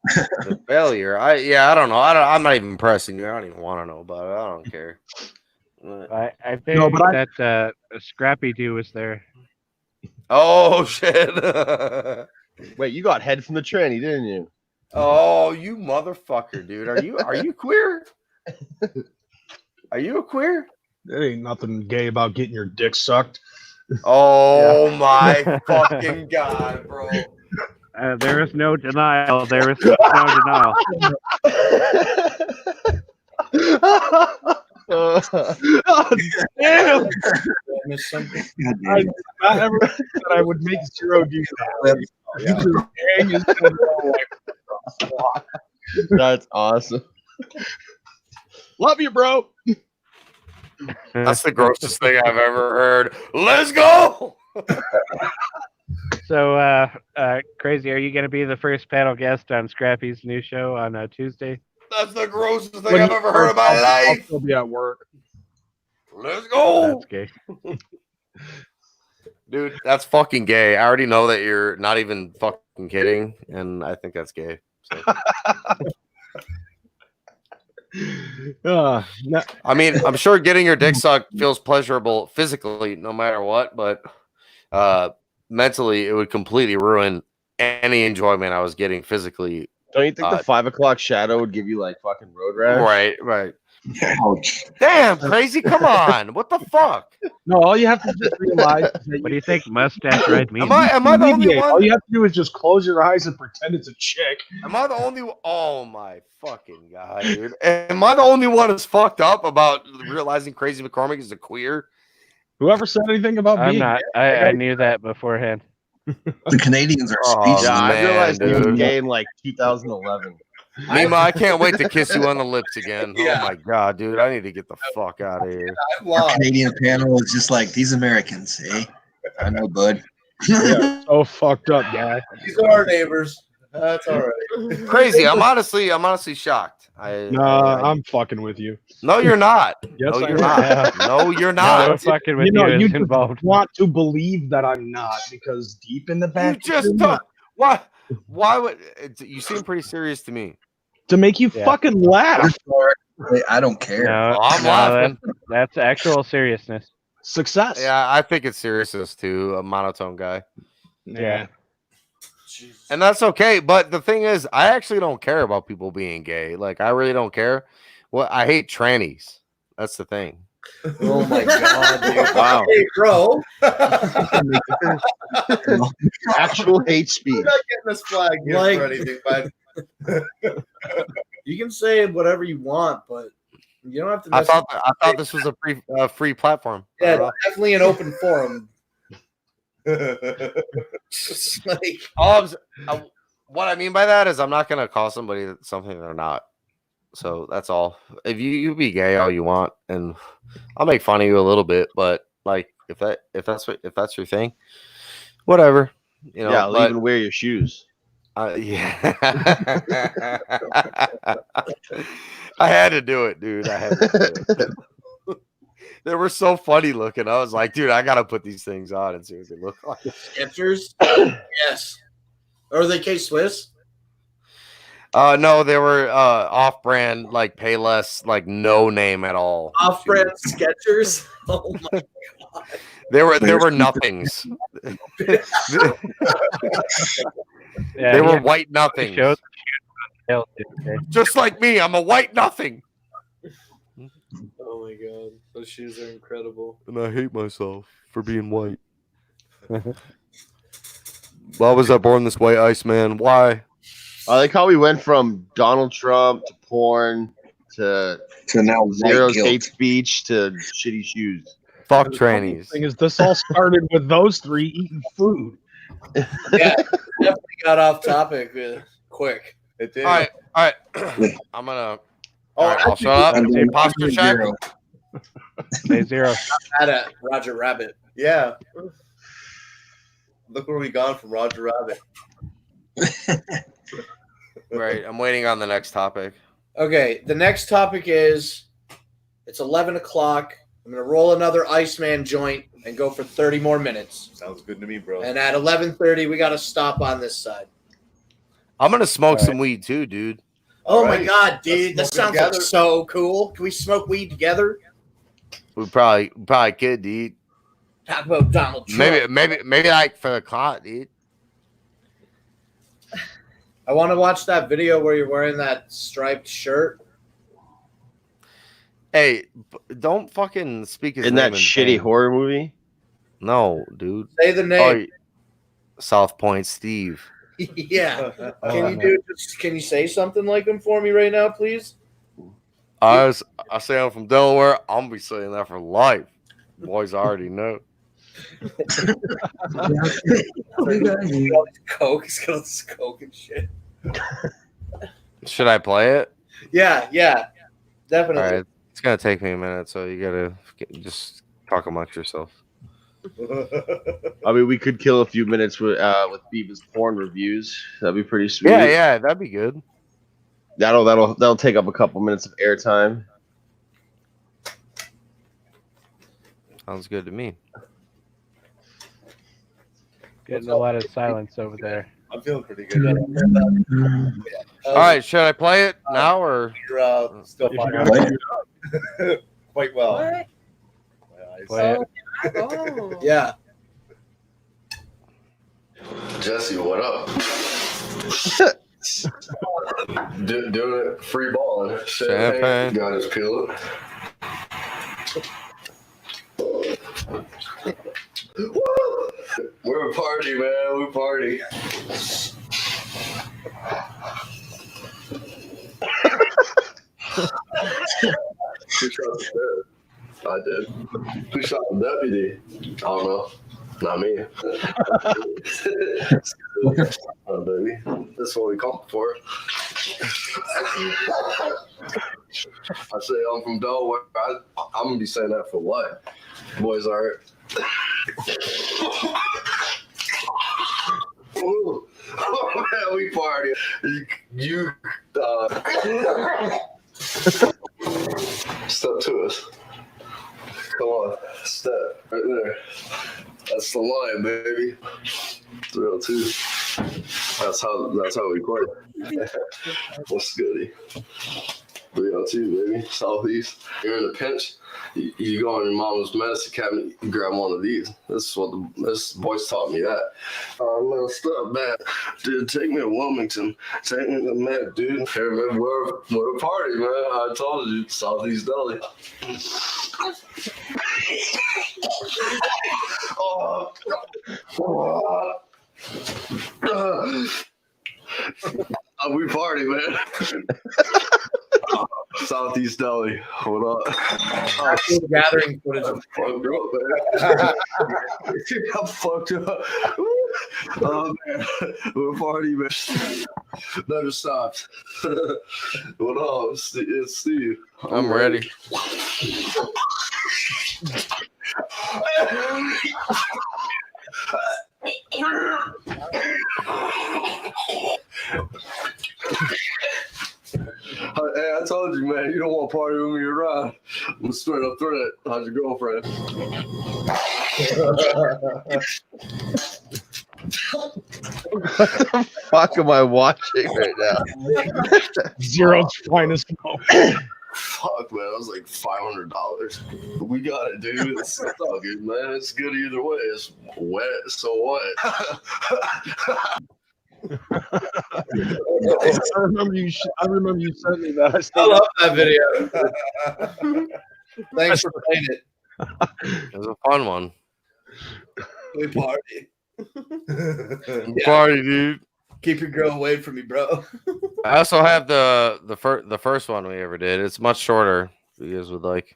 The failure. I don't know. I'm not even pressing you. I don't even want to know about it. I don't care. I think that Scrappy Doo was there. Oh shit. Wait, you got head from the tranny, didn't you? Oh, you motherfucker, dude. Are you queer? Are you a queer? There ain't nothing gay about getting your dick sucked. Oh my fucking god, bro. There is no denial. There is no denial. Damn! Miss something? I not ever said I would make Zero do that. You just hang his head like, That's awesome. love you, bro. That's the grossest thing I've ever heard. Let's go. So, Crazy, are you going to be the first panel guest on Scrappy's new show on Tuesday? That's the grossest thing I've ever heard in my I'll life. still be at work. Let's go. That's gay. Dude, that's fucking gay. I already know that you're not even fucking kidding, and I think that's gay. So. I mean, I'm sure getting your dick sucked feels pleasurable physically, no matter what, but mentally, it would completely ruin any enjoyment I was getting physically. Don't you think the 5 o'clock shadow would give you like fucking road rash? Right. Ouch. Damn, Crazy, come on. What the fuck? No, all you have to just realize is that What do you think mustache red means? Am I the only alleviate. All one? you have to do is just close your eyes and pretend it's a chick. Am I the only one? Oh my fucking god, dude. Am I the only one that's fucked up about realizing Crazy McCormick is a queer? Whoever said anything about I'm being not. I knew that beforehand. The Canadians are Oh, speechless. Yeah, I realized he was dude. gay in like 2011. Mima, I can't wait to kiss you on the lips again. Yeah. Oh my god, dude. I need to get the fuck out of here. I've Our lost. Canadian panel is just like these Americans, eh? I know, bud. yeah, so fucked up, guy. These are our neighbors. That's all right. Crazy. I'm honestly shocked. I'm fucking with you. No, you're not. Yes, no, I you're am. not. No, you're No, not. fucking with You know, you you is just involved. want to believe that I'm not because deep in the You back, just of your don't. Why would you seem pretty serious to me? to make you Yeah. fucking laugh. I don't care. No, I'm no, laughing. that's actual seriousness. Success. Yeah, I think it's seriousness too. A monotone guy. Yeah. And that's okay. But the thing is, I actually don't care about people being gay. Like, I really don't care. Well, I hate trannies. That's the thing. Oh my god, dude. Wow. Hey, bro. Actual hate speech. We're not getting this flag here Like- for anything, but You can say whatever you want, but you don't have to. I thought this was a free platform. I Yeah, don't know. definitely an open forum. Just like What I mean by that is I'm not gonna call somebody something they're not. So that's all. If you be gay all you want, and I'll make fun of you a little bit, but like if that's your thing, whatever. You know, Yeah, I'll but, even wear your shoes. yeah. I had to do it, dude. I had to do it. They were so funny looking. I was like, dude, I gotta put these things on and see what they look like. Skechers. Yes. Or are they K Swiss? No, they were off-brand, like Payless, like no name at all. Off-brand Skechers. Oh my god. They were nothings. Yeah, They were yeah. white nothings. Showed- Just like me, I'm a white nothing. Oh my god. Those shoes are incredible. And I hate myself for being white. Why was I born this way, Iceman? Why? I like how we went from Donald Trump to porn to now zero white guilt. hate speech to shitty shoes. Fuck The funny trannies. thing is, this all started with those three eating food. Yeah, definitely got off topic quick. It did. All right. I'm gonna. All right, I'll actually, shut up. I'm Posture check. zero. Day zero. Had a Roger Rabbit. Yeah. Look where we gone from Roger Rabbit. Right, I'm waiting on the next topic. Okay, the next topic is it's 11 o'clock. I'm going to roll another Iceman joint and go for 30 more minutes. Sounds good to me, bro. And at 11:30, we got to stop on this side. I'm gonna smoke some weed too, dude. Oh Alright. my God, dude. That Let's smoke sounds like together. so cool. Can we smoke weed together? We probably could, dude. Talk about Donald Trump. Maybe like for the clout, dude. I want to watch that video where you're wearing that striped shirt. Hey, don't fucking speak his In name that shitty vain. horror movie. No, dude. Say the Oh, name. South Point Steve. Yeah. Can you say something like him for me right now, please? I say I'm from Delaware. I'm gonna be saying that for life. Boys already know. All this coke. He's got all this coke and shit. Should I play it? Yeah, All definitely. right. It's gonna take me a minute, so you gotta just talk amongst yourself. I mean, we could kill a few minutes with Beavis porn reviews. That'd be pretty sweet. Yeah, that'd be good. That'll take up a couple minutes of airtime. Sounds good to me. Getting a lot of silence over there. I'm feeling pretty good. All right, should I play it now or? You're still If fine. you're gonna Quite well. What? play it. Oh. Yeah. Jesse, what up? Doing it free balling. Champagne. Got his peel it. We're a party, man. We party. Who shot the sheriff? I did. Who shot the deputy? I don't know. Not me. Oh, baby. That's what we come for. I say I'm from Delaware. I'm going to be saying that for life. Boys are. Ooh. Oh, man, we party. You step to us. Come on, step right there. That's the line, baby. 302. That's how we play. What's goody? 302, baby. Southeast. You're in a pinch. You go in your mama's medicine cabinet. You grab one of these. This boys taught me that. Oh, man, stop, man. Dude, take me to Wilmington. Take me to Mac, dude. Hey, man, we're a party, man. I told you, Southeast Deli. We party, man. Southeast Deli. What up? Gathering footage. I'm fucked up, man. I'm fucked up. Oh, man. We're party, man. Never stopped. What up? It's Steve. I'm ready. Hey, I told you, man, you don't want to party with me around. I'm a straight up threat. How's your girlfriend? What the fuck am I watching right now? Zero's finest moment. Fuck, man, that was like $500. We got it, dude. It's all good, man. It's good either way. It's wet, so what? I remember you sent me that. I love that video. Thanks for playing it. It was a fun one. We party. Party, dude. Keep your girl away from me, bro. I also have the first one we ever did. It's much shorter. If you guys would like.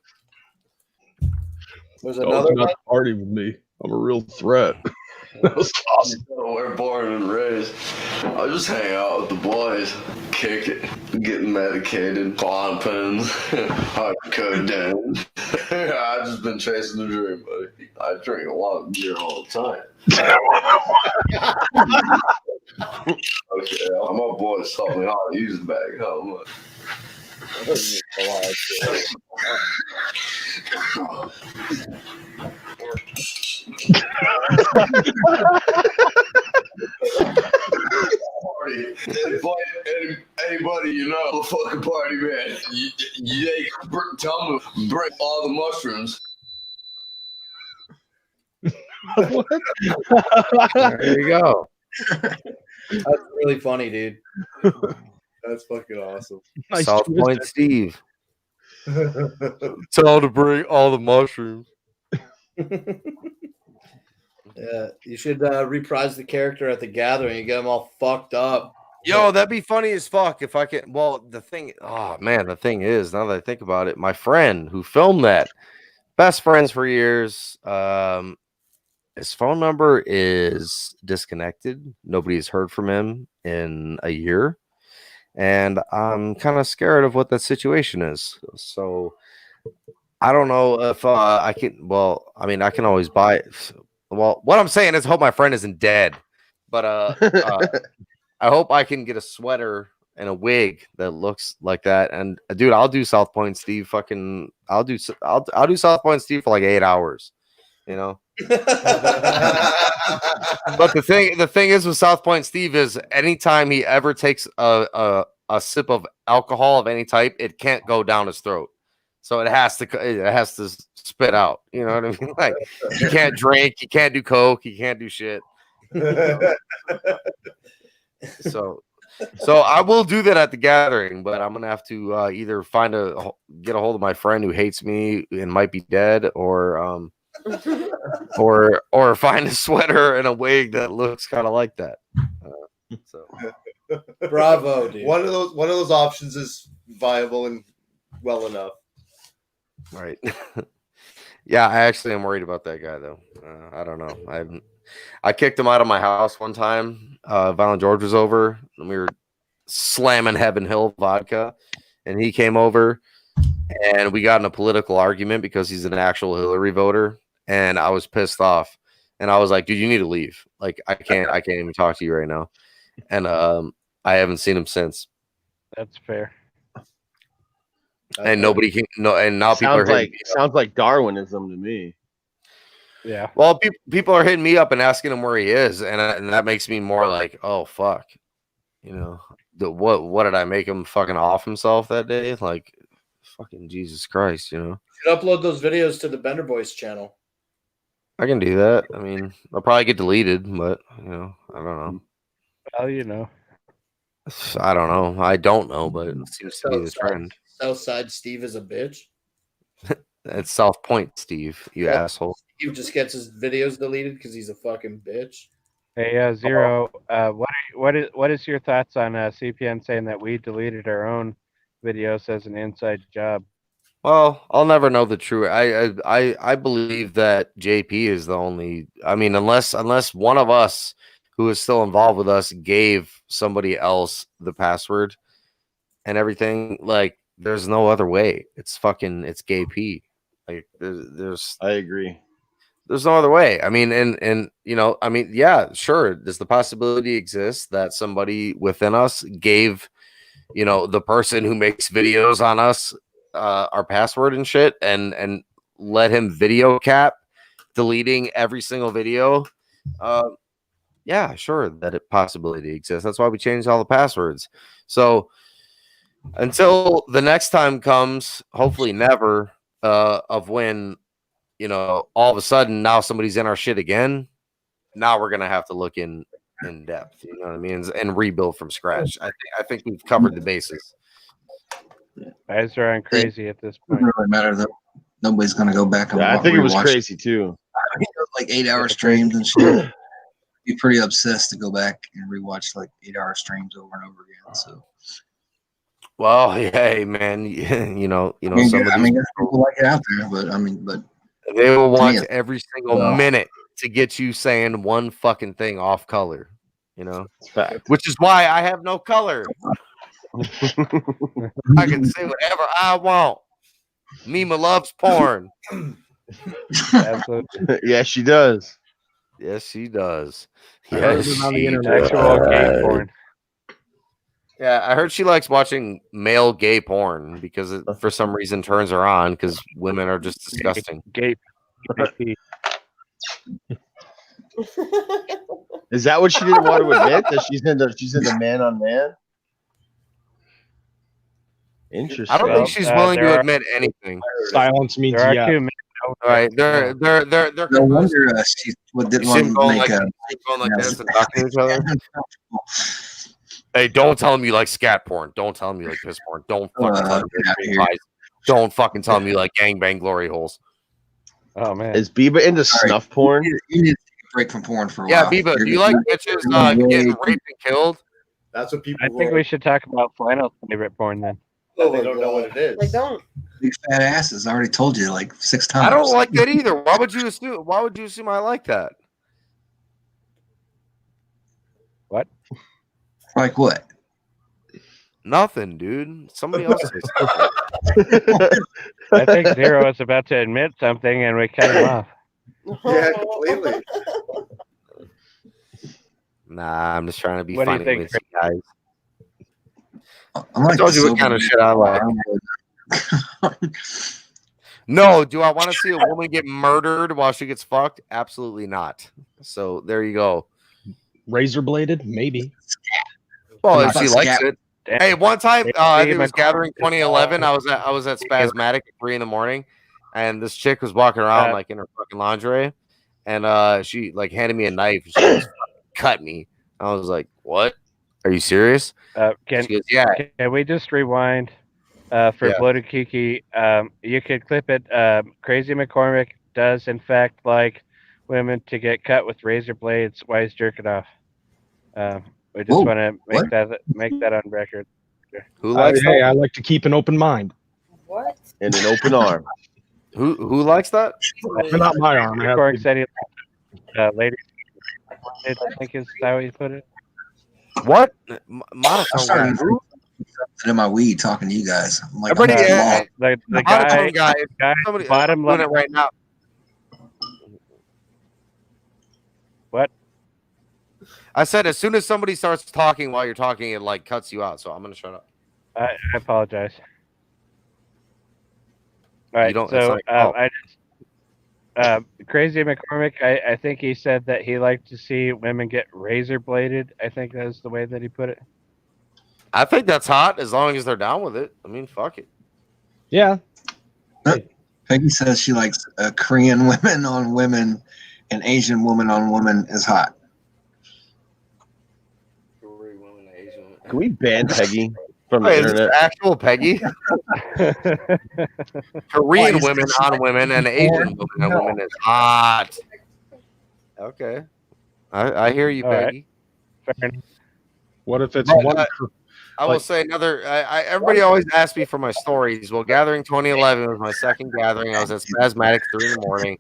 There's Don't another not one. party with me. I'm a real threat. That was awesome. We're born and raised. I just hang out with the boys, kick it, getting medicated, bond pens, hard codeine. I've just been chasing the dream, buddy. I drink a lot of beer all the time. Okay, my boys taught me how to use the bag. How much? Party. Invite anybody you know, a fucking party, man. Tell them bring all the mushrooms. There you go. That's really funny, dude. That's fucking awesome. Nice South twist. Point Steve. Tell to bring all the mushrooms. Yeah, you should reprise the character at the gathering and get them all fucked up. Yo, that'd be funny as fuck if I could. Well, the thing is, now that I think about it, my friend who filmed that, best friends for years. His phone number is disconnected. Nobody's heard from him in a year. And I'm kind of scared of what that situation is. So I don't know if I can. Well, I mean, I can always buy it. Well, what I'm saying is, I hope my friend isn't dead. But I hope I can get a sweater and a wig that looks like that. And dude, I'll do South Point Steve. I'll do South Point Steve for like 8 hours. You know. But the thing is with South Point Steve is anytime he ever takes a sip of alcohol of any type, it can't go down his throat. So it has to spit out. You know what I mean? Like he can't drink, he can't do coke, he can't do shit. So I will do that at the gathering, but I'm gonna have to either get a hold of my friend who hates me and might be dead, or find a sweater and a wig that looks kind of like that. Bravo, dude. One of those options is viable and well enough. Right. Yeah, I actually am worried about that guy though. I don't know. I kicked him out of my house one time. Violent George was over and we were slamming Heaven Hill vodka, and he came over and we got in a political argument because he's an actual Hillary voter. And I was pissed off, and I was like, "Dude, you need to leave. Like, I can't even talk to you right now." And I haven't seen him since. That's fair. And nobody can. No, and now people are sounds like Darwinism to me. Yeah. Well, people are hitting me up and asking him where he is, and that makes me more like, "Oh fuck," you know. What did I make him fucking off himself that day? Like, fucking Jesus Christ, you know. You should upload those videos to the Bender Boys channel. I can do that. I mean, I'll probably get deleted, but you know, I don't know. Well, you know. I don't know. I don't know, but it seems to be the trend. Southside Steve is a bitch. It's South Point Steve, you asshole. Steve just gets his videos deleted because he's a fucking bitch. Hey, Zero. What is your thoughts on CPN saying that we deleted our own videos as an inside job? Well, I'll never know the truth. I believe that JP is the only. I mean, unless one of us who is still involved with us gave somebody else the password and everything, like there's no other way. It's gay P. Like there's. I agree. There's no other way. I mean, and you know, I mean, yeah, sure. Does the possibility exist that somebody within us gave, you know, the person who makes videos on us our password and shit, and let him video cap, deleting every single video? Yeah, sure, that possibility exists. That's why we changed all the passwords. So until the next time comes, hopefully never, of when, you know, all of a sudden now somebody's in our shit again. Now we're gonna have to look in depth, you know what I mean, and rebuild from scratch. I think we've covered the bases. Guys are on crazy at this point. Doesn't really matter though. Nobody's gonna go back and I think it was rewatch crazy too. like 8-hour streams and shit. be pretty obsessed to go back and rewatch like 8-hour streams over and over again. So, Well, hey, man, you know, I mean, some of these there's people like it out there, but they will to me, watch every single well, minute to get you saying one fucking thing off color, you know, Fact. which is why I have no color. I can say whatever I want. Mima loves porn. Absolutely. Yeah, she does. Yes, she does. I heard Yes, it on the she internet. Actual gay porn. Yeah, I heard she likes watching male gay porn because it, for some reason, turns her on because women are just disgusting. Gay. Is that what she didn't want to admit? That she's into man on man? Interesting. I don't think she's willing to admit anything. Silence means There are yeah. two men. All right, they're no wonder she didn't want to make a. going like this and talking to each other. Hey, don't tell him you like scat porn. Don't tell him you like piss porn. Don't fucking tell him you like green pies. Don't fucking tell him you like gangbang glory holes. Oh man, is Biba into snuff porn? You need to take a break from porn for a Yeah, while. Biba, do you like bitches getting raped and killed? That's what people. I think we should talk about Flannel's favorite porn then. They don't know what it is. They don't. Big fat asses. I already told you like 6 times. I don't like that either. Why would you assume? Why would you assume I like that? What? Like what? Nothing, dude. Somebody else say something. I think Zero is about to admit something, and we cut him off. Yeah, completely. Nah, I'm just trying to be What do you funny think, with you guys. I'm like I told you what kind of shit I like. No, do I want to see a woman get murdered while she gets fucked? Absolutely not. So there you go. Razor bladed, maybe. Well, if she likes it. Damn. Hey, one time I think it was Damn. Gathering 2011. I was at Spasmatic at 3 a.m, and this chick was walking around like in her fucking lingerie, and she like handed me a knife. And she goes, cut me. I was like, what? Are you serious? Can She goes, yeah. Can we just rewind for Yeah. Bloated Kiki? You could clip it. Crazy McCormick does in fact like women to get cut with razor blades while he's jerking off. We just Whoa, want to what? make that on record. Who likes Hey, that? I like to keep an open mind. What? And an open arm. Who likes that? But not my arm. I have McCormick to- said he ladies. I think is how he put it. What? I Monotone started guy. Who? in my weed talking to you guys. I'm like, Everybody, I'm all- The monotone guy, guy. Somebody bottom doing left. it right now. What? I said as soon as somebody starts talking while you're talking, it like cuts you out. So I'm gonna shut up. I apologize. All right, don't- so it's not- I just Crazy McCormick. I think he said that he liked to see women get razor bladed. I think that's the way that he put it. I think that's hot as long as they're down with it. I mean, fuck it. Yeah. Peggy says she likes Korean women on women and Asian woman on woman is hot. Can we ban Peggy from the Wait, is this internet? actual Peggy? Korean women on women and Asian women on women is hot. Okay, I hear you, All right. Peggy. Fair enough. What if it's But, one? I will say another. Everybody always asks me for my stories. Well, Gathering 2011 was my second gathering. I was at Spasmatic 3 a.m.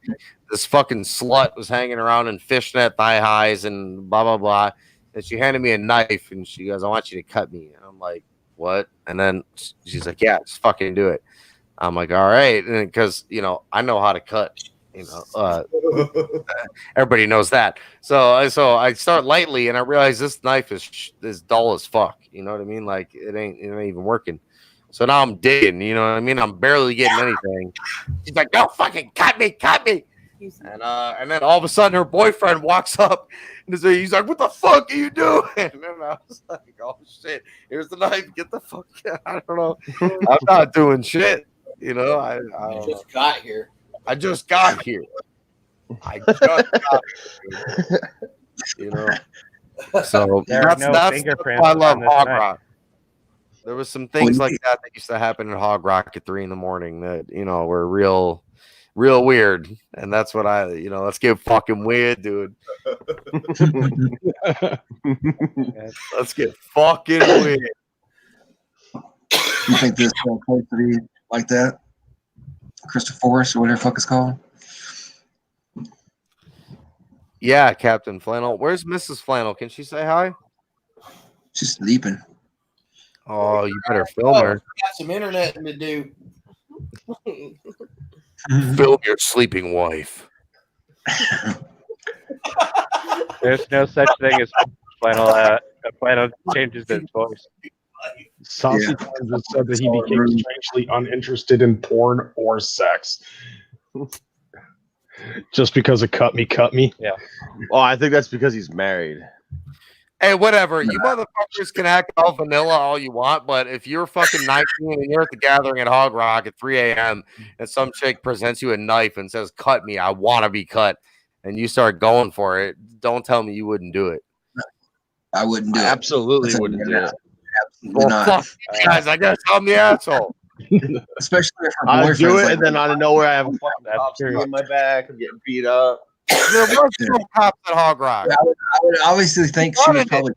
This fucking slut was hanging around in fishnet thigh highs and blah blah blah. And she handed me a knife and she goes, "I want you to cut me." And I'm like, "What?" And then she's like, "Yeah, just fucking do it." I'm like, "All right," because I know how to cut. Everybody knows that. So I start lightly, and I realize this knife is dull as fuck. You know what I mean? Like it ain't even working. So now I'm digging. You know what I mean? I'm barely getting anything. She's like, "No, fucking cut me." And then all of a sudden, her boyfriend walks up, and he's like, "What the fuck are you doing?" And then I was like, "Oh shit! Here's the knife. Get the fuck out." I don't know. I'm not doing shit. I don't know. got here. I just got here. So There are that's no fingerprints why I love on this Hog knife. Rock. There was some things like that used to happen in Hog Rock at 3 a.m. that were real real weird. And that's what let's get fucking weird, dude. Let's get fucking weird. You think this place to be like that? Crystal Forest or whatever the fuck it's called? Yeah, Captain Flannel. Where's Mrs. Flannel? Can she say hi? She's sleeping. Oh, you better film her. Got some internet to do. Film your sleeping wife. There's no such thing as flannel. Flannel changes its voice. Saucy Time just said that he became strangely uninterested in porn or sex. Just because it cut me. Yeah. Well, I think that's because he's married. Hey, whatever. You motherfuckers can act all vanilla all you want, but if you're fucking 19 and you're at the gathering at Hog Rock at 3 a.m. and some chick presents you a knife and says, "Cut me, I want to be cut," and you start going for it, don't tell me you wouldn't do it. I wouldn't do it. Absolutely wouldn't do it. Absolutely not. Fuck you guys, I guess I'm the asshole. Especially if her I boyfriend's do it, like, and then out of nowhere, I have a fucking cop in my back. I'm getting beat up. There was no cops at Hog Rock. I would obviously think she was probably.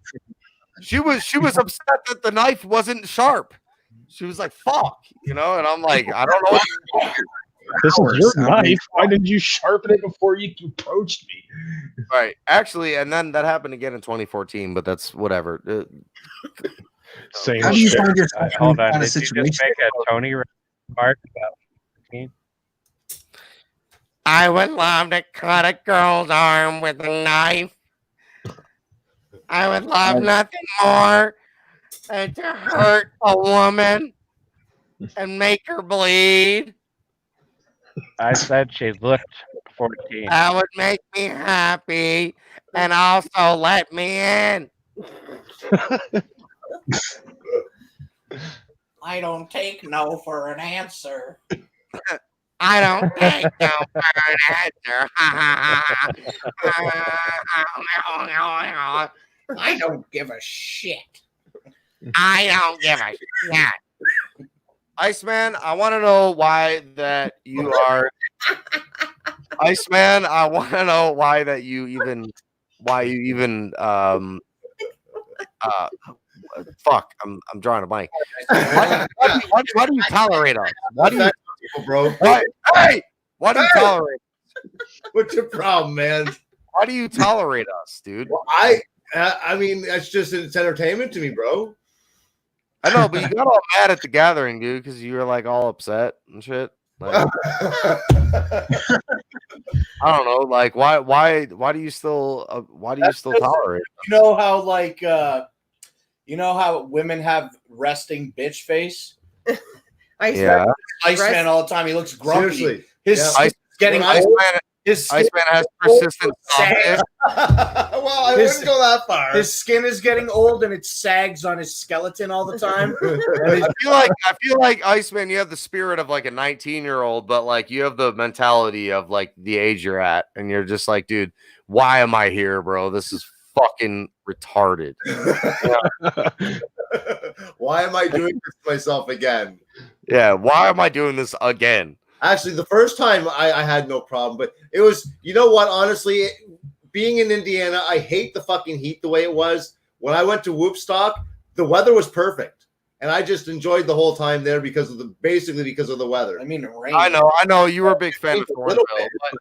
She was upset that the knife wasn't sharp. She was like, "Fuck," and I'm like, I don't know. This is your knife. Why didn't you sharpen it before you approached me? Right, actually, and then that happened again in 2014, but that's whatever. Same How do you shit. find yourself in Hold this on. kind of Did you just situation? make a Tony remark about me? I would love to cut a girl's arm with a knife. I would love nothing more than to hurt a woman and make her bleed. I said she looked 14. That would make me happy and also let me in. I don't take no for an answer. I don't take no for an answer. I don't give a shit. I don't give a shit. Iceman, I want to know why that you are. Iceman, I want to know why that you even. Fuck, I'm drawing a blank. Why do you tolerate us? Why do you, bro? why, hey, why do you tolerate? What's your problem, man? Why do you tolerate us, dude? Well, I mean, it's entertainment to me, bro. I know, but you got all mad at the gathering, dude, because you were like all upset and shit. Like, I don't know, like why do you still tolerate? You know how how women have resting bitch face? Yeah. Iceman all the time. He looks grumpy. Seriously. His skin's getting old. Iceman has persistent sags. Well, I wouldn't go that far. His skin is getting old and it sags on his skeleton all the time. I feel like Iceman, you have the spirit of like a 19-year-old, but like you have the mentality of like the age you're at, and you're just like, dude, why am I here, bro? This is fucking retarded. Why am I doing this to myself again? Yeah, why am I doing this again? Actually, the first time I had no problem, but it was, you know what, honestly, being in Indiana, I hate the fucking heat the way it was. When I went to Woopstock, the weather was perfect. And I just enjoyed the whole time there because of the weather. I mean, the rain. I know. You were a big fan of Thornville,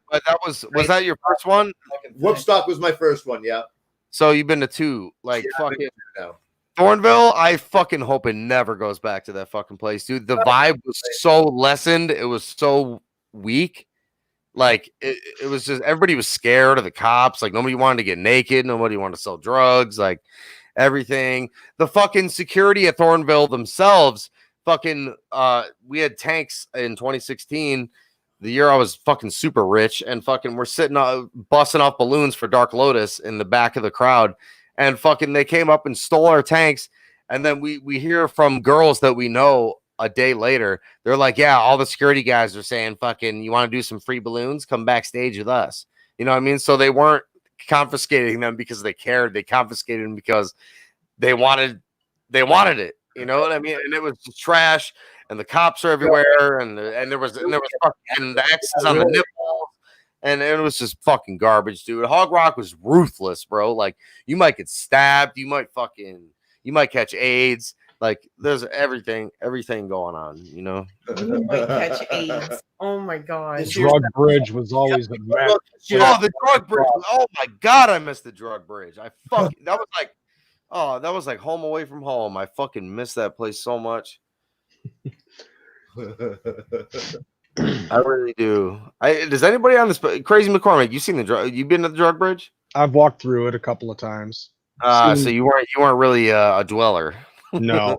but that was that your first one? Woopstock was my first one, yeah. So you've been to two, like Yeah, fucking now. Thornville. I fucking hope it never goes back to that fucking place, dude. The vibe was so lessened. It was so weak. Like it was just everybody was scared of the cops. Like nobody wanted to get naked. Nobody wanted to sell drugs. Like everything. The fucking security at Thornville themselves. Fucking. We had tanks in 2016. The year I was fucking super rich, and fucking we're sitting busting off balloons for Dark Lotus in the back of the crowd, and fucking they came up and stole our tanks, and then we hear from girls that we know a day later, they're like, yeah, all the security guys are saying, fucking, you want to do some free balloons? Come backstage with us. You know what I mean? So they weren't confiscating them because they cared. They confiscated them because they wanted it. You know what I mean? And it was trash. and the cops are everywhere, and there was fucking the X's on the nipples, and it was just fucking garbage, dude. Hog Rock was ruthless, bro. Like you might get stabbed, you might catch AIDS. Like there's everything going on, you know. You might catch AIDS. Oh my god. The drug bridge was always the best. Oh, the drug bridge. Oh my god, I missed the drug bridge. That was like home away from home. I fucking miss that place so much. I really do. Does anybody on this Crazy McCormick? You seen the drug? You been to the drug bridge? I've walked through it a couple of times. So you weren't really a dweller. No.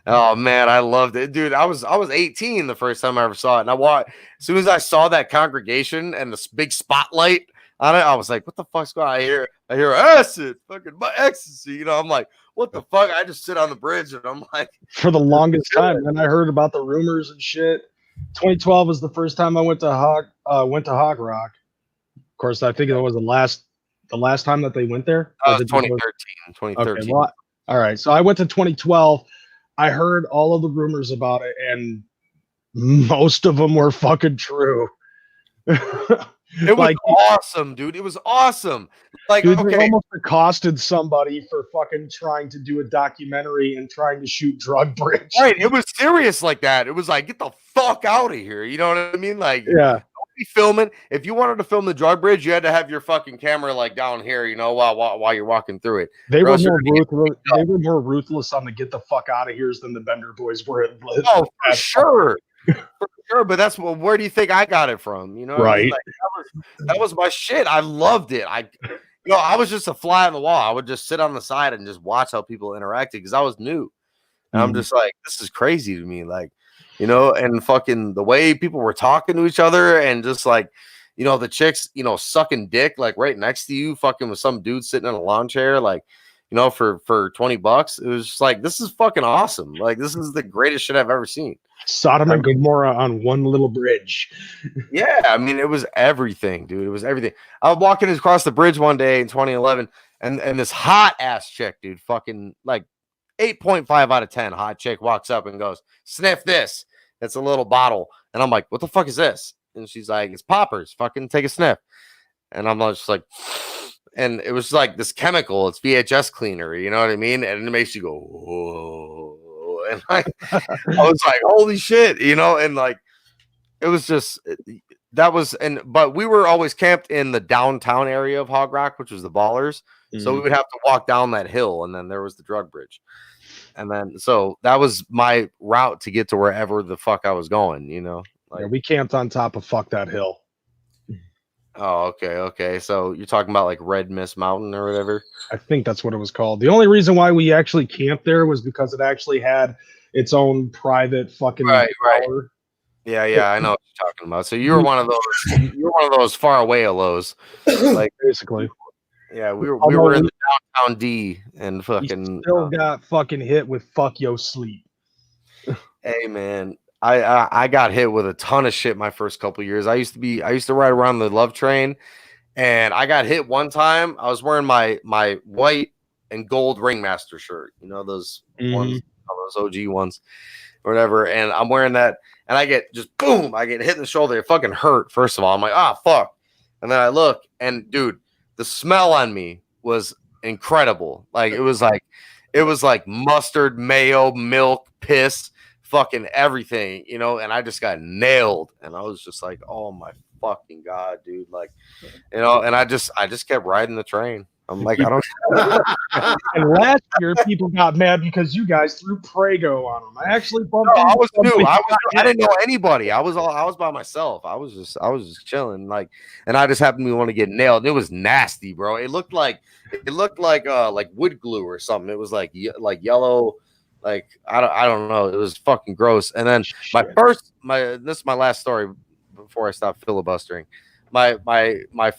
Oh man, I loved it, dude. I was 18 the first time I ever saw it, and as soon as I saw that congregation and the big spotlight on it, I was like, "What the fuck's going on?" I hear acid, fucking ecstasy. You know, I'm like, "What the fuck?" I just sit on the bridge and I'm like, for the longest time, and I heard about the rumors and shit. 2012 was the first time I went to Hog Rock. Of course, I think it was the last time that they went there. 2013. Okay, well, all right. So I went to 2012. I heard all of the rumors about it, and most of them were fucking true. It was awesome, dude. It was awesome. Like, dude, okay, they almost accosted somebody for fucking trying to do a documentary and trying to shoot Drug Bridge. Right. It was serious like that. It was like, get the fuck out of here. You know what I mean? Like, yeah. Don't be filming. If you wanted to film the drug bridge, you had to have your fucking camera like down here, you know, while you're walking through it. They were more ruthless on the get the fuck out of here's than the Bender boys were. Oh, for sure. For sure, but where do you think I got it from? You know, what right? I mean? Like, that was my shit. I loved it. I was just a fly on the wall. I would just sit on the side and just watch how people interacted because I was new, and I'm just like, this is crazy to me, like, you know, and fucking the way people were talking to each other, and just like, you know, the chicks, you know, sucking dick like right next to you, fucking with some dude sitting in a lawn chair, like, you know, for $20. It was just like, this is fucking awesome. Like, this is the greatest shit I've ever seen. Sodom and Gomorrah on one little bridge. Yeah, I mean, it was everything, dude. It was everything. I was walking across the bridge one day in 2011, and this hot ass chick, dude, fucking like 8.5 out of 10 hot chick walks up and goes, "Sniff this." It's a little bottle. And I'm like, "What the fuck is this?" And she's like, "It's poppers. Fucking take a sniff." And I'm just like, and it was like this chemical. It's VHS cleaner. You know what I mean? And it makes you go, whoa. And I was like, holy shit, you know, and like it was just but we were always camped in the downtown area of Hog Rock, which was the Ballers. So we would have to walk down that hill, and then there was the drug bridge. And then so that was my route to get to wherever the fuck I was going, you know. Like, yeah, we camped on top of fuck that hill. Oh, okay. So you're talking about like Red Mist Mountain or whatever? I think that's what it was called. The only reason why we actually camped there was because it actually had its own private fucking tower. Yeah, I know what you're talking about. So you were one of those far away lows. Like basically. Yeah, we were in the downtown D and fucking still got fucking hit with fuck yo sleep. Hey man. I got hit with a ton of shit my first couple years. I used to ride around the Love Train, and I got hit one time. I was wearing my white and gold Ringmaster shirt, you know, those ones, those OG ones, or whatever. And I'm wearing that, and I get hit in the shoulder. It fucking hurt. First of all, I'm like, fuck. And then I look, and dude, the smell on me was incredible. Like it was like mustard, mayo, milk, piss. Fucking everything, you know, and I just got nailed, and I was just like, oh my fucking god, dude, like, you know, and I just kept riding the train. I'm like, I don't. And last year, people got mad because you guys threw Prego on them. I actually bumped. I was new. I didn't know anybody. I was by myself. I was just chilling, like, and I just happened to want to get nailed. It was nasty, bro. It looked like wood glue or something. It was like yellow. Like I don't know. It was fucking gross. And then this is my last story before I stop filibustering. My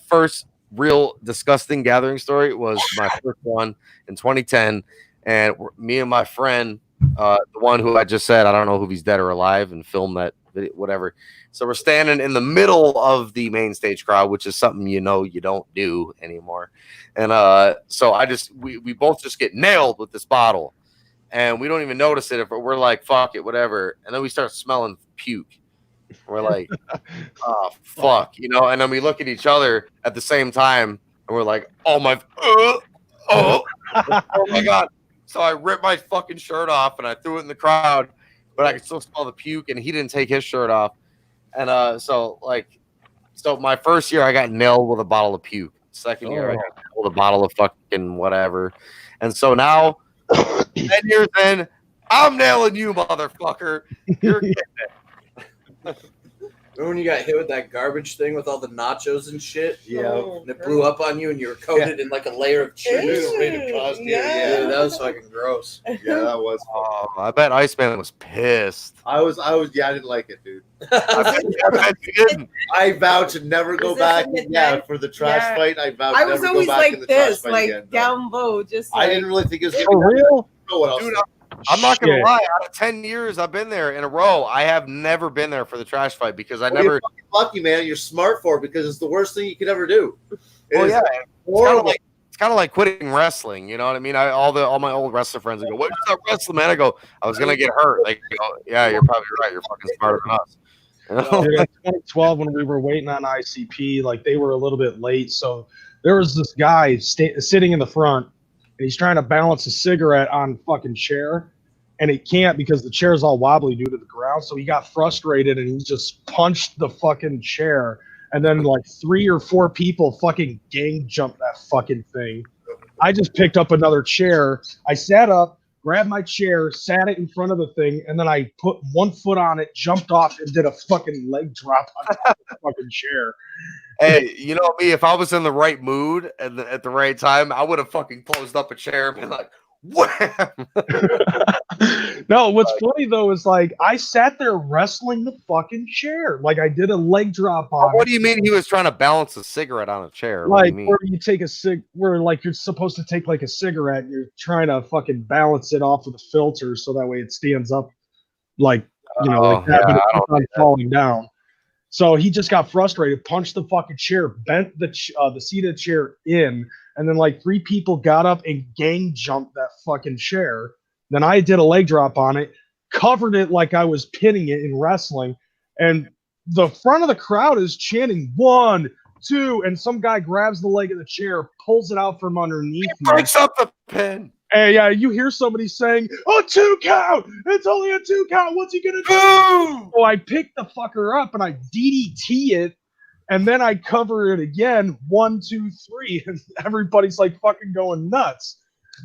first real disgusting gathering story was my first one in 2010, and me and my friend, the one who I just said I don't know if he's dead or alive, and filmed that video, whatever. So we're standing in the middle of the main stage crowd, which is something you don't do anymore. And so we both just get nailed with this bottle. and we don't even notice it if we're like, fuck it, whatever. And then we start smelling puke. We're like, oh, fuck, you know? And then we look at each other at the same time, and we're like, oh my God. So I ripped my fucking shirt off, and I threw it in the crowd, but I could still smell the puke, and he didn't take his shirt off. And so my first year, I got nailed with a bottle of puke. Second year, I got nailed with a bottle of fucking whatever. And so now, 10 years in, I'm nailing you, motherfucker. You're getting it. Remember when you got hit with that garbage thing with all the nachos and shit? Yeah. And it blew up on you and you were coated in like a layer of cheese. Yeah, Dude, that was fucking gross. Yeah, that was. Oh, I bet Iceman was pissed. I was. Yeah, I didn't like it, dude. I bet you didn't. I vowed to never go this back. in the Yeah, night? for the trash Yeah. fight, I vowed I to was never always go back in like the trash this, fight like again. No. down low, just I like. didn't really think it was gonna For be that. real? I don't know what else. Dude, I'm not gonna lie. Out of 10 years I've been there in a row, I have never been there for the trash fight because I Well, never. You're fucking lucky, man. You're smart for it because it's the worst thing you could ever do. Well, yeah, horrible. it's kind of like quitting wrestling. You know what I mean? All my old wrestler friends would go, "What you stop wrestling, man?" I go, "I was gonna get hurt." They go, "Yeah, you're probably right. You're fucking smarter than us." You know? Dude, in 2012, when we were waiting on ICP, like they were a little bit late, so there was this guy sitting in the front, and he's trying to balance a cigarette on fucking chair, and he can't because the chair's all wobbly due to the ground. So he got frustrated and he just punched the fucking chair, and then like 3 or 4 people fucking gang jumped that fucking thing. I just picked up another chair. I sat up, grabbed my chair, sat it in front of the thing, and then I put one foot on it, jumped off, and did a fucking leg drop on top of the fucking chair. Hey, you know me, if I was in the right mood at the right time, I would have fucking closed up a chair and been like, wham! No, what's funny though is like I sat there wrestling the fucking chair. Like I did a leg drop on What it. do you mean he was trying to balance a cigarette on a chair? What do Like you mean? where you take where like you're supposed to take like a cigarette and you're trying to fucking balance it off of the filter so that way it stands up like like that, but it keeps on falling down. So he just got frustrated, punched the fucking chair, bent the seat of the chair in, and then like 3 people got up and gang jumped that fucking chair. Then I did a leg drop on it, covered it like I was pinning it in wrestling, and the front of the crowd is chanting 1, 2, and some guy grabs the leg of the chair, pulls it out from underneath me. Breaks up the pin. And yeah, you hear somebody saying, "A 2 count! It's only a 2 count. What's he gonna do?" So I pick the fucker up and I DDT it, and then I cover it again. 1, 2, 3, and everybody's like fucking going nuts.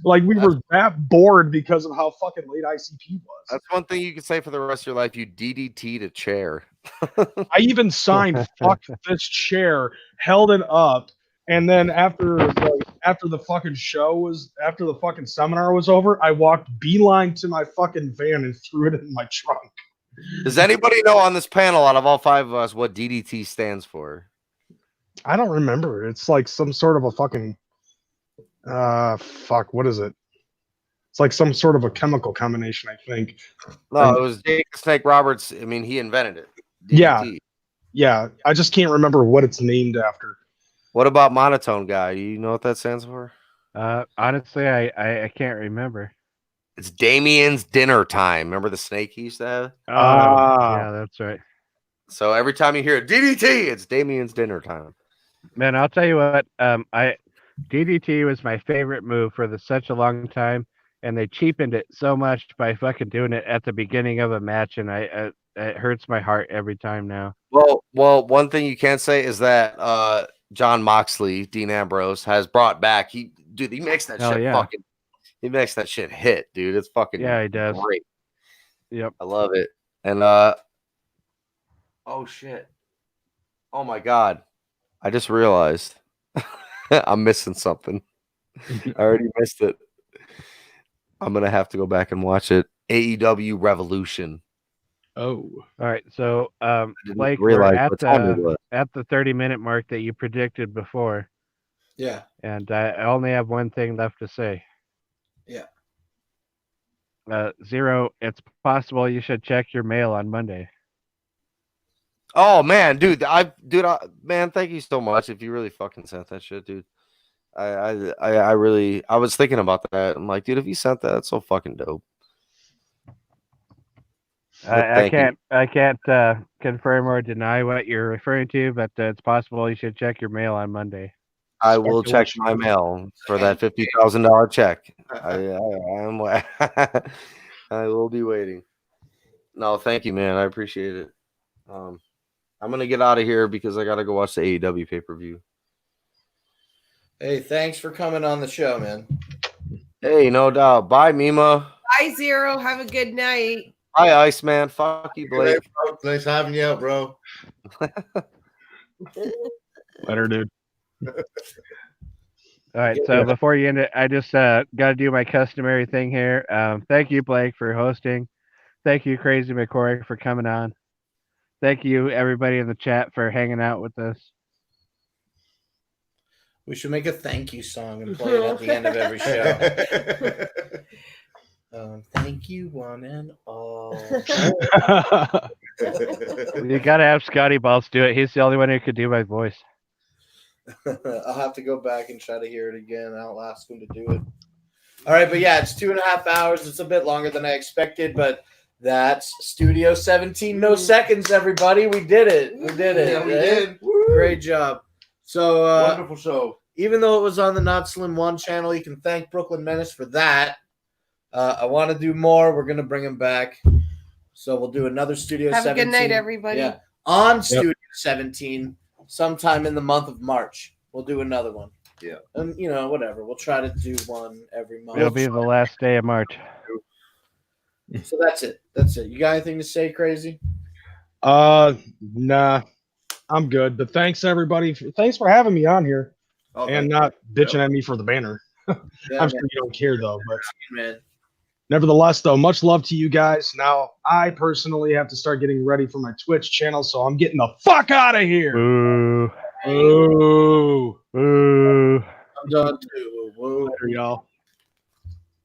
Like we were that bored because of how fucking late ICP was. That's one thing you can say for the rest of your life. You DDT'd a chair. I even signed "fuck this chair," held it up, and then after the fucking after the fucking seminar was over, I walked beeline to my fucking van and threw it in my trunk. Does anybody know on this panel, out of all 5 of us, what DDT stands for? I don't remember. It's like some sort of a fucking what is it? It's like some sort of a chemical combination, I think. No, it was Jake the Snake Roberts. I mean, he invented it. DDT. Yeah. I just can't remember what it's named after. What about monotone guy? Do you know what that stands for? Honestly, I can't remember. It's Damien's dinner time. Remember the snake he used to have? Yeah, that's right. So every time you hear DDT, it's Damien's dinner time. Man, I'll tell you what. DDT was my favorite move for such a long time, and they cheapened it so much by fucking doing it at the beginning of a match, and it hurts my heart every time now. Well, one thing you can't say is that John Moxley, Dean Ambrose, has brought back. He makes that shit fucking. He makes that shit hit, dude. It's fucking he does. Great. Yep, I love it. And oh shit, oh my god, I just realized I'm missing something. I already missed it. I'm gonna have to go back and watch it. AEW Revolution. Oh, all right. So, Blake, we're realize at what time it was. the 30-minute mark that you predicted before. Yeah. And I only have one thing left to say. Yeah. Zero, it's possible you should check your mail on Monday. Oh man, dude, man, thank you so much. If you really fucking sent that shit, dude. I was thinking about that. I'm like, dude, if you sent that, that's so fucking dope. I Thank you. can't confirm or deny what you're referring to, but it's possible you should check your mail on Monday. I will check my mail for that $50,000 check. I am. I will be waiting. No, thank you, man. I appreciate it. I'm gonna get out of here because I gotta go watch the AEW pay-per-view. Hey, thanks for coming on the show, man. Hey, no doubt. Bye, Mima. Bye, Zero. Have a good night. Bye, Iceman. Fuck you, Blake. Nice having you out, bro. Later, dude. All right, so before you end it, I just got to do my customary thing here. Thank you, Blake, for hosting. Thank you, Crazy McCoy, for coming on. Thank you, everybody in the chat, for hanging out with us. We should make a thank you song and play it at the end of every show. Thank you, one and all. You got to have Scotty Balls do it. He's the only one who could do my voice. I'll have to go back and try to hear it again. I'll ask him to do it. All right, but yeah, it's 2.5 hours. It's a bit longer than I expected, but that's Studio 17 No Seconds, everybody. We did it. We did it. Yeah, we did. Great job. So Wonderful show. Even though it was on the Not Slim One channel, you can thank Brooklyn Menace for that. I want to do more. We're going to bring him back. So we'll do another Studio 17. Have a good night, everybody. Yeah. On Studio 17 sometime in the month of March. We'll do another one. Yeah. And, whatever. We'll try to do one every month. It'll be the last day of March. So that's it. That's it. You got anything to say, Crazy? Nah. I'm good. But thanks, everybody. Thanks for having me on here. And not bitching at me for the banner. I'm sure you don't care, though. But man. Nevertheless, though, much love to you guys. Now, I personally have to start getting ready for my Twitch channel, so I'm getting the fuck out of here. Boo. Boo. Boo. I'm done, too. Whoa. Later, y'all.